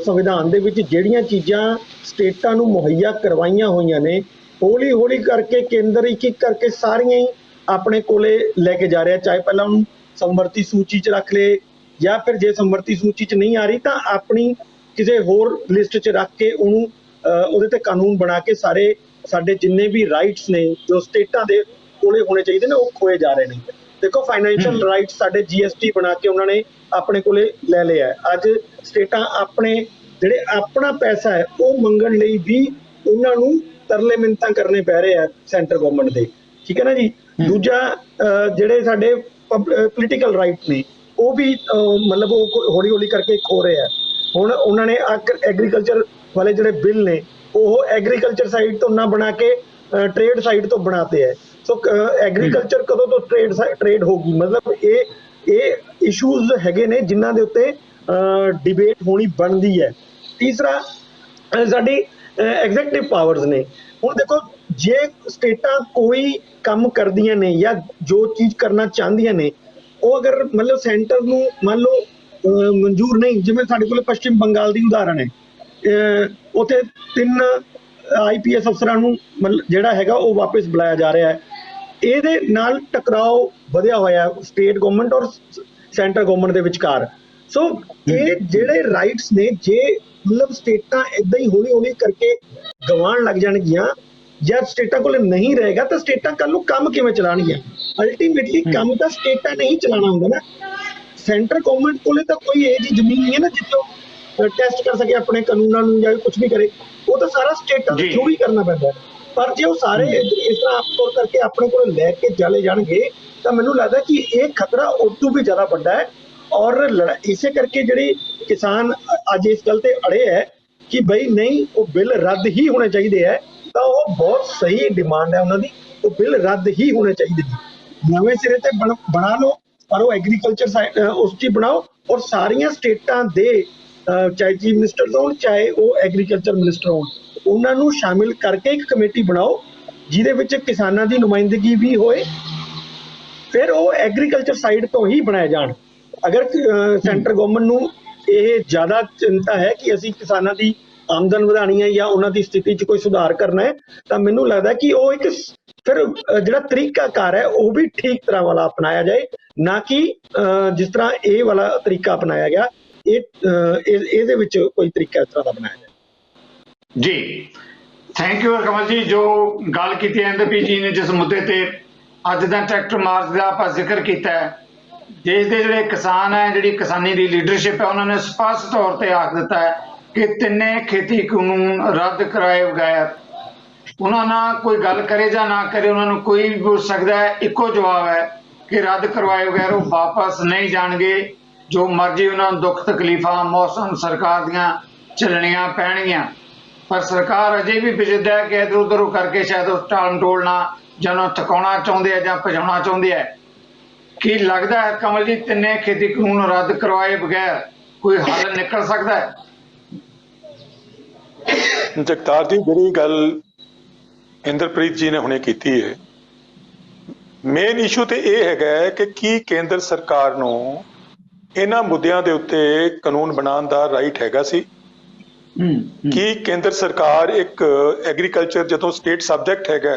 ਸੰਵਿਧਾਨ ਦੇ ਵਿੱਚ ਜਿਹੜੀਆਂ ਚੀਜ਼ਾਂ ਸਟੇਟਾਂ ਨੂੰ ਮੁਹੱਈਆ ਕਰਵਾਈਆਂ ਹੋਈਆਂ ਨੇ, ਹੌਲੀ ਹੌਲੀ ਕਰਕੇ ਕੇਂਦਰ ਇੱਕ ਇੱਕ ਕਰਕੇ ਸਾਰੀਆਂ ਹੀ ਆਪਣੇ ਕੋਲੇ ਲੈ ਕੇ ਜਾ ਰਿਹਾ। ਚਾਹੇ ਪਹਿਲਾਂ ਉਹਨੂੰ ਸਮਵਰਤੀ ਸੂਚੀ 'ਚ ਰੱਖ ਲਏ, ਜਾਂ ਫਿਰ ਜੇ ਸਮਵਰਤੀ ਸੂਚੀ 'ਚ ਨਹੀਂ ਆ ਰਹੀ ਤਾਂ ਆਪਣੀ ਕਿਸੇ ਹੋਰ ਲਿਸਟ 'ਚ ਰੱਖ ਕੇ ਉਹਨੂੰ ਉਹਦੇ ਤੇ ਕਾਨੂੰਨ ਬਣਾ ਕੇ ਸਾਰੇ ਸਾਡੇ ਜਿੰਨੇ ਵੀ ਰਾਈਟਸ ਨੇ ਜੋ ਸਟੇਟਾਂ ਦੇ ਕੋਲੇ ਹੋਣੇ ਚਾਹੀਦੇ ਨੇ, ਉਹ ਖੋਏ ਜਾ ਰਹੇ ਨੇ। ਦੇਖੋ, ਫਾਈਨੈਂਸ਼ੀਅਲ ਰਾਈਟਸ ਸਾਡੇ GST ਬਣਾ ਕੇ ਉਹਨਾਂ ਨੇ ਆਪਣੇ ਕੋਲੇ ਲੈ ਲਿਆ ਹੈ। ਅੱਜ ਸਟੇਟਾਂ ਆਪਣੇ ਜਿਹੜੇ ਆਪਣਾ ਪੈਸਾ ਹੈ ਉਹ ਮੰਗਣ ਲਈ ਵੀ ਉਹਨਾਂ ਨੂੰ ਤਰਲੇ ਮਿੰਨਤਾਂ ਕਰਨੇ ਪੈ ਰਹੇ ਆ ਸੈਂਟਰ ਗਵਰਨਮੈਂਟ ਦੇ, ਠੀਕ ਹੈ ਨਾ ਜੀ। ਦੂਜਾ, ਜਿਹੜੇ ਸਾਡੇ ਪੋਲੀਟੀਕਲ ਰਾਈਟ ਨੇ ਉਹ ਵੀ ਮਤਲਬ ਉਹ ਹੌਲੀ ਹੌਲੀ ਕਰਕੇ ਖੋ ਰਹੇ ਆ। ਹੁਣ ਉਹਨਾਂ ਨੇ ਐਗਰੀਕਲਚਰ ਵਾਲੇ ਜਿਹੜੇ ਬਿੱਲ ਨੇ ਉਹ ਐਗਰੀਕਲਚਰ ਸਾਈਡ ਤੋਂ ਨਾ ਬਣਾ ਕੇ ਟ੍ਰੇਡ ਸਾਈਡ ਤੋਂ ਬਣਾਤੇ ਹੈ। ਸੋ ਐਗਰੀਕਲਚਰ ਕਦੋਂ ਤੋਂ ਟ੍ਰੇਡ ਹੋਊਗੀ? ਮਤਲਬ ਇਹ ਇਸ਼ੂਜ਼ ਹੈਗੇ ਨੇ ਜਿਨ੍ਹਾਂ ਦੇ ਉੱਤੇ ਡਿਬੇਟ ਹੋਣੀ ਬਣਦੀ ਹੈ। ਤੀਸਰਾ, ਸਾਡੀ ਐਗਜ਼ੈਕਟਿਵ ਪਾਵਰਸ ਨੇ। ਹੁਣ ਦੇਖੋ, ਜੇ ਸਟੇਟਾਂ ਕੋਈ ਕੰਮ ਕਰਦੀਆਂ ਨੇ ਜਾਂ ਜੋ ਚੀਜ਼ ਕਰਨਾ ਚਾਹੁੰਦੀਆਂ ਨੇ, ਉਹ ਅਗਰ ਮਤਲਬ ਸੈਂਟਰ ਨੂੰ ਮੰਨ ਲਓ ਮਨਜ਼ੂਰ ਨਹੀਂ, ਜਿਵੇਂ ਸਾਡੇ ਕੋਲ ਪੱਛਮੀ ਬੰਗਾਲ ਦੀ ਉਦਾਹਰਣ ਹੈ, ਉੱਥੇ 3 IPS ਅਫਸਰਾਂ ਨੂੰ ਮਤਲਬ ਜਿਹੜਾ ਹੈਗਾ ਉਹ ਵਾਪਸ ਬੁਲਾਇਆ ਜਾ ਰਿਹਾ ਹੈ। ਇਹਦੇ ਨਾਲ ਟਕਰਾਓ ਵਧਿਆ ਹੋਇਆ ਸਟੇਟ ਗਵਰਨਮੈਂਟ ਔਰ ਸੈਂਟਰ ਗਵਰਨਮੈਂਟ ਦੇ ਵਿਚਕਾਰ। ਸੋ ਇਹ ਜਿਹੜੇ ਰਾਈਟਸ ਨੇ, ਜੇ ਮਤਲਬ ਸਟੇਟਾਂ ਏਦਾਂ ਹੀ ਹੌਲੀ ਹੌਲੀ ਕਰਕੇ ਗਵਾਉਣ ਲੱਗ ਜਾਣਗੀਆਂ, ਜਾਂ ਸਟੇਟਾਂ ਕੋਲ ਨਹੀਂ ਰਹੇਗਾ ਤਾਂ ਸਟੇਟਾਂ ਕੱਲ ਨੂੰ ਕੰਮ ਕਿਵੇਂ ਚਲਾਉਣਗੀਆਂ? ਅਲਟੀਮੇਟਲੀ ਕੰਮ ਤਾਂ ਸਟੇਟਾਂ ਨੇ ਹੀ ਚਲਾਉਣਾ ਹੁੰਦਾ ਨਾ। ਸੈਂਟਰ ਗਵਰਨਮੈਂਟ ਕੋਲੇ ਤਾਂ ਕੋਈ ਇਹ ਜਿਹੀ ਜ਼ਮੀਨ ਨਹੀਂ ਹੈ ਨਾ ਜਿੱਥੋਂ ਟੈਸਟ ਕਰ ਸਕੇ ਆਪਣੇ ਕਾਨੂੰਨਾਂ ਨੂੰ ਜਾਂ ਕੁਝ ਵੀ ਕਰੇ। ਉਹ ਤਾਂ ਸਾਰਾ ਸਟੇਟਾਂ ਦੇ ਥਰੂ ਹੀ ਕਰਨਾ ਪੈਂਦਾ। ਪਰ ਜੇ ਉਹ ਸਾਰੇ ਇਸ ਤਰ੍ਹਾਂ ਆਪ ਕਰਕੇ ਆਪਣੇ ਕੋਲ ਲੈ ਕੇ ਚਲੇ ਜਾਣਗੇ ਤਾਂ ਮੈਨੂੰ ਲੱਗਦਾ ਕਿ ਇਹ ਖਤਰਾ ਉਦੋਂ ਵੀ ਜ਼ਿਆਦਾ ਵੱਡਾ ਹੈ। ਔਰ ਇਸੇ ਕਰਕੇ ਜਿਹੜੀ ਕਿਸਾਨ ਅੱਜ ਇਸ ਗੱਲ ਤੇ ਅੜੇ ਹੈ ਕਿ ਬਈ ਨਹੀਂ, ਉਹ ਬਿੱਲ ਰੱਦ ਹੀ ਹੋਣੇ ਚਾਹੀਦੇ ਹੈ, ਤਾਂ ਉਹ ਬਹੁਤ ਸਹੀ ਡਿਮਾਂਡ ਹੈ ਉਹਨਾਂ ਦੀ। ਉਹ ਬਿੱਲ ਰੱਦ ਹੀ ਹੋਣੇ ਚਾਹੀਦੇ ਨੇ। ਨਵੇਂ ਸਿਰੇ ਤੇ ਬਣਾ ਲਓ, ਪਰ ਉਹ ਐਗਰੀਕਲਚਰ ਉਸ 'ਚ ਬਣਾਓ ਔਰ ਸਾਰੀਆਂ ਸਟੇਟਾਂ ਦੇ ਚਾਹੇ ਚੀਫ ਮਿਨਿਸਟਰ ਹੋਣ ਚਾਹੇ ਉਹ ਐਗਰੀਕਲਚਰ ਮਿਨਿਸਟਰ ਹੋਣ, ਉਹਨਾਂ ਨੂੰ ਸ਼ਾਮਿਲ ਕਰਕੇ ਇੱਕ ਕਮੇਟੀ ਬਣਾਓ ਜਿਹਦੇ ਵਿੱਚ ਕਿਸਾਨਾਂ ਦੀ ਨੁਮਾਇੰਦਗੀ ਵੀ ਹੋਏ। ਫਿਰ ਉਹ ਐਗਰੀਕਲਚਰ ਸਾਈਡ ਤੋਂ ਹੀ ਬਣਾਏ ਜਾਣ। ਅਗਰ ਸੈਂਟਰ ਗਵਰਨਮੈਂਟ ਨੂੰ ਇਹ ਜ਼ਿਆਦਾ ਚਿੰਤਾ ਹੈ ਕਿ ਅਸੀਂ ਕਿਸਾਨਾਂ ਦੀ ਆਮਦਨ ਵਧਾਣੀ ਹੈ ਜਾਂ ਉਹਨਾਂ ਦੀ ਸਥਿਤੀ 'ਚ ਕੋਈ ਸੁਧਾਰ ਕਰਨਾ ਹੈ, ਤਾਂ ਮੈਨੂੰ ਲੱਗਦਾ ਕਿ ਉਹ ਇੱਕ ਫਿਰ ਜਿਹੜਾ ਤਰੀਕਾਕਾਰ ਹੈ ਉਹ ਵੀ ਠੀਕ ਤਰ੍ਹਾਂ ਵਾਲਾ ਅਪਣਾਇਆ ਜਾਏ, ਨਾ ਕਿ ਜਿਸ ਤਰ੍ਹਾਂ ਇਹ ਵਾਲਾ ਤਰੀਕਾ ਅਪਣਾਇਆ ਗਿਆ। ਇਹਦੇ ਵਿੱਚ ਕੋਈ ਤਰੀਕਾ ਇਸ ਤਰ੍ਹਾਂ ਦਾ ਬਣਾਇਆ ਜਾਏ। ਜੀ, ਥੈਂਕ ਯੂ ਕਮਲ ਜੀ। ਜੋ ਗੱਲ ਕੀਤੀ ਇੰਦਰਬੀਰ ਜੀ ਨੇ, ਜਿਸ ਮੁੱਦੇ ਤੇ ਅੱਜ ਦਾ ਟਰੈਕਟਰ ਮਾਰਚ ਦਾ ਆਪਾਂ ਜ਼ਿਕਰ ਕੀਤਾ ਹੈ, ਦੇਸ਼ ਦੇ ਜਿਹੜੇ ਕਿਸਾਨ ਹੈ, ਜਿਹੜੀ ਕਿਸਾਨੀ ਦੀ ਲੀਡਰਸ਼ਿਪ ਹੈ, ਉਹਨਾਂ ਨੇ ਸਪਸ਼ਟ ਤੌਰ ਤੇ ਆਖ ਦਿੱਤਾ ਹੈ ਕਿ ਤਿੰਨੇ ਖੇਤੀ ਕਾਨੂੰਨ ਰੱਦ ਕਰਾਏ ਬਗੈਰ ਉਹਨਾਂ ਨਾਲ ਕੋਈ ਗੱਲ ਕਰੇ ਜਾਂ ਨਾ ਕਰੇ, ਉਹਨਾਂ ਨੂੰ ਕੋਈ ਵੀ ਪੁੱਛ ਸਕਦਾ ਹੈ। ਇੱਕੋ ਜਵਾਬ ਹੈ ਕਿ ਰੱਦ ਕਰਵਾਏ ਬਗੈਰ ਉਹ ਵਾਪਸ ਨਹੀਂ ਜਾਣਗੇ। ਜੋ ਮਰਜ਼ੀ ਉਹਨਾਂ ਨੂੰ ਦੁੱਖ ਤਕਲੀਫਾਂ ਮੌਸਮ ਸਰਕਾਰ ਦੀਆਂ ਝੱਲਣੀਆਂ ਪੈਣਗੀਆਂ। ਪਰ ਸਰਕਾਰ ਅਜੇ ਵੀ ਵਿਜਿੱਦਾ ਹੈ ਕਿ ਇੱਧਰ ਉੱਧਰ ਕਰਕੇ ਸ਼ਾਇਦ ਉਹ ਟਾਲ ਮਟੋਲਣਾ ਜਾਂ ਉਹਨੂੰ ਥਕਾਉਣਾ ਚਾਹੁੰਦੇ ਆ ਜਾਂ ਭਜਾਉਣਾ ਚਾਹੁੰਦੇ ਆ। ਕੀ ਲੱਗਦਾ ਹੈ ਕਮਲ ਜੀ, ਤਿੰਨੇ ਖੇਤੀ ਕਾਨੂੰਨ ਰੱਦ ਕਰਵਾਏ ਬਗੈਰ ਕੋਈ ਹੱਲ ਨਿਕਲ ਸਕਦਾ ਹੈ? ਜਗਤਾਰ ਜੀ, ਜਿਹੜੀ ਗੱਲ ਇੰਦਰਪ੍ਰੀਤ ਜੀ ਨੇ ਹੁਣੇ ਕੀਤੀ ਹੈ, ਮੇਨ ਇਸ਼ੂ ਤੇ ਇਹ ਹੈਗਾ ਕਿ ਕੀ ਕੇਂਦਰ ਸਰਕਾਰ ਨੂੰ ਇਹਨਾਂ ਮੁੱਦਿਆਂ ਦੇ ਉੱਤੇ ਕਾਨੂੰਨ ਬਣਾਉਣ ਦਾ ਰਾਈਟ ਹੈਗਾ ਸੀ? ਕੀ ਕੇਂਦਰ ਸਰਕਾਰ ਇੱਕ ਐਗਰੀਕਲਚਰ ਜਦੋਂ ਸਟੇਟ ਸਬਜੈਕਟ ਹੈਗਾ,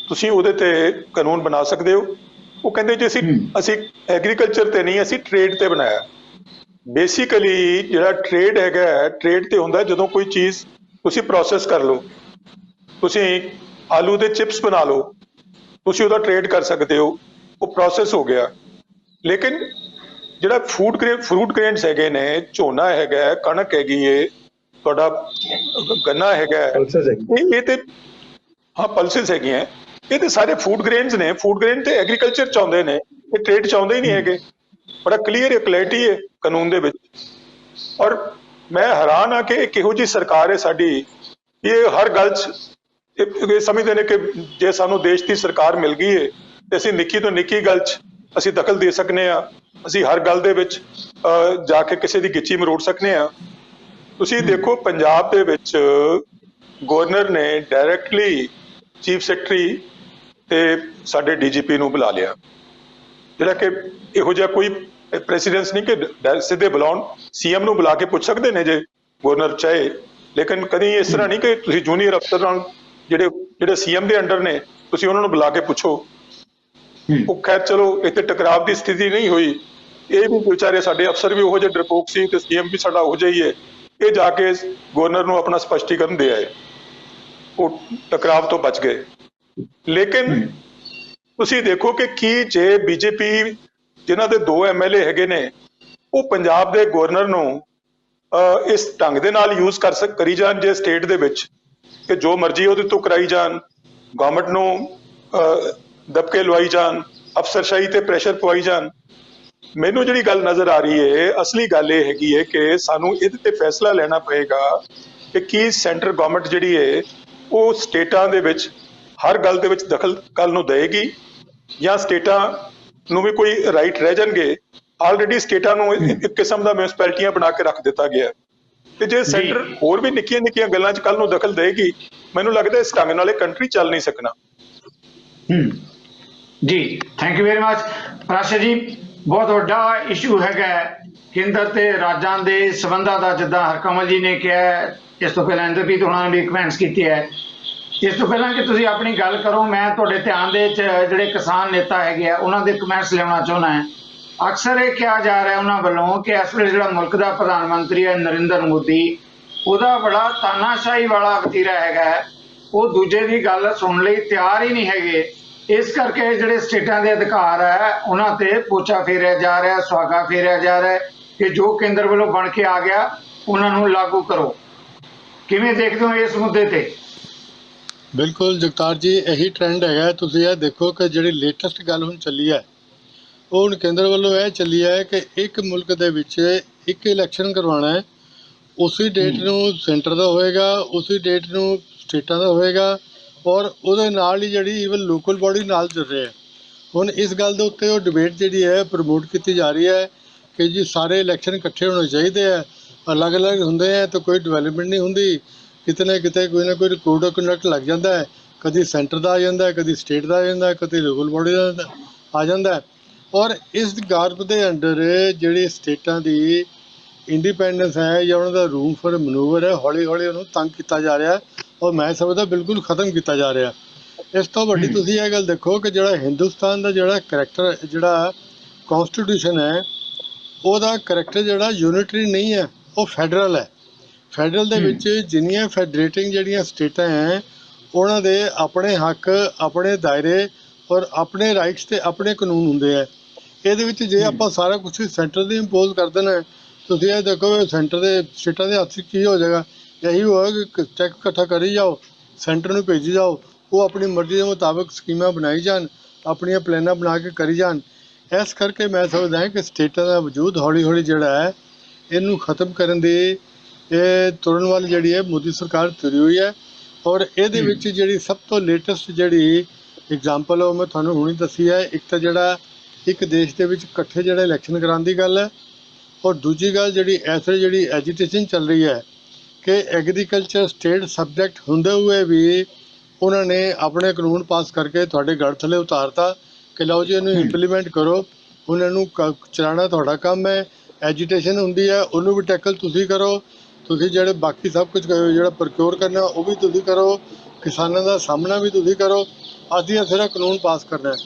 ਤੁਸੀਂ ਉਹਦੇ ਤੇ ਕਾਨੂੰਨ ਬਣਾ ਸਕਦੇ ਹੋ? ਉਹ ਕਹਿੰਦੇ ਜੀ ਅਸੀਂ ਐਗਰੀਕਲਚਰ ਤੇ ਨਹੀਂ, ਅਸੀਂ ਟ੍ਰੇਡ ਤੇ ਬਣਾਇਆ। ਬੇਸਿਕਲੀ ਜਿਹੜਾ ਟ੍ਰੇਡ ਹੈਗਾ, ਟ੍ਰੇਡ ਤੇ ਹੁੰਦਾ ਜਦੋਂ ਕੋਈ ਚੀਜ਼ ਤੁਸੀਂ ਪ੍ਰੋਸੈਸ ਕਰ ਲਓ। ਤੁਸੀਂ ਆਲੂ ਦੇ ਚਿਪਸ ਬਣਾ ਲਓ, ਤੁਸੀਂ ਉਹਦਾ ਟ੍ਰੇਡ ਕਰ ਸਕਦੇ ਹੋ, ਉਹ ਪ੍ਰੋਸੈਸ ਹੋ ਗਿਆ। ਲੇਕਿਨ ਜਿਹੜਾ ਫਰੂਟ ਗ੍ਰੇਨਸ ਹੈਗੇ ਨੇ, ਝੋਨਾ ਹੈਗਾ ਹੈ, ਕਣਕ ਹੈਗੀ ਏ, ਤੁਹਾਡਾ ਗੰਨਾ ਹੈਗਾ ਹੈ, ਪਲਸਸ ਹੈ। ਇਹ ਤੇ ਹਾਂ ਪਲਸਿਸ ਹੈਗੀਆਂ, ਇਹ ਤੇ ਸਾਰੇ ਫੂਡ ਗ੍ਰੇਨਸ ਨੇ। ਫੂਡ ਗ੍ਰੇਨ ਤੇ ਐਗਰੀਕਲਚਰ ਚਾਹੁੰਦੇ ਨੇ, ਇਹ ਟ੍ਰੇਡ ਚਾਹੁੰਦੇ ਹੀ ਨਹੀਂ ਹੈਗੇ। ਬੜਾ ਕਲੀਅਰ ਕਲੈਰਿਟੀ ਹੈ ਕਾਨੂੰਨ ਦੇ ਵਿੱਚ। ਔਰ ਮੈਂ ਹੈਰਾਨ ਆ ਕਿ ਇਹ ਕਿਹੋ ਜਿਹੀ ਸਰਕਾਰ ਹੈ ਸਾਡੀ, ਇਹ ਹਰ ਗੱਲ 'ਚ ਇਹ ਸਮਝਦੇ ਨੇ ਕਿ ਜੇ ਸਾਨੂੰ ਦੇਸ਼ ਦੀ ਸਰਕਾਰ ਮਿਲ ਗਈ ਹੈ ਤੇ ਅਸੀਂ ਨਿੱਕੀ ਤੋਂ ਨਿੱਕੀ ਗੱਲ 'ਚ ਅਸੀਂ ਦਖਲ ਦੇ ਸਕਨੇ ਆ, ਅਸੀਂ ਹਰ ਗੱਲ ਦੇ ਵਿੱਚ ਜਾ ਕੇ ਕਿਸੇ ਦੀ ਗਿੱਚੀ ਮਰੋੜ ਸਕਨੇ ਆ। ਤੁਸੀਂ ਦੇਖੋ ਪੰਜਾਬ ਦੇ ਵਿੱਚ ਗਵਰਨਰ ਨੇ ਡਾਇਰੈਕਟਲੀ ਚੀਫ ਸੈਕਟਰੀ ਤੇ ਸਾਡੇ ਡੀਜੀਪੀ ਨੂੰ ਬੁਲਾ ਲਿਆ, ਜਿਹੜਾ ਕਿ ਇਹੋ ਜਿਹਾ ਕੋਈ ਪ੍ਰੈਸੀਡੈਂਸ ਨਹੀਂ ਕਿ ਸਿੱਧੇ ਬੁਲਾਉਣ। ਸੀਐਮ ਨੂੰ ਬੁਲਾ ਕੇ ਪੁੱਛ ਸਕਦੇ ਨੇ ਜੇ ਗਵਰਨਰ ਚਾਹੇ, ਲੇਕਿਨ ਕਦੀ ਇਸ ਤਰ੍ਹਾਂ ਨਹੀਂ ਕਿ ਤੁਸੀਂ ਜੂਨੀਅਰ ਅਫਸਰ ਨਾਲ ਜਿਹੜੇ ਸੀਐਮ ਦੇ ਅੰਡਰ ਨੇ ਤੁਸੀਂ ਉਹਨਾਂ ਨੂੰ ਬੁਲਾ ਕੇ ਪੁੱਛੋ। ਉਹ ਖੈਰ ਚਲੋ ਇੱਥੇ ਟਕਰਾਵ ਦੀ ਸਥਿਤੀ ਨਹੀਂ ਹੋਈ। ਇਹ ਵੀ ਵਿਚਾਰੇ ਸਾਡੇ ਅਫਸਰ ਵੀ ਉਹੋ ਜਿਹੇ ਡਰਪੋਕ ਸੀ ਤੇ ਸੀਐਮ ਵੀ ਸਾਡਾ ਉਹੋ ਜਿਹਾ ਹੀ ਹੈ। ਇਹ ਜਾ ਕੇ ਗਵਰਨਰ ਨੂੰ ਆਪਣਾ ਸਪਸ਼ਟੀਕਰਨ ਦੇ ਆਏ, ਉਹ ਟਕਰਾਵ ਤੋਂ ਬਚ ਗਏ। ਲੇਕਿਨ ਤੁਸੀਂ ਦੇਖੋ ਕਿ ਕੀ ਜੇ ਬੀਜੇਪੀ ਜਿਨ੍ਹਾਂ ਦੇ 2 ਐਮਐਲਏ ਹੈਗੇ ਨੇ, ਉਹ ਪੰਜਾਬ ਦੇ ਗਵਰਨਰ ਨੂੰ ਇਸ ਢੰਗ ਦੇ ਨਾਲ ਯੂਜ਼ ਕਰੀ ਜਾਣ ਜੇ ਸਟੇਟ ਦੇ ਵਿੱਚ, ਕਿ ਜੋ ਮਰਜ਼ੀ ਉਹਦੇ ਤੋਂ ਕਰਾਈ ਜਾਣ, ਗਵਰਨਮੈਂਟ ਨੂੰ ਦਬਕੇ ਲਵਾਈ ਜਾਣ, ਅਫਸਰਸ਼ਾਹੀ ਤੇ ਪ੍ਰੈਸ਼ਰ ਪਵਾਈ ਜਾਣ। ਮੈਨੂੰ ਜਿਹੜੀ ਗੱਲ ਨਜ਼ਰ ਆ ਰਹੀ ਹੈ, ਅਸਲੀ ਗੱਲ ਇਹ ਹੈਗੀ ਹੈ ਕਿ ਸਾਨੂੰ ਇਹਦੇ ਤੇ ਫੈਸਲਾ ਲੈਣਾ ਪਏਗਾ ਕਿ ਕੀ ਸੈਂਟਰ ਗਵਰਨਮੈਂਟ ਜਿਹੜੀ ਹੈ ਉਹ ਸਟੇਟਾਂ ਦੇ ਵਿੱਚ ਹਰ ਗੱਲ ਦੇ ਵਿੱਚ ਦਖਲ ਕੱਲ ਨੂੰ ਦੇਏਗੀ, ਜਾਂ ਸਟੇਟਾਂ ਨੂੰ ਵੀ ਕੋਈ ਰਾਈਟ ਰਹਿ ਜਾਣਗੇ। ਆਲਰੇਡੀ ਸਟੇਟਾਂ ਨੂੰ ਇੱਕ ਕਿਸਮ ਦਾ ਮਿਊਨਿਸਪੈਲਿਟੀਆਂ ਬਣਾ ਕੇ ਰੱਖ ਦਿੱਤਾ ਗਿਆ, ਤੇ ਜੇ ਸੈਂਟਰ ਹੋਰ ਵੀ ਨਿੱਕੀਆਂ ਨਿੱਕੀਆਂ ਗੱਲਾਂ 'ਚ ਕੱਲ ਨੂੰ ਦਖਲ ਦੇਏਗੀ, ਮੈਨੂੰ ਲੱਗਦਾ ਇਸ ਢੰਗ ਨਾਲ ਇਹ ਕੰਟਰੀ ਚੱਲ ਨਹੀਂ ਸਕਣਾ। ਜੀ ਥੈਂਕ ਯੂ ਵੈਰੀ ਮਚ ਪ੍ਰਾਸ਼ਾ ਜੀ। ਬਹੁਤ ਵੱਡਾ ਇਸ਼ੂ ਹੈਗਾ ਕੇਂਦਰ ਤੇ ਰਾਜਾਂ ਦੇ ਸਬੰਧਾਂ ਦਾ, ਜਿੱਦਾਂ ਹਰਕਮਲ ਜੀ ਨੇ ਕਿਹਾ। ਇਸ ਤੋਂ ਪਹਿਲਾਂ ਇੰਦਰਪ੍ਰੀਤ ਹੋਣਾ ਨੇ ਵੀ ਕਮੈਂਟਸ ਕੀਤੇ ਹੈ। ਇਸ ਤੋਂ ਪਹਿਲਾਂ ਕਿ ਤੁਸੀਂ ਆਪਣੀ ਗੱਲ ਕਰੋ, ਮੈਂ ਤੁਹਾਡੇ ਧਿਆਨ ਦੇ ਵਿੱਚ ਜਿਹੜੇ ਕਿਸਾਨ ਨੇਤਾ ਹੈਗੇ ਆ ਉਹਨਾਂ ਦੇ ਕਮੈਂਟਸ ਲਿਆਉਣਾ ਚਾਹੁੰਦਾ ਹਾਂ। ਅਕਸਰ ਇਹ ਕਿਹਾ ਜਾ ਰਿਹਾ ਉਹਨਾਂ ਵੱਲੋਂ ਕਿ ਇਸ ਵੇਲੇ ਜਿਹੜਾ ਮੁਲਕ ਦਾ ਪ੍ਰਧਾਨ ਮੰਤਰੀ ਹੈ ਨਰਿੰਦਰ ਮੋਦੀ, ਉਹਦਾ ਬੜਾ ਤਾਨਾਸ਼ਾਹੀ ਵਾਲਾ ਵਤੀਰਾ ਹੈਗਾ, ਉਹ ਦੂਜੇ ਦੀ ਗੱਲ ਸੁਣਨ ਲਈ ਤਿਆਰ ਹੀ ਨਹੀਂ ਹੈਗੇ। ਇਸ ਕਰਕੇ ਜਿਹੜੇ ਸਟੇਟਾਂ ਦੇ ਅਧਿਕਾਰ ਹੈ ਉਹਨਾਂ ਤੇ ਪੋਚਾ ਫੇਰਿਆ ਜਾ ਰਿਹਾ, ਸੁਹਾਗਾ ਫੇਰਿਆ ਜਾ ਰਿਹਾ ਕਿ ਜੋ ਕੇਂਦਰ ਵੱਲੋਂ ਬਣ ਕੇ ਆ ਗਿਆ ਉਹਨਾਂ ਨੂੰ ਲਾਗੂ ਕਰੋ। ਕਿਵੇਂ ਦੇਖਦੇ ਹੋ ਇਸ ਮੁੱਦੇ ਤੇ? ਬਿਲਕੁਲ ਜਗਤਾਰ ਜੀ, ਇਹੀ ਟ੍ਰੈਂਡ ਹੈਗਾ। ਤੁਸੀਂ ਇਹ ਦੇਖੋ ਕਿ ਜਿਹੜੀ ਲੇਟੈਸਟ ਗੱਲ ਹੁਣ ਚੱਲੀ ਹੈ, ਉਹ ਹੁਣ ਕੇਂਦਰ ਵੱਲੋਂ ਇਹ ਚੱਲੀ ਹੈ ਕਿ ਇੱਕ ਮੁਲਕ ਦੇ ਵਿੱਚ ਇੱਕ ਇਲੈਕਸ਼ਨ ਕਰਵਾਉਣਾ ਹੈ, ਉਸੇ ਡੇਟ ਨੂੰ ਸੈਂਟਰ ਦਾ ਹੋਏਗਾ, ਉਸੇ ਡੇਟ ਨੂੰ ਸਟੇਟਾਂ ਦਾ ਹੋਏਗਾ, ਔਰ ਉਹਦੇ ਨਾਲ ਹੀ ਜਿਹੜੀ ਈਵਨ ਲੋਕਲ ਬੋਡੀ ਨਾਲ ਜੁੜ ਰਹੇ ਹੈ। ਹੁਣ ਇਸ ਗੱਲ ਦੇ ਉੱਤੇ ਉਹ ਡਿਬੇਟ ਜਿਹੜੀ ਹੈ ਪ੍ਰਮੋਟ ਕੀਤੀ ਜਾ ਰਹੀ ਹੈ ਕਿ ਜੀ ਸਾਰੇ ਇਲੈਕਸ਼ਨ ਇਕੱਠੇ ਹੋਣੇ ਚਾਹੀਦੇ ਹੈ, ਅਲੱਗ-ਅਲੱਗ ਹੁੰਦੇ ਹੈ ਤਾਂ ਕੋਈ ਡਿਵੈਲਪਮੈਂਟ ਨਹੀਂ ਹੁੰਦੀ। ਕਿਤੇ ਨਾ ਕਿਤੇ ਕੋਈ ਨਾ ਕੋਈ ਕੋਡ ਆਫ ਕੰਡਕਟ ਲੱਗ ਜਾਂਦਾ ਹੈ, ਕਦੀ ਸੈਂਟਰ ਦਾ ਆ ਜਾਂਦਾ, ਕਦੀ ਸਟੇਟ ਦਾ ਆ ਜਾਂਦਾ, ਕਦੀ ਲੋਕਲ ਬੋਡੀ ਦਾ ਆ ਜਾਂਦਾ। ਔਰ ਇਸ ਗਾਰਪ ਦੇ ਅੰਡਰ ਜਿਹੜੀ ਸਟੇਟਾਂ ਦੀ ਇੰਡੀਪੈਂਡੈਂਸ ਹੈ ਜਾਂ ਉਹਨਾਂ ਦਾ ਰੂਮ ਫॉर ਮਨੂਵਰ ਹੈ, ਹੌਲੀ ਹੌਲੀ ਉਹਨੂੰ ਤੰਗ ਕੀਤਾ ਜਾ ਰਿਹਾ, ਔਰ ਮੈਂ ਸਮਝਦਾ ਬਿਲਕੁਲ ਖ਼ਤਮ ਕੀਤਾ ਜਾ ਰਿਹਾ। ਇਸ ਤੋਂ ਵੱਡੀ ਤੁਸੀਂ ਇਹ ਗੱਲ ਦੇਖੋ ਕਿ ਜਿਹੜਾ ਹਿੰਦੁਸਤਾਨ ਦਾ ਜਿਹੜਾ ਕਰੈਕਟਰ, ਜਿਹੜਾ ਕੌਂਸਟੀਟਿਊਸ਼ਨ ਹੈ, ਉਹਦਾ ਕਰੈਕਟਰ ਜਿਹੜਾ ਯੂਨਿਟਰੀ ਨਹੀਂ ਹੈ, ਉਹ ਫੈਡਰਲ ਹੈ। ਫੈਡਰਲ ਦੇ ਵਿੱਚ ਜਿੰਨੀਆਂ ਫੈਡਰੇਟਿੰਗ ਜਿਹੜੀਆਂ ਸਟੇਟਾਂ ਹੈ, ਉਹਨਾਂ ਦੇ ਆਪਣੇ ਹੱਕ, ਆਪਣੇ ਦਾਇਰੇ ਔਰ ਆਪਣੇ ਰਾਈਟਸ ਤੇ ਆਪਣੇ ਕਾਨੂੰਨ ਹੁੰਦੇ ਹੈ। ਇਹਦੇ ਵਿੱਚ ਜੇ ਆਪਾਂ ਸਾਰਾ ਕੁਛ ਸੈਂਟਰ ਦੀ ਇੰਪੋਜ਼ ਕਰ ਦੇਣਾ, ਤੁਸੀਂ ਇਹ ਦੇਖੋ ਸੈਂਟਰ ਦੇ ਸਟੇਟਾਂ ਦੇ ਹੱਥ 'ਚ ਕੀ ਹੋ ਜਾਏਗਾ। ਇਹੀ ਹੋਏਗਾ ਕਿ ਚੈੱਕ ਇਕੱਠਾ ਕਰੀ ਜਾਓ, ਸੈਂਟਰ ਨੂੰ ਭੇਜੀ ਜਾਓ, ਉਹ ਆਪਣੀ ਮਰਜ਼ੀ ਦੇ ਮੁਤਾਬਕ ਸਕੀਮਾਂ ਬਣਾਈ ਜਾਣ, ਆਪਣੀਆਂ ਪਲਾਨਾਂ ਬਣਾ ਕੇ ਕਰੀ ਜਾਣ। ਇਸ ਕਰਕੇ ਮੈਂ ਸਮਝਦਾ ਹਾਂ ਕਿ ਸਟੇਟਾਂ ਦਾ ਵਜੂਦ ਹੌਲੀ ਹੌਲੀ ਜਿਹੜਾ ਹੈ ਇਹਨੂੰ ਖ਼ਤਮ ਕਰਨ ਦੀ ਇਹ ਤੁਰਨ ਵੱਲ ਜਿਹੜੀ ਹੈ ਮੋਦੀ ਸਰਕਾਰ ਤੁਰੀ ਹੋਈ ਹੈ। ਔਰ ਇਹਦੇ ਵਿੱਚ ਜਿਹੜੀ ਸਭ ਤੋਂ ਲੇਟੈਸਟ ਜਿਹੜੀ ਐਗਜ਼ਾਮਪਲ ਉਹ ਮੈਂ ਤੁਹਾਨੂੰ ਹੁਣੀ ਦੱਸੀ ਹੈ। ਇੱਕ ਤਾਂ ਜਿਹੜਾ ਇੱਕ ਦੇਸ਼ ਦੇ ਵਿੱਚ ਇਕੱਠੇ ਜਿਹੜਾ ਇਲੈਕਸ਼ਨ ਕਰਾਉਣ ਦੀ ਗੱਲ ਹੈ, ਔਰ ਦੂਜੀ ਗੱਲ ਜਿਹੜੀ ਇਸ ਵੇਲੇ ਜਿਹੜੀ ਐਜੀਟੇਸ਼ਨ ਚੱਲ ਰਹੀ ਹੈ ਕਿ ਐਗਰੀਕਲਚਰ ਸਟੇਟ ਸਬਜੈਕਟ ਹੁੰਦੇ ਹੋਏ ਵੀ ਉਹਨਾਂ ਨੇ ਆਪਣੇ ਕਾਨੂੰਨ ਪਾਸ ਕਰਕੇ ਤੁਹਾਡੇ ਗੜ ਥੱਲੇ ਉਤਾਰਤਾ ਕਿ ਲਓ ਜੀ ਇਹਨੂੰ ਇੰਪਲੀਮੈਂਟ ਕਰੋ, ਉਹਨਾਂ ਨੂੰ ਚਲਾਉਣਾ ਤੁਹਾਡਾ ਕੰਮ ਹੈ। ਐਜੀਟੇਸ਼ਨ ਹੁੰਦੀ ਹੈ, ਉਹਨੂੰ ਵੀ ਟੈਕਲ ਤੁਸੀਂ ਕਰੋ। ਤੁਸੀਂ ਜਿਹੜੇ ਬਾਕੀ ਸਭ ਕੁਝ ਜਿਹੜਾ ਪ੍ਰਕਿਓਰ ਕਰਨਾ ਉਹ ਵੀ ਤੁਸੀਂ ਕਰੋ, ਕਿਸਾਨਾਂ ਦਾ ਸਾਹਮਣਾ ਵੀ ਤੁਸੀਂ ਕਰੋ, ਅਸੀਂ ਸਿਰਫ ਕਾਨੂੰਨ ਪਾਸ ਕਰਨਾ ਹੈ।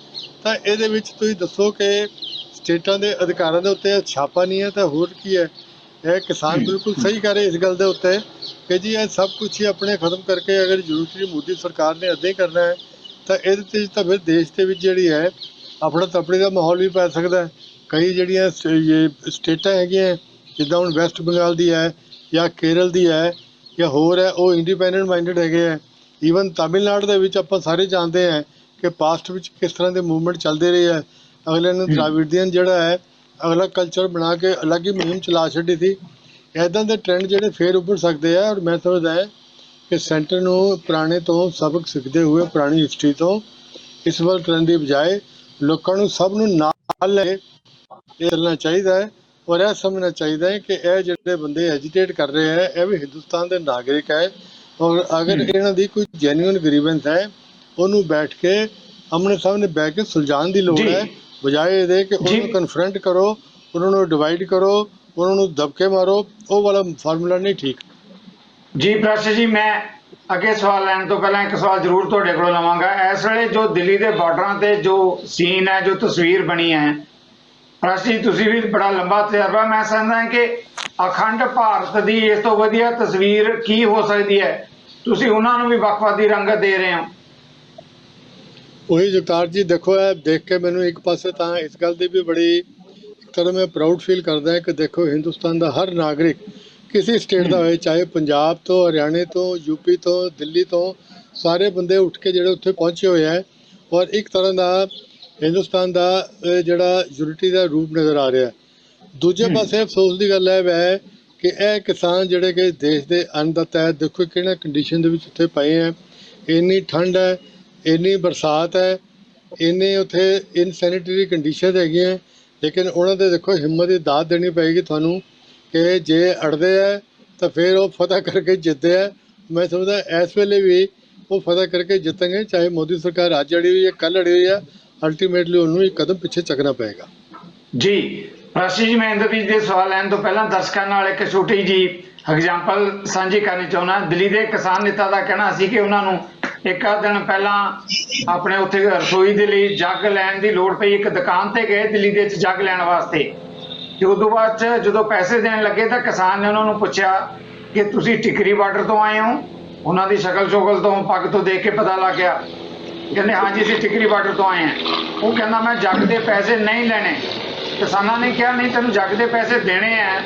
ਤਾਂ ਇਹਦੇ ਵਿੱਚ ਤੁਸੀਂ ਦੱਸੋ ਕਿ ਸਟੇਟਾਂ ਦੇ ਅਧਿਕਾਰਾਂ ਦੇ ਉੱਤੇ ਛਾਪਾ ਨਹੀਂ ਹੈ ਤਾਂ ਹੋਰ ਕੀ ਹੈ? ਇਹ ਕਿਸਾਨ ਬਿਲਕੁਲ ਸਹੀ ਕਹਿ ਰਹੇ ਇਸ ਗੱਲ ਦੇ ਉੱਤੇ ਕਿ ਜੀ ਇਹ ਸਭ ਕੁਝ ਹੀ ਆਪਣੇ ਖਤਮ ਕਰਕੇ ਅਗਰ ਜ਼ਰੂਰਤ ਨਹੀਂ ਮੋਦੀ ਸਰਕਾਰ ਨੇ ਇੱਦਾਂ ਹੀ ਕਰਨਾ ਹੈ ਤਾਂ ਇਹਦੇ 'ਤੇ ਤਾਂ ਫਿਰ ਦੇਸ਼ ਦੇ ਵਿੱਚ ਜਿਹੜੀ ਹੈ ਆਪਣਾ ਤਪੜੀ ਦਾ ਮਾਹੌਲ ਵੀ ਪੈ ਸਕਦਾ ਹੈ। ਕਈ ਜਿਹੜੀਆਂ ਸਟੇਟਾਂ ਹੈਗੀਆਂ ਜਿੱਦਾਂ ਹੁਣ ਵੈਸਟ ਬੰਗਾਲ ਦੀ ਹੈ ਜਾਂ ਕੇਰਲ ਦੀ ਹੈ ਜਾਂ ਹੋਰ ਹੈ, ਉਹ ਇੰਡੀਪੈਂਡੈਂਟ ਮਾਈਂਡਡ ਹੈਗੇ ਹੈ। ਈਵਨ ਤਾਮਿਲਨਾਡੂ ਦੇ ਵਿੱਚ ਆਪਾਂ ਸਾਰੇ ਜਾਣਦੇ ਹਾਂ ਕਿ ਪਾਸਟ ਵਿੱਚ ਕਿਸ ਤਰ੍ਹਾਂ ਦੇ ਮੂਵਮੈਂਟ ਚੱਲਦੇ ਰਹੇ ਹੈ। ਅਗਲੇ ਨੇ ਦ੍ਰਾਵਿਡੀਅਨ ਜਿਹੜਾ ਹੈ ਅਗਲਾ ਕਲਚਰ ਬਣਾ ਕੇ ਅਲੱਗ ਹੀ ਮੁਹਿੰਮ ਚਲਾ ਛੱਡੀ ਸੀ। ਇੱਦਾਂ ਦੇ ਟ੍ਰੈਂਡ ਜਿਹੜੇ ਫੇਰ ਉੱਭਰ ਸਕਦੇ ਆ ਔਰ ਮੈਂ ਸਮਝਦਾ ਹੈ ਕਿ ਸੈਂਟਰ ਨੂੰ ਪੁਰਾਣੇ ਤੋਂ ਸਬਕ ਸਿੱਖਦੇ ਹੋਏ ਪੁਰਾਣੀ ਹਿਸਟਰੀ ਤੋਂ ਇਸ ਵੱਲ ਕਰਨ ਦੀ ਬਜਾਏ ਲੋਕਾਂ ਨੂੰ ਸਭ ਨੂੰ ਨਾਲ ਲੈ ਕੇ ਚੱਲਣਾ ਚਾਹੀਦਾ ਹੈ ਔਰ ਇਹ ਸਮਝਣਾ ਚਾਹੀਦਾ ਹੈ ਕਿ ਇਹ ਜਿਹੜੇ ਬੰਦੇ ਐਜੀਟੇਟ ਕਰ ਰਹੇ ਹੈ ਇਹ ਵੀ ਹਿੰਦੁਸਤਾਨ ਦੇ ਨਾਗਰਿਕ ਹੈ ਔਰ ਅਗਰ ਇਹਨਾਂ ਦੀ ਕੋਈ ਜੈਨੂਇਨ ਗਰੀਵੈਂਸ ਹੈ ਉਹਨੂੰ ਬੈਠ ਕੇ ਆਮਣੇ ਸਾਹਮਣੇ ਬੈਠ ਕੇ ਸੁਲਝਾਉਣ ਦੀ ਲੋੜ ਹੈ, ਬਜਾਏ ਇਹਦੇ ਕਿ ਉਹਨੂੰ ਕਨਫਰੰਟ ਕਰੋ, ਉਹਨਾਂ ਨੂੰ ਡਿਵਾਈਡ ਕਰੋ, ਉਹਨਾਂ ਨੂੰ ਦਬਕੇ ਮਾਰੋ। ਉਹ ਵਾਲਾ ਫਾਰਮੂਲਾ ਨਹੀਂ ਠੀਕ ਜੀ। ਪ੍ਰਸ਼ਾ ਜੀ, ਮੈਂ ਅੱਗੇ ਸਵਾਲ ਲੈਣ ਤੋਂ ਪਹਿਲਾਂ ਇੱਕ ਸਵਾਲ ਜ਼ਰੂਰ ਤੁਹਾਡੇ ਕੋਲੋਂ ਲਵਾਂਗਾ। ਇਸ ਵੇਲੇ ਜੋ ਦਿੱਲੀ ਦੇ ਬਾਰਡਰਾਂ ਤੇ ਜੋ ਸੀਨ ਹੈ, ਜੋ ਤਸਵੀਰ ਬਣੀ ਹੈ, ਪ੍ਰਸ਼ਾ ਜੀ ਤੁਸੀਂ ਵੀ ਬੜਾ ਲੰਬਾ ਤਜਰਬਾ, ਮੈਂ ਸਮਝਦਾ ਕਿ ਅਖੰਡ ਭਾਰਤ ਦੀ ਇਸ ਤੋਂ ਵਧੀਆ ਤਸਵੀਰ ਕੀ ਹੋ ਸਕਦੀ ਹੈ। ਤੁਸੀਂ ਉਹਨਾਂ ਨੂੰ ਵੀ ਵੱਖ-ਵੱਖ ਰੰਗਤ ਦੇ ਰਹੇ ਹੋ। ਉਹੀ ਜਗਤਾਰ ਜੀ, ਦੇਖੋ ਇਹ ਦੇਖ ਕੇ ਮੈਨੂੰ ਇੱਕ ਪਾਸੇ ਤਾਂ ਇਸ ਗੱਲ ਦੀ ਵੀ ਬੜੀ ਇੱਕ ਤਰ੍ਹਾਂ ਮੈਂ ਪ੍ਰਾਊਡ ਫੀਲ ਕਰਦਾ ਕਿ ਦੇਖੋ ਹਿੰਦੁਸਤਾਨ ਦਾ ਹਰ ਨਾਗਰਿਕ ਕਿਸੇ ਸਟੇਟ ਦਾ ਹੋਏ, ਚਾਹੇ ਪੰਜਾਬ ਤੋਂ, ਹਰਿਆਣੇ ਤੋਂ, ਯੂਪੀ ਤੋਂ, ਦਿੱਲੀ ਤੋਂ, ਸਾਰੇ ਬੰਦੇ ਉੱਠ ਕੇ ਜਿਹੜੇ ਉੱਥੇ ਪਹੁੰਚੇ ਹੋਏ ਹੈ ਔਰ ਇੱਕ ਤਰ੍ਹਾਂ ਦਾ ਹਿੰਦੁਸਤਾਨ ਦਾ ਜਿਹੜਾ ਯੂਨਿਟੀ ਦਾ ਰੂਪ ਨਜ਼ਰ ਆ ਰਿਹਾ। ਦੂਜੇ ਪਾਸੇ ਅਫਸੋਸ ਦੀ ਗੱਲ ਹੈ ਕਿ ਇਹ ਕਿਸਾਨ ਜਿਹੜੇ ਕਿ ਦੇਸ਼ ਦੇ ਅੰਨਦਾਤਾ ਹੈ, ਦੇਖੋ ਕਿਹੜਾ ਕੰਡੀਸ਼ਨ ਦੇ ਵਿੱਚ ਉੱਥੇ ਪਏ ਹੈ। ਇੰਨੀ ਠੰਡ ਹੈ, ਇੰਨੀ ਬਰਸਾਤ ਹੈ, ਇੰਨੇ ਉੱਥੇ ਇਨਸੈਨੀਟਰੀ ਕੰਡੀਸ਼ਨ ਹੈਗੀਆਂ, ਲੇਕਿਨ ਉਹਨਾਂ ਦੇ ਦੇਖੋ ਹਿੰਮਤ ਦੀ ਦਾਤ ਦੇਣੀ ਪਏਗੀ ਤੁਹਾਨੂੰ ਕਿ ਜੇ ਅੜਦੇ ਹੈ ਤਾਂ ਫਿਰ ਉਹ ਫਤਿਹ ਕਰਕੇ ਜਿੱਤਦੇ ਹੈ। ਮੈਂ ਸਮਝਦਾ ਇਸ ਵੇਲੇ ਵੀ ਉਹ ਫਤਿਹ ਕਰਕੇ ਜਿੱਤਣਗੇ, ਚਾਹੇ ਮੋਦੀ ਸਰਕਾਰ ਅੱਜ ਅੜੀ ਹੋਈ ਹੈ, ਕੱਲ੍ਹ ਅੜੀ ਹੋਈ ਹੈ, ਅਲਟੀਮੇਟਲੀ ਉਹਨੂੰ ਇੱਕ ਕਦਮ ਪਿੱਛੇ ਚੱਕਣਾ ਪਏਗਾ। ਜੀ ਪ੍ਰਸ਼ਾ ਜੀ, ਮੈਂ ਇੰਦਰਜੀਤ ਦੇ ਸਵਾਲ ਲੈਣ ਤੋਂ ਪਹਿਲਾਂ ਦਰਸ਼ਕਾਂ ਨਾਲ ਇੱਕ ਛੋਟੀ ਜੀ ਐਗਜ਼ਾਮਪਲ ਸਾਂਝੀ ਕਰਨੀ ਚਾਹੁੰਦਾ। ਦਿੱਲੀ ਦੇ ਕਿਸਾਨ ਨੇਤਾ ਦਾ ਕਹਿਣਾ ਸੀ ਕਿ ਉਹਨਾਂ ਨੂੰ ਇੱਕ ਦਿਨ ਪਹਿਲਾਂ ਆਪਣੇ ਉੱਥੇ ਰਸੋਈ ਦੇ ਲਈ ਜੱਗ ਲੈਣ ਦੀ ਲੋੜ ਪਈ। ਇੱਕ ਦੁਕਾਨ ਤੇ ਗਏ ਦਿੱਲੀ ਦੇ ਵਿੱਚ ਜੱਗ ਲੈਣ ਵਾਸਤੇ, ਤੇ ਉਦੋਂ ਬਾਅਦ 'ਚ ਜਦੋਂ ਪੈਸੇ ਦੇਣ ਲੱਗੇ ਤਾਂ ਕਿਸਾਨ ਨੇ ਉਹਨਾਂ ਨੂੰ ਪੁੱਛਿਆ ਕਿ ਤੁਸੀਂ ਟਿਕਰੀ ਬਾਰਡਰ ਤੋਂ ਆਏ ਹੋ। ਉਹਨਾਂ ਦੀ ਸ਼ਕਲ ਸ਼ੁਕਲ ਤੋਂ, ਪੱਗ ਤੋਂ ਦੇਖ ਕੇ ਪਤਾ ਲੱਗ ਗਿਆ। ਕਹਿੰਦੇ ਹਾਂਜੀ ਅਸੀਂ ਟਿਕਰੀ ਬਾਰਡਰ ਤੋਂ ਆਏ ਹਾਂ। ਉਹ ਕਹਿੰਦਾ ਮੈਂ ਜੱਗ ਦੇ ਪੈਸੇ ਨਹੀਂ ਲੈਣੇ। ਕਿਸਾਨਾਂ ਨੇ ਕਿਹਾ ਨਹੀਂ ਤੈਨੂੰ ਜੱਗ ਦੇ ਪੈਸੇ ਦੇਣੇ ਹੈ।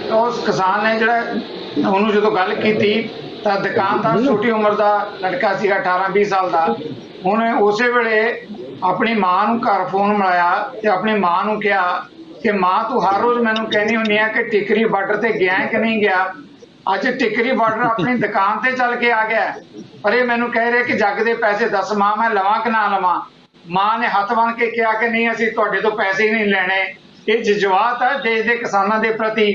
ਤਾਂ ਉਸ ਕਿਸਾਨ ਨੇ ਜਿਹੜਾ ਉਹਨੂੰ ਜਦੋਂ ਗੱਲ ਕੀਤੀ ਤਾਂ ਦੁਕਾਨਦਾਰ ਛੋਟੀ ਉਮਰ ਦਾ ਲੜਕਾ ਸੀਗਾ, 18-20 ਸਾਲ ਦਾ, ਉਹਨੇ ਉਸੇ ਵੇਲੇ ਆਪਣੀ ਮਾਂ ਨੂੰ ਘਰ ਫੋਨ ਮਿਲਾਇਆ ਤੇ ਆਪਣੀ ਮਾਂ ਨੂੰ ਕਿਹਾ ਕਿ ਮਾਂ ਤੂੰ ਹਰ ਰੋਜ਼ ਮੈਨੂੰ ਕਹਿੰਦੀ ਹੁੰਦੀ ਆ ਕਿ ਟਿਕਰੀ ਬਾਰਡਰ ਤੇ ਗਿਆ ਕਿ ਨਹੀਂ ਗਿਆ। ਅੱਜ ਟਿਕਰੀ ਬਾਰਡਰ ਆਪਣੀ ਦੁਕਾਨ ਤੇ ਚੱਲ ਕੇ ਆ ਗਿਆ, ਪਰ ਇਹ ਮੈਨੂੰ ਕਹਿ ਰਿਹਾ ਕਿ ਜੱਗ ਦੇ ਪੈਸੇ ਦੱਸ ਮਾਂ ਮੈਂ ਲਵਾਂ ਕਿ ਨਾ ਲਵਾਂ। ਮਾਂ ਨੇ ਹੱਥ ਬੰਨ੍ਹ ਕੇ ਕਿਹਾ ਕਿ ਨਹੀਂ ਅਸੀਂ ਤੁਹਾਡੇ ਤੋਂ ਪੈਸੇ ਨਹੀਂ ਲੈਣੇ। ਇਹ ਜਜ਼ਬਾਤ ਹੈ ਦੇਸ਼ ਦੇ ਕਿਸਾਨਾਂ ਦੇ ਪ੍ਰਤੀ।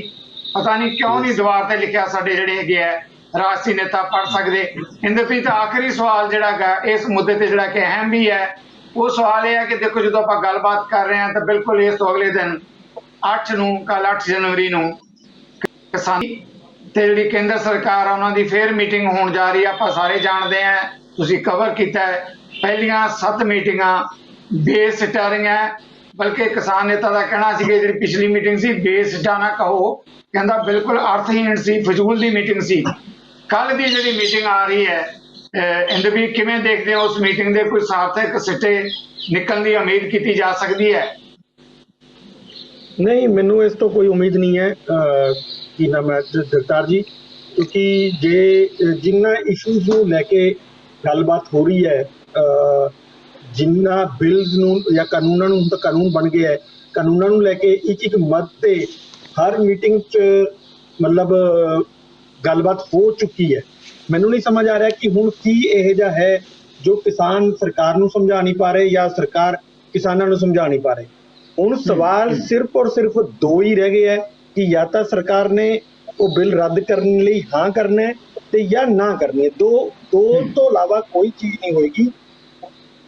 ਪਤਾ ਨਹੀਂ ਕਿਉਂ ਨਹੀਂ ਦੀਵਾਰ ਤੇ ਲਿਖਿਆ, ਸਾਡੇ ਜਿਹੜੇ ਹੈਗੇ ਹੈ ਰਾਸ਼ਟਰੀ ਨੇਤਾ ਪੜ੍ਹ ਸਕਦੇ। ਇੰਦਰਪ੍ਰੀਤ, ਆਖਰੀ ਸਵਾਲ ਜਿਹੜਾ ਹੈਗਾ ਇਸ ਮੁੱਦੇ ਤੇ ਜਿਹੜਾ ਕਿ ਅਹਿਮ ਵੀ ਹੈ, ਉਹ ਸਵਾਲ ਇਹ ਹੈ ਕਿ ਦੇਖੋ ਜਦੋਂ ਆਪਾਂ ਗੱਲਬਾਤ ਕਰ ਰਹੇ ਹਾਂ ਤਾਂ ਬਿਲਕੁਲ ਇਸ ਤੋਂ ਅਗਲੇ ਦਿਨ 8 ਨੂੰ, ਕੱਲ 8 ਜਨਵਰੀ ਨੂੰ ਕਿਸਾਨ ਤੇ ਜਿਹੜੀ ਕੇਂਦਰ ਸਰਕਾਰ ਆ ਉਹਨਾਂ ਦੀ ਫੇਰ ਮੀਟਿੰਗ ਹੋਣ ਜਾ ਰਹੀ ਹੈ। ਆਪਾਂ ਸਾਰੇ ਜਾਣਦੇ ਹਾਂ, ਤੁਸੀਂ ਕਵਰ ਕੀਤਾ ਹੈ। ਪਹਿਲੀਆਂ 7 ਮੀਟਿੰਗਾਂ ਬੇਸਿੱਟਾ ਰਹੀਆਂ, ਬਲਕਿ ਕਿਸਾਨ ਨੇਤਾ ਦਾ ਕਹਿਣਾ ਸੀ ਕਿ ਜਿਹੜੀ ਪਿਛਲੀ ਮੀਟਿੰਗ ਸੀ ਬੇਸਿੱਟਾ ਨਾ ਕਹੋ, ਕਹਿੰਦਾ ਬਿਲਕੁਲ ਅਰਥਹੀਣ ਸੀ, ਫਜ਼ੂਲ ਦੀ ਮੀਟਿੰਗ ਸੀ। ਕੱਲ ਦੀ ਜਿਹੜੀ ਮੀਟਿੰਗ ਆ ਰਹੀ ਹੈ ਇੰਦਰਜੀਤ, ਕਿਵੇਂ ਦੇਖਦੇ ਹੋ ਉਸ ਮੀਟਿੰਗ ਦੇ ਕੋਈ ਸਾਰਥਕ ਸਿੱਟੇ ਨਿਕਲਣ ਦੀ ਉਮੀਦ ਕੀਤੀ ਜਾ ਸਕਦੀ ਹੈ? ਨਹੀਂ, ਮੈਨੂੰ ਇਸ ਤੋਂ ਕੋਈ ਉਮੀਦ ਨਹੀਂ ਹੈ ਕੀ ਨਾਮ ਹੈ ਜਗਤਾਰ ਜੀ, ਕਿਉਂਕਿ ਜੇ ਜਿੰਨਾ ਇਸ਼ੂਜ਼ ਨੂੰ ਲੈ ਕੇ ਗੱਲਬਾਤ ਹੋ ਰਹੀ ਹੈ, ਜਿੰਨਾ ਬਿਲਸ ਨੂੰ ਜਾਂ ਕਾਨੂੰਨਾਂ ਨੂੰ, ਹੁਣ ਤਾਂ ਕਾਨੂੰਨ ਬਣ ਗਿਆ ਹੈ, ਕਾਨੂੰਨਾਂ ਨੂੰ ਲੈ ਕੇ ਇੱਕ ਮਤ ਤੇ ਹਰ ਮੀਟਿੰਗ 'ਚ ਮਤਲਬ ਗੱਲਬਾਤ ਹੋ ਚੁੱਕੀ ਹੈ। ਮੈਨੂੰ ਨਹੀਂ ਸਮਝ ਆ ਰਿਹਾ ਕਿ ਹੁਣ ਕੀ ਇਹੋ ਜਿਹਾ ਹੈ ਜੋ ਕਿਸਾਨ ਸਰਕਾਰ ਨੂੰ ਸਮਝਾ ਨਹੀਂ ਪਾ ਰਹੇ ਜਾਂ ਸਰਕਾਰ ਕਿਸਾਨਾਂ ਨੂੰ ਸਮਝਾ ਨਹੀਂ ਪਾ ਰਹੇ। ਹੁਣ ਸਵਾਲ ਸਿਰਫ ਔਰ ਸਿਰਫ 2 ਹੀ ਰਹਿ ਗਏ ਹੈ ਕਿ ਜਾਂ ਤਾਂ ਸਰਕਾਰ ਨੇ ਉਹ ਬਿੱਲ ਰੱਦ ਕਰਨ ਲਈ ਹਾਂ ਕਰਨਾ ਹੈ ਤੇ ਜਾਂ ਨਾ ਕਰਨੀ ਹੈ। ਦੋ ਤੋਂ ਇਲਾਵਾ ਕੋਈ ਚੀਜ਼ ਨਹੀਂ ਹੋਏਗੀ।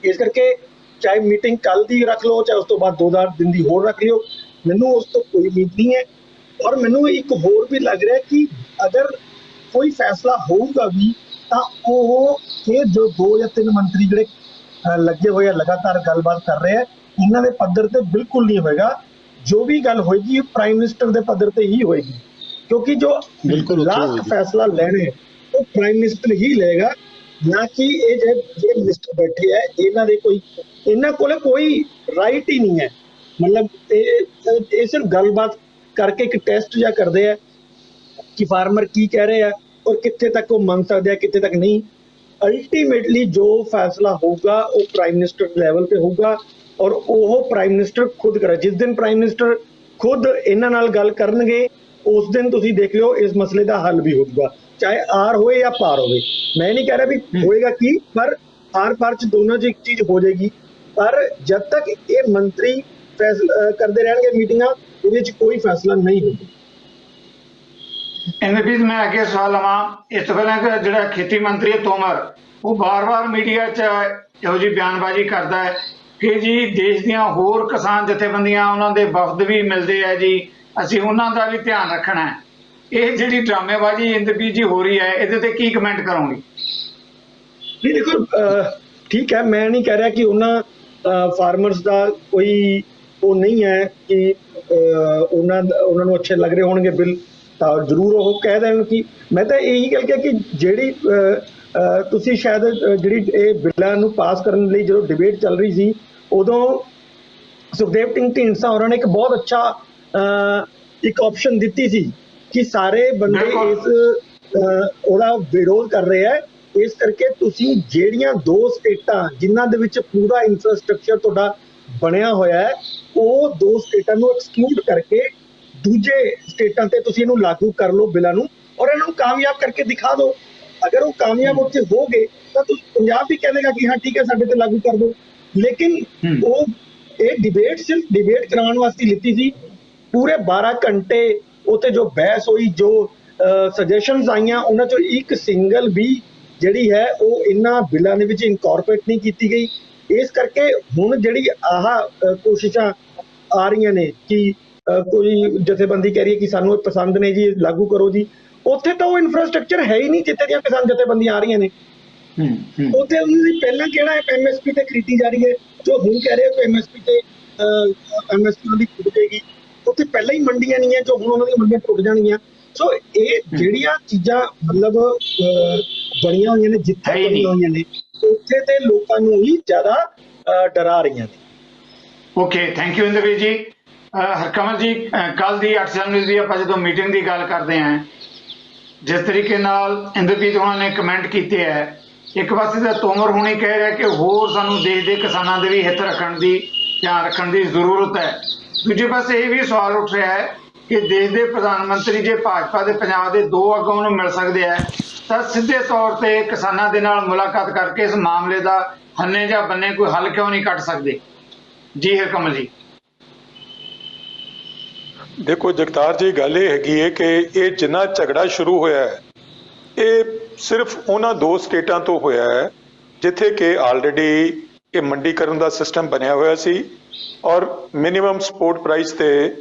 ਇਸ ਕਰਕੇ ਚਾਹੇ ਮੀਟਿੰਗ ਕੱਲ ਦੀ ਰੱਖ ਲਓ, ਚਾਹੇ ਉਸ ਤੋਂ ਬਾਅਦ 2 ਦਿਨ ਦੀ ਹੋਰ ਰੱਖ ਲਿਓ, ਮੈਨੂੰ ਉਸ ਤੋਂ ਕੋਈ ਉਮੀਦ ਨਹੀਂ ਹੈ। ਔਰ ਮੈਨੂੰ ਇੱਕ ਹੋਰ ਵੀ ਲੱਗ ਰਿਹਾ ਕਿ ਅਗਰ ਕੋਈ ਫੈਸਲਾ ਹੋਊਗਾ ਵੀ ਤਾਂ ਉਹ ਫਿਰ ਜੋ 2 ਜਾਂ 3 ਮੰਤਰੀ ਜਿਹੜੇ ਲੱਗੇ ਹੋਏ ਆ ਲਗਾਤਾਰ ਗੱਲਬਾਤ ਕਰ ਰਹੇ ਆ, ਇਹਨਾਂ ਦੇ ਪੱਧਰ ਤੇ ਬਿਲਕੁਲ ਨਹੀਂ ਹੋਏਗਾ। ਜੋ ਵੀ ਗੱਲ ਹੋਏਗੀ ਪ੍ਰਾਈਮ ਮਿਨਿਸਟਰ ਦੇ ਪੱਧਰ ਤੇ ਹੀ ਹੋਏਗੀ। ਕਿਉਂਕਿ ਜੋ ਬਿਲਕੁਲ ਉੱਥੇ ਲਾਸਟ ਹੋਏਗੀ। ਫੈਸਲਾ ਲੈਣਾ ਹੈ ਉਹ ਪ੍ਰਾਈਮ ਮਿਨਿਸਟਰ ਹੀ ਲਏਗਾ, ਨਾ ਕਿ ਇਹ ਜਿਹੜੇ ਮਿਨਿਸਟਰ ਬੈਠੇ ਹੈ ਇਹਨਾਂ ਕੋਲੇ ਕੋਈ ਰਾਈਟ ਹੀ ਨਹੀਂ ਹੈ। ਮਤਲਬ ਇਹ ਸਿਰਫ ਗੱਲਬਾਤ ਕਰਕੇ ਇੱਕ ਟੈਸਟ ਜਿਹਾ ਕਰਦੇ ਆ ਕਿ ਫਾਰਮਰ ਕੀ ਕਹਿ ਰਹੇ ਆ ਔਰ ਕਿੱਥੇ ਤੱਕ ਉਹ ਮੰਨ ਸਕਦੇ ਆ ਕਿੱਥੇ ਤੱਕ ਨਹੀਂ। ਅਲਟੀਮੇਟਲੀ ਜੋ ਫੈਸਲਾ ਹੋਊਗਾ ਉਹ ਪ੍ਰਾਈਮ ਮਿਨਿਸਟਰ ਲੈਵਲ ਤੇ ਹੋਊਗਾ ਔਰ ਉਹ ਪ੍ਰਾਈਮ ਮਿਨਿਸਟਰ ਖੁਦ ਕਰੇ। ਜਿਸ ਦਿਨ ਪ੍ਰਾਈਮ ਮਿਨਿਸਟਰ ਖੁਦ ਇਹਨਾਂ ਨਾਲ ਗੱਲ ਕਰਨਗੇ ਉਸ ਦਿਨ ਤੁਸੀਂ ਦੇਖ ਲਿਓ ਇਸ ਮਸਲੇ ਦਾ ਹੱਲ ਵੀ ਹੋਊਗਾ, ਚਾਹੇ ਆਰ ਹੋਵੇ ਜਾਂ ਪਾਰ ਹੋਵੇ। ਮੈਂ ਨਹੀਂ ਕਹਿ ਰਿਹਾ ਵੀ ਹੋਏਗਾ ਕੀ, ਪਰ ਆਰ ਪਾਰ ਚ ਦੋਨੋਂ ਚ ਇੱਕ ਚੀਜ਼ ਹੋ ਜਾਏਗੀ। ਪਰ ਜਦ ਤੱਕ ਇਹ ਮੰਤਰੀ ਫੈਸਲਾ ਕਰਦੇ ਰਹਿਣਗੇ ਮੀਟਿੰਗਾਂ, ਉਹਦੇ ਚ ਕੋਈ ਫੈਸਲਾ ਨਹੀਂ ਹੋਊਗਾ। ਇੰਦਰਪ੍ਰੀਤ, ਮੈਂ ਅੱਗੇ ਸਵਾਲ ਲਵਾਂ ਇਸ ਤੋਂ ਪਹਿਲਾਂ ਕਿ ਜਿਹੜਾ ਖੇਤੀ ਮੰਤਰੀ ਹੈ ਤੋਮਰ, ਉਹ ਬਾਰ-ਬਾਰ ਮੀਡੀਆ 'ਚ ਇਹੋ ਜਿਹੀ ਬਿਆਨਬਾਜ਼ੀ ਕਰਦਾ ਹੈ ਕਿ ਜੀ ਦੇਸ਼ ਦੀਆਂ ਹੋਰ ਕਿਸਾਨ ਜਥੇਬੰਦੀਆਂ ਉਹਨਾਂ ਦੇ ਵਫਦ ਵੀ ਮਿਲਦੇ ਆ ਜੀ, ਅਸੀਂ ਉਹਨਾਂ ਦਾ ਵੀ ਧਿਆਨ ਰੱਖਣਾ ਹੈ। ਇਹ ਜਿਹੜੀ ਡਰਾਮੇਬਾਜ਼ੀ ਇੰਦਰਪ੍ਰੀਤ ਜੀ ਹੋ ਰਹੀ ਹੈ, ਇਹਦੇ ਤੇ ਕੀ ਕਮੈਂਟ ਕਰੋਗੇ? ਨਹੀਂ ਦੇਖੋ, ਠੀਕ ਹੈ, ਮੈਂ ਨਹੀਂ ਕਹਿ ਰਿਹਾ ਕਿ ਉਹਨਾਂ ਫਾਰਮਰਸ ਦਾ ਕੋਈ ਉਹ ਨਹੀਂ ਹੈ ਕਿ ਉਹਨਾਂ ਨੂੰ ਅੱਛੇ ਲੱਗ ਰਹੇ ਹੋਣਗੇ ਬਿੱਲ, ਤਾਂ ਜ਼ਰੂਰ ਉਹ ਕਹਿ ਦੇਣ। ਕਿ ਮੈਂ ਤਾਂ ਇਹੀ ਗੱਲ ਕਿਹਾ ਕਿ ਜਿਹੜੀ ਤੁਸੀਂ ਸ਼ਾਇਦ ਜਿਹੜੀ ਇਹ ਬਿੱਲਾਂ ਨੂੰ ਪਾਸ ਕਰਨ ਲਈ ਜਦੋਂ ਡਿਬੇਟ ਚੱਲ ਰਹੀ ਸੀ ਉਦੋਂ ਸੁਖਦੇਵ ਸਿੰਘ ਢੀਂਡਸਾ ਹੋਰਾਂ ਨੇ ਇੱਕ ਬਹੁਤ ਅੱਛਾ ਇੱਕ ਆਪਸ਼ਨ ਦਿੱਤੀ ਸੀ ਕਿ ਸਾਰੇ ਬੰਦੇ ਉਹਦਾ ਵਿਰੋਧ ਕਰ ਰਹੇ ਹੈ, ਇਸ ਕਰਕੇ ਤੁਸੀਂ ਜਿਹੜੀਆਂ 2 ਸਟੇਟਾਂ ਜਿਨ੍ਹਾਂ ਦੇ ਵਿੱਚ ਪੂਰਾ ਇਨਫਰਾਸਟ੍ਰਕਚਰ ਤੁਹਾਡਾ ਬਣਿਆ ਹੋਇਆ ਹੈ ਉਹ 2 ਸਟੇਟਾਂ ਨੂੰ ਐਕਸਕਲੂਡ ਕਰਕੇ ਦੂਜੇ ਸਟੇਟਾਂ ਤੇ ਤੁਸੀਂ ਇਹਨੂੰ ਲਾਗੂ ਕਰ ਲਓ ਬਿੱਲਾਂ ਨੂੰ ਔਰ ਇਹਨਾਂ ਨੂੰ ਕਾਮਯਾਬ ਕਰਕੇ ਦਿਖਾ ਦਿਓ। ਅਗਰ ਉਹ ਕਾਮਯਾਬ ਉੱਥੇ ਹੋ ਗਏ ਤਾਂ ਤੁਸੀਂ ਪੰਜਾਬ ਵੀ ਕਹਿ ਦੇਗਾ ਕਿ ਹਾਂ ਠੀਕ ਹੈ ਸਾਡੇ ਤੇ ਲਾਗੂ ਕਰ ਦਿਓ। ਲੇਕਿਨ ਉਹ ਇਹ ਡਿਬੇਟ ਸਿਰਫ ਡਿਬੇਟ ਕਰਾਉਣ ਵਾਸਤੇ ਲਿੱਤੀ ਸੀ। ਪੂਰੇ 12 ਘੰਟੇ ਉੱਥੇ ਜੋ ਬਹਿਸ ਹੋਈ, ਜੋ ਸਜੈਸ਼ਨਸ ਆਈਆਂ, ਉਹਨਾਂ ਚੋਂ ਇੱਕ ਸਿੰਗਲ ਵੀ ਜਿਹੜੀ ਹੈ ਉਹ ਇਹਨਾਂ ਬਿੱਲਾਂ ਦੇ ਵਿੱਚ ਇਨਕੋਰਪੋਰੇਟ ਨਹੀਂ ਕੀਤੀ ਗਈ। ਇਸ ਕਰਕੇ ਹੁਣ ਜਿਹੜੀ ਕੋਸ਼ਿਸ਼ਾਂ ਆ ਰਹੀਆਂ ਨੇ ਕਿ ਕੋਈ ਜਥੇਬੰਦੀ ਕਹਿ ਰਹੀ ਹੈ ਕਿ ਸਾਨੂੰ ਇਹ ਪਸੰਦ ਨੇ ਜੀ, ਲਾਗੂ ਕਰੋ ਜੀ, ਉੱਥੇ ਤਾਂ ਉਹ ਇਨਫਰਾਸਟ੍ਰਕਚਰ ਹੈ ਹੀ ਨਹੀਂ ਜਿੱਥੇ ਦੀਆਂ ਕਿਸਾਨ ਜਥੇਬੰਦੀਆਂ ਆ ਰਹੀਆਂ ਨੇ। ਉੱਥੇ ਉਹਨਾਂ ਦੀ ਪਹਿਲਾਂ ਕਿਹੜਾ MSP ਤੇ ਖਰੀਦੀ ਜਾ ਰਹੀ ਹੈ, ਜੋ ਹੁਣ ਕਹਿ ਰਹੇ ਹੋ MSP ਤੇ MSP ਦੀ ਟੁੱਟ ਜਾਏਗੀ। ਉੱਥੇ ਪਹਿਲਾਂ ਹੀ ਮੰਡੀਆਂ ਨਹੀਂ ਹੈ ਜੋ ਹੁਣ ਉਹਨਾਂ ਦੀਆਂ ਮੰਡੀਆਂ ਟੁੱਟ ਜਾਣਗੀਆਂ। ਸੋ ਇਹ ਜਿਹੜੀਆਂ ਚੀਜ਼ਾਂ ਮਤਲਬ ਬਣੀਆਂ ਹੋਈਆਂ ਨੇ, ਜਿੱਥੇ ਬਣੀਆਂ ਹੋਈਆਂ ਨੇ ਉੱਥੇ ਤੇ ਲੋਕਾਂ ਨੂੰ ਹੀ ਜ਼ਿਆਦਾ ਡਰਾ ਰਹੀਆਂ ਨੇ। ਓਕੇ, ਥੈਂਕ ਯੂ ਇੰਦਰਪ੍ਰੀਤ ਜੀ। ਹਰਕਮਲ ਜੀ, ਕੱਲ ਦੀ 8 ਜਨਵਰੀ ਦੀ ਆਪਾਂ ਜਦੋਂ ਮੀਟਿੰਗ ਦੀ ਗੱਲ ਕਰਦੇ ਹਾਂ, ਜਿਸ ਤਰੀਕੇ ਨਾਲ ਇੰਦਰਪ੍ਰੀਤ ਉਹਨਾਂ ਨੇ ਕਮੈਂਟ ਕੀਤੇ ਹੈ, ਇੱਕ ਪਾਸੇ ਤਾਂ ਤੋਮਰ ਹੁਣੀ ਕਹਿ ਰਿਹਾ ਕਿ ਹੋਰ ਸਾਨੂੰ ਦੇਸ਼ ਦੇ ਕਿਸਾਨਾਂ ਦੇ ਵੀ ਹਿੱਤ ਰੱਖਣ ਦੀ, ਧਿਆਨ ਰੱਖਣ ਦੀ ਜ਼ਰੂਰਤ ਹੈ। ਦੂਜੇ ਪਾਸੇ ਇਹ ਵੀ ਸਵਾਲ ਉੱਠ ਰਿਹਾ ਹੈ ਕਿ ਦੇਸ਼ ਦੇ ਪ੍ਰਧਾਨ ਮੰਤਰੀ ਜੇ ਭਾਜਪਾ ਦੇ ਪੰਜਾਬ ਦੇ 2 ਆਗੂਆਂ ਨੂੰ ਮਿਲ ਸਕਦੇ ਆ ਤਾਂ ਸਿੱਧੇ ਤੌਰ ਤੇ ਕਿਸਾਨਾਂ ਦੇ ਨਾਲ ਮੁਲਾਕਾਤ ਕਰਕੇ ਇਸ ਮਾਮਲੇ ਦਾ ਹੰਨੇ ਜਾਂ ਬੰਨੇ ਕੋਈ ਹੱਲ ਕਿਉਂ ਨਹੀਂ ਕੱਢ ਸਕਦੇ? ਜੀ ਹਰਕਮਲ ਜੀ। ਦੇਖੋ ਜਗਤਾਰ ਜੀ, ਗੱਲ ਇਹ ਹੈਗੀ ਹੈ ਕਿ ਇਹ ਜਿੰਨਾ ਝਗੜਾ ਸ਼ੁਰੂ ਹੋਇਆ ਹੈ ਇਹ ਸਿਰਫ ਉਹਨਾਂ 2 ਸਟੇਟਾਂ ਤੋਂ ਹੋਇਆ ਹੈ ਜਿੱਥੇ ਕਿ ਆਲਰੇਡੀ ਇਹ ਮੰਡੀਕਰਨ ਦਾ ਸਿਸਟਮ ਬਣਿਆ ਹੋਇਆ ਸੀ ਔਰ ਮਿਨੀਮਮ ਸਪੋਰਟ ਪ੍ਰਾਈਸ ਤੇ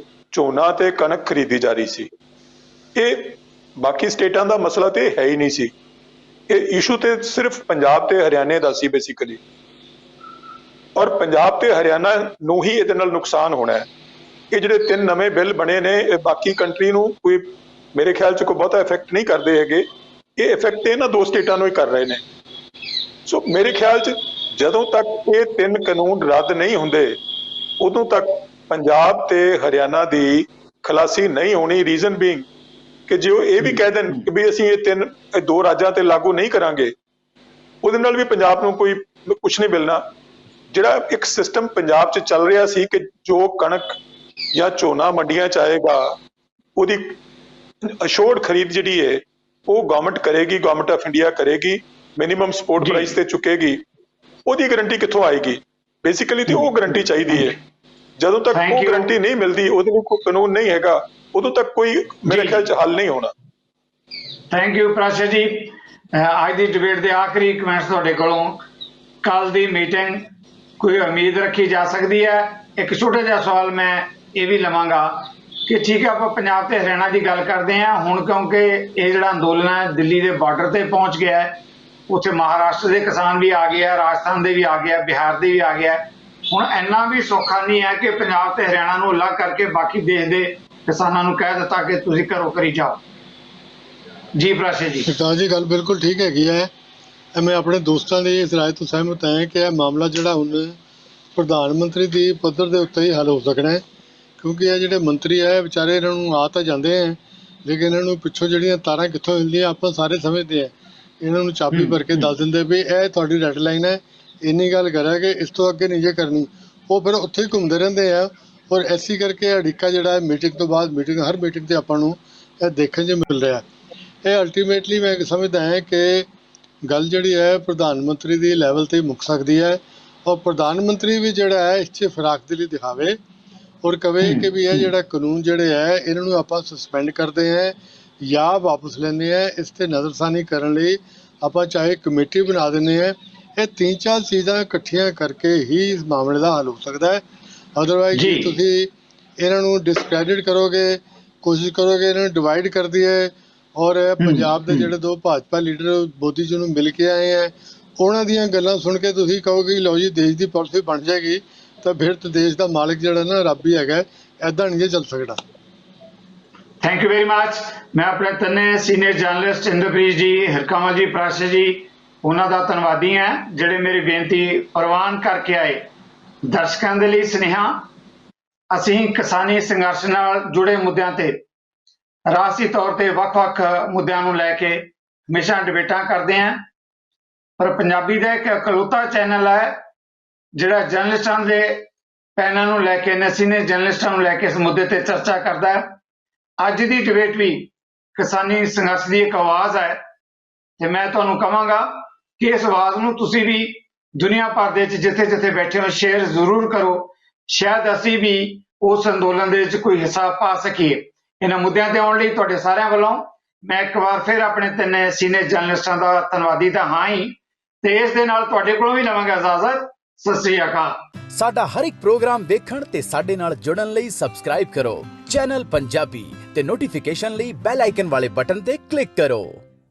ਝੋਨਾ ਤੇ ਕਣਕ ਖਰੀਦੀ ਜਾ ਰਹੀ ਸੀ। ਇਹ ਬਾਕੀ ਸਟੇਟਾਂ ਦਾ ਮਸਲਾ ਤੇ ਹੈ ਹੀ ਨਹੀਂ ਸੀ। ਇਹ ਇਸ਼ੂ ਤੇ ਸਿਰਫ ਪੰਜਾਬ ਤੇ ਹਰਿਆਣੇ ਦਾ ਸੀ ਬੇਸਿਕਲੀ, ਔਰ ਪੰਜਾਬ ਤੇ ਹਰਿਆਣਾ ਨੂੰ ਹੀ ਇਹਦੇ ਨਾਲ ਨੁਕਸਾਨ ਹੋਣਾ ਹੈ। ਇਹ ਜਿਹੜੇ 3 ਨਵੇਂ ਬਿੱਲ ਬਣੇ ਨੇ ਇਹ ਬਾਕੀ ਕੰਟਰੀ ਨੂੰ ਕੋਈ ਮੇਰੇ ਖਿਆਲ 'ਚ ਕੋਈ ਬਹੁਤਾ ਇਫੈਕਟ ਨਹੀਂ ਕਰਦੇ ਹੈਗੇ। ਇਹ ਇਫੈਕਟ ਇਹਨਾਂ 2 ਸਟੇਟਾਂ ਨੂੰ ਹੀ ਕਰ ਰਹੇ ਨੇ। ਸੋ ਮੇਰੇ ਖਿਆਲ 'ਚ ਜਦੋਂ ਤੱਕ ਇਹ 3 ਕਾਨੂੰਨ ਰੱਦ ਨਹੀਂ ਹੁੰਦੇ ਉਦੋਂ ਤੱਕ ਪੰਜਾਬ ਤੇ ਹਰਿਆਣਾ ਦੀ ਖਲਾਸੀ ਨਹੀਂ ਹੋਣੀ। ਰੀਜ਼ਨ ਬੀਇੰਗ ਕਿ ਜੇ ਉਹ ਇਹ ਵੀ ਕਹਿ ਦੇਣ ਕਿ ਵੀ ਅਸੀਂ ਇਹ 2 ਰਾਜਾਂ ਤੇ ਲਾਗੂ ਨਹੀਂ ਕਰਾਂਗੇ, ਉਹਦੇ ਨਾਲ ਵੀ ਪੰਜਾਬ ਨੂੰ ਕੋਈ ਕੁਝ ਨਹੀਂ ਮਿਲਣਾ। ਜਿਹੜਾ ਇੱਕ ਸਿਸਟਮ ਪੰਜਾਬ 'ਚ ਚੱਲ ਰਿਹਾ ਸੀ ਕਿ ਜੋ ਕਣਕ ਜਾਂ ਝੋਨਾ ਮੰਡੀਆਂ 'ਚ ਆਏਗਾ ਉਹਦੀ ਅਸ਼ੋਰਡ ਖਰੀਦ ਜਿਹੜੀ ਹੈ ਉਹ ਗਵਰਨਮੈਂਟ ਕਰੇਗੀ, ਗਵਰਨਮੈਂਟ ਆਫ ਇੰਡੀਆ ਕਰੇਗੀ, ਮਿਨੀਮਮ ਸਪੋਰਟ ਪ੍ਰਾਈਸ ਤੇ ਚੁੱਕੇਗੀ। ਉਹਦੀ ਗਰੰਟੀ ਕਿੱਥੋਂ ਆਏਗੀ? ਬੇਸਿਕਲੀ ਤੇ ਉਹ ਗਰੰਟੀ ਚਾਹੀਦੀ ਹੈ। ਜਦੋਂ ਤੱਕ ਉਹ ਗਰੰਟੀ ਨਹੀਂ ਮਿਲਦੀ, ਉਹਦੇ ਲਈ ਕੋਈ ਕਾਨੂੰਨ ਨਹੀਂ ਹੈਗਾ, ਉਦੋਂ ਤੱਕ ਕੋਈ ਮੇਰੇ ਖਿਆਲ 'ਚ ਹੱਲ ਨਹੀਂ ਹੋਣਾ। ਥੈਂਕ ਯੂ ਪ੍ਰਾਸ਼ਾ ਜੀ। ਅੱਜ ਦੀ ਡਿਬੇਟ ਦੇ ਆਖਰੀ ਕਮੈਂਟਸ ਤੁਹਾਡੇ ਕੋਲੋਂ। ਕੱਲ ਦੀ ਮੀਟਿੰਗ ਕੋਈ ਉਮੀਦ ਰੱਖੀ ਜਾ ਸਕਦੀ ਹੈ? ਇੱਕ ਛੋਟਾ ਜਿਹਾ ਸਵਾਲ ਮੈਂ ਇਹ ਵੀ ਲਵਾਂਗਾ ਕਿ ਠੀਕ ਹੈ ਆਪਾਂ ਪੰਜਾਬ ਤੇ ਹਰਿਆਣਾ ਦੀ ਗੱਲ ਕਰਦੇ ਹਾਂ ਹੁਣ, ਕਿਉਂਕਿ ਇਹ ਜਿਹੜਾ ਅੰਦੋਲਨ ਹੈ ਦਿੱਲੀ ਦੇ ਬਾਰਡਰ ਤੇ ਪਹੁੰਚ ਗਿਆ ਹੈ, ਉੱਥੇ ਮਹਾਰਾਸ਼ਟਰ ਦੇ ਕਿਸਾਨ ਵੀ ਆ ਗਏ ਆ, ਰਾਜਸਥਾਨ ਦੇ ਵੀ ਆ ਗਏ ਆ, ਬਿਹਾਰ ਦੇ ਵੀ ਆ ਗਏ ਆ। ਹੁਣ ਇੰਨਾ ਵੀ ਸੌਖਾ ਨਹੀਂ ਹੈ ਕਿ ਪੰਜਾਬ ਤੇ ਹਰਿਆਣਾ ਨੂੰ ਅਲੱਗ ਕਰਕੇ ਬਾਕੀ ਦੇਸ਼ ਦੇ ਕਿਸਾਨਾਂ ਨੂੰ ਕਹਿ ਦਿੱਤਾ ਕਿ ਤੁਸੀਂ ਘਰੋਂ ਕਰੀ ਜਾਓ। ਜੀ ਪ੍ਰਾਸ਼ੇ ਜੀ। ਸਰਦਾਰ ਜੀ ਗੱਲ ਬਿਲਕੁਲ ਠੀਕ ਹੈਗੀ ਹੈ। ਮੈਂ ਆਪਣੇ ਦੋਸਤਾਂ ਦੀ ਇਸ ਰਾਏ ਤੋਂ ਸਹਿਮਤ ਹਾਂ ਕਿ ਇਹ ਮਾਮਲਾ ਜਿਹੜਾ ਹੁਣ ਪ੍ਰਧਾਨ ਮੰਤਰੀ ਦੀ ਪੱਧਰ ਦੇ ਉੱਤੇ ਹੀ ਹੱਲ ਹੋ ਸਕਣਾ ਹੈ, ਕਿਉਂਕਿ ਇਹ ਜਿਹੜੇ ਮੰਤਰੀ ਹੈ ਵਿਚਾਰੇ ਇਹਨਾਂ ਨੂੰ ਆ ਤਾਂ ਜਾਂਦੇ ਹੈ, ਲੇਕਿਨ ਇਹਨਾਂ ਨੂੰ ਪਿੱਛੋਂ ਜਿਹੜੀਆਂ ਤਾਰਾਂ ਕਿੱਥੋਂ ਹਿਲਦੀਆਂ ਆਪਾਂ ਸਾਰੇ ਸਮਝਦੇ ਹਾਂ। ਇਹਨਾਂ ਨੂੰ ਚਾਬੀ ਭਰ ਕੇ ਦੱਸ ਦਿੰਦੇ ਵੀ ਇਹ ਤੁਹਾਡੀ ਰੈੱਡ ਲਾਈਨ ਹੈ, ਇੰਨੀ ਗੱਲ ਕਰਾਂਗੇ, ਇਸ ਤੋਂ ਅੱਗੇ ਨਹੀਂ ਜੇ ਕਰਨੀ। ਉਹ ਫਿਰ ਉੱਥੇ ਹੀ ਘੁੰਮਦੇ ਰਹਿੰਦੇ ਆ। ਔਰ ਐਸੀ ਕਰਕੇ ਅੜਿੱਕਾ ਜਿਹੜਾ ਹੈ ਮੀਟਿੰਗ ਤੋਂ ਬਾਅਦ ਮੀਟਿੰਗ, ਹਰ ਮੀਟਿੰਗ 'ਤੇ ਆਪਾਂ ਨੂੰ ਇਹ ਦੇਖਣ 'ਚ ਮਿਲ ਰਿਹਾ। ਇਹ ਅਲਟੀਮੇਟਲੀ ਮੈਂ ਸਮਝਦਾ ਹਾਂ ਕਿ ਗੱਲ ਜਿਹੜੀ ਹੈ ਪ੍ਰਧਾਨ ਮੰਤਰੀ ਦੀ ਲੈਵਲ 'ਤੇ ਮੁੱਕ ਸਕਦੀ ਹੈ, ਔਰ ਪ੍ਰਧਾਨ ਮੰਤਰੀ ਵੀ ਜਿਹੜਾ ਹੈ ਇਸ 'ਚ ਫਰਾਖਦਿਲੀ ਦਿਖਾਵੇ ਔਰ ਕਵੇ ਕਿ ਵੀ ਇਹ ਜਿਹੜਾ ਕਾਨੂੰਨ ਜਿਹੜੇ ਹੈ ਇਹਨਾਂ ਨੂੰ ਆਪਾਂ ਸਸਪੈਂਡ ਕਰਦੇ ਹਾਂ ਜਾਂ ਵਾਪਸ ਲੈਂਦੇ ਹਾਂ। ਇਸ 'ਤੇ ਨਜ਼ਰਸਾਨੀ ਕਰਨ ਲਈ ਆਪਾਂ ਚਾਹੇ ਕਮੇਟੀ ਬਣਾ ਦਿੰਦੇ ਹਾਂ। ਇਹ 3-4 ਚੀਜ਼ਾਂ ਇਕੱਠੀਆਂ ਕਰਕੇ ਹੀ ਇਸ ਮਾਮਲੇ ਦਾ ਹੱਲ ਹੋ ਸਕਦਾ ਹੈ। ਅਦਰਵਾਈਜ਼ ਜੇ ਤੁਸੀਂ ਇਹਨਾਂ ਨੂੰ ਡਿਸਕ੍ਰੈਡਿਟ ਕਰੋਗੇ, ਕੋਸ਼ਿਸ਼ ਕਰੋਗੇ ਇਹਨਾਂ ਨੂੰ ਡਿਵਾਈਡ ਕਰ ਦਈਏ। ਔਰ ਪੰਜਾਬ ਦੇ ਜਿਹੜੇ 2 ਭਾਜਪਾ ਲੀਡਰ ਮੋਦੀ ਜੀ ਨੂੰ ਮਿਲ ਕੇ ਆਏ ਹੈ, ਉਹਨਾਂ ਦੀਆਂ ਗੱਲਾਂ ਸੁਣ ਕੇ ਤੁਸੀਂ ਕਹੋਗੇ ਲਓ ਜੀ ਦੇਸ਼ ਦੀ ਪਾਲਿਸੀ ਬਣ ਜਾਏਗੀ, ਤਾਂ ਫਿਰ ਤਾਂ ਦੇਸ਼ ਦਾ ਮਾਲਕ ਜਿਹੜਾ ਨਾ ਰੱਬ ਹੀ ਹੈਗਾ। ਇੱਦਾਂ ਨਹੀਂ ਚੱਲ ਸਕਦਾ। Thank you very much. ਮੈਂ ਆਪਣੇ ਤਿੰਨੇ ਸੀਨੀਅਰ ਜਰਨਲਿਸਟ ਇੰਦਰਪ੍ਰੀਤ ਜੀ, ਹਿਰਕਾਮਲ ਜੀ, ਪ੍ਰਾਸ਼ੇ ਜੀ, ਉਹਨਾਂ ਦਾ ਧੰਨਵਾਦੀ ਹਾਂ ਜਿਹੜੇ ਮੇਰੀ ਬੇਨਤੀ ਪ੍ਰਵਾਨ ਕਰਕੇ ਆਏ। ਦਰਸ਼ਕਾਂ ਦੇ ਲਈ ਸੁਨੇਹਾ, ਅਸੀਂ ਕਿਸਾਨੀ ਸੰਘਰਸ਼ ਨਾਲ ਜੁੜੇ ਮੁੱਦਿਆਂ ਤੇ ਰਾਜਸੀ ਤੌਰ ਤੇ ਵੱਖ-ਵੱਖ ਮੁੱਦਿਆਂ ਨੂੰ ਲੈ ਕੇ ਹਮੇਸ਼ਾ ਡਿਬੇਟਾਂ ਕਰਦੇ ਹਾਂ, ਪਰ ਪੰਜਾਬੀ ਦਾ ਇੱਕ ਇਕਲੌਤਾ ਚੈਨਲ ਹੈ ਜਿਹੜਾ ਜਰਨਲਿਸਟਾਂ ਦੇ ਪੈਨਲ ਨੂੰ ਲੈ ਕੇ, ਸੀਨੀਅਰ ਜਰਨਲਿਸਟਾਂ ਨੂੰ ਲੈ ਕੇ ਇਸ ਮੁੱਦੇ ਤੇ ਚਰਚਾ ਕਰਦਾ ਹੈ। ਅੱਜ ਦੀ ਡਿਬੇਟ ਵੀ ਕਿਸਾਨੀ ਸੰਘਰਸ਼ ਦੀ ਇੱਕ ਆਵਾਜ਼ ਹੈ ਤੇ ਮੈਂ ਤੁਹਾਨੂੰ ਕਹਾਂਗਾ ਕਿ ਇਸ ਆਵਾਜ਼ ਨੂੰ ਤੁਸੀਂ ਵੀ ਦੁਨੀਆ ਭਰ ਦੇ ਵਿੱਚ ਜਿੱਥੇ-ਜਿੱਥੇ ਬੈਠੇ ਹੋ ਸ਼ੇਅਰ ਜ਼ਰੂਰ ਕਰੋ। ਸ਼ਾਇਦ ਅਸੀਂ ਵੀ ਉਸ ਅੰਦੋਲਨ ਦੇ ਵਿੱਚ ਕੋਈ ਹਿੱਸਾ ਪਾ ਸਕੀਏ। ਇਹਨਾਂ ਮੁੱਦਿਆਂ ਤੇ ਆਉਣ ਲਈ ਤੁਹਾਡੇ ਸਾਰਿਆਂ ਵੱਲੋਂ ਮੈਂ ਇੱਕ ਵਾਰ ਫਿਰ ਆਪਣੇ ਤਿੰਨੇ ਸੀਨੀਅਰ ਜਰਨਲਿਸਟਾਂ ਦਾ ਧੰਨਵਾਦੀ ਤਾਂ ਹਾਂ ਹੀ, ਤੇ ਇਸ ਦੇ ਨਾਲ ਤੁਹਾਡੇ ਕੋਲੋਂ ਵੀ ਲਵਾਂਗਾ ਇਜਾਜ਼ਤ। ਸਤਿ ਸ੍ਰੀ ਅਕਾਲ। ਸਾਡਾ ਹਰ ਇੱਕ ਪ੍ਰੋਗਰਾਮ ਦੇਖਣ ਤੇ ਸਾਡੇ ਨਾਲ ਜੁੜਨ ਲਈ ਸਬਸਕ੍ਰਾਈਬ ਕਰੋ ਚੈਨਲ ਪੰਜਾਬੀ ਤੇ ਨੋਟੀਫਿਕੇਸ਼ਨ ਲਈ ਬੈਲ ਆਈਕਨ ਵਾਲੇ ਬਟਨ ਤੇ ਕਲਿੱਕ ਕਰੋ।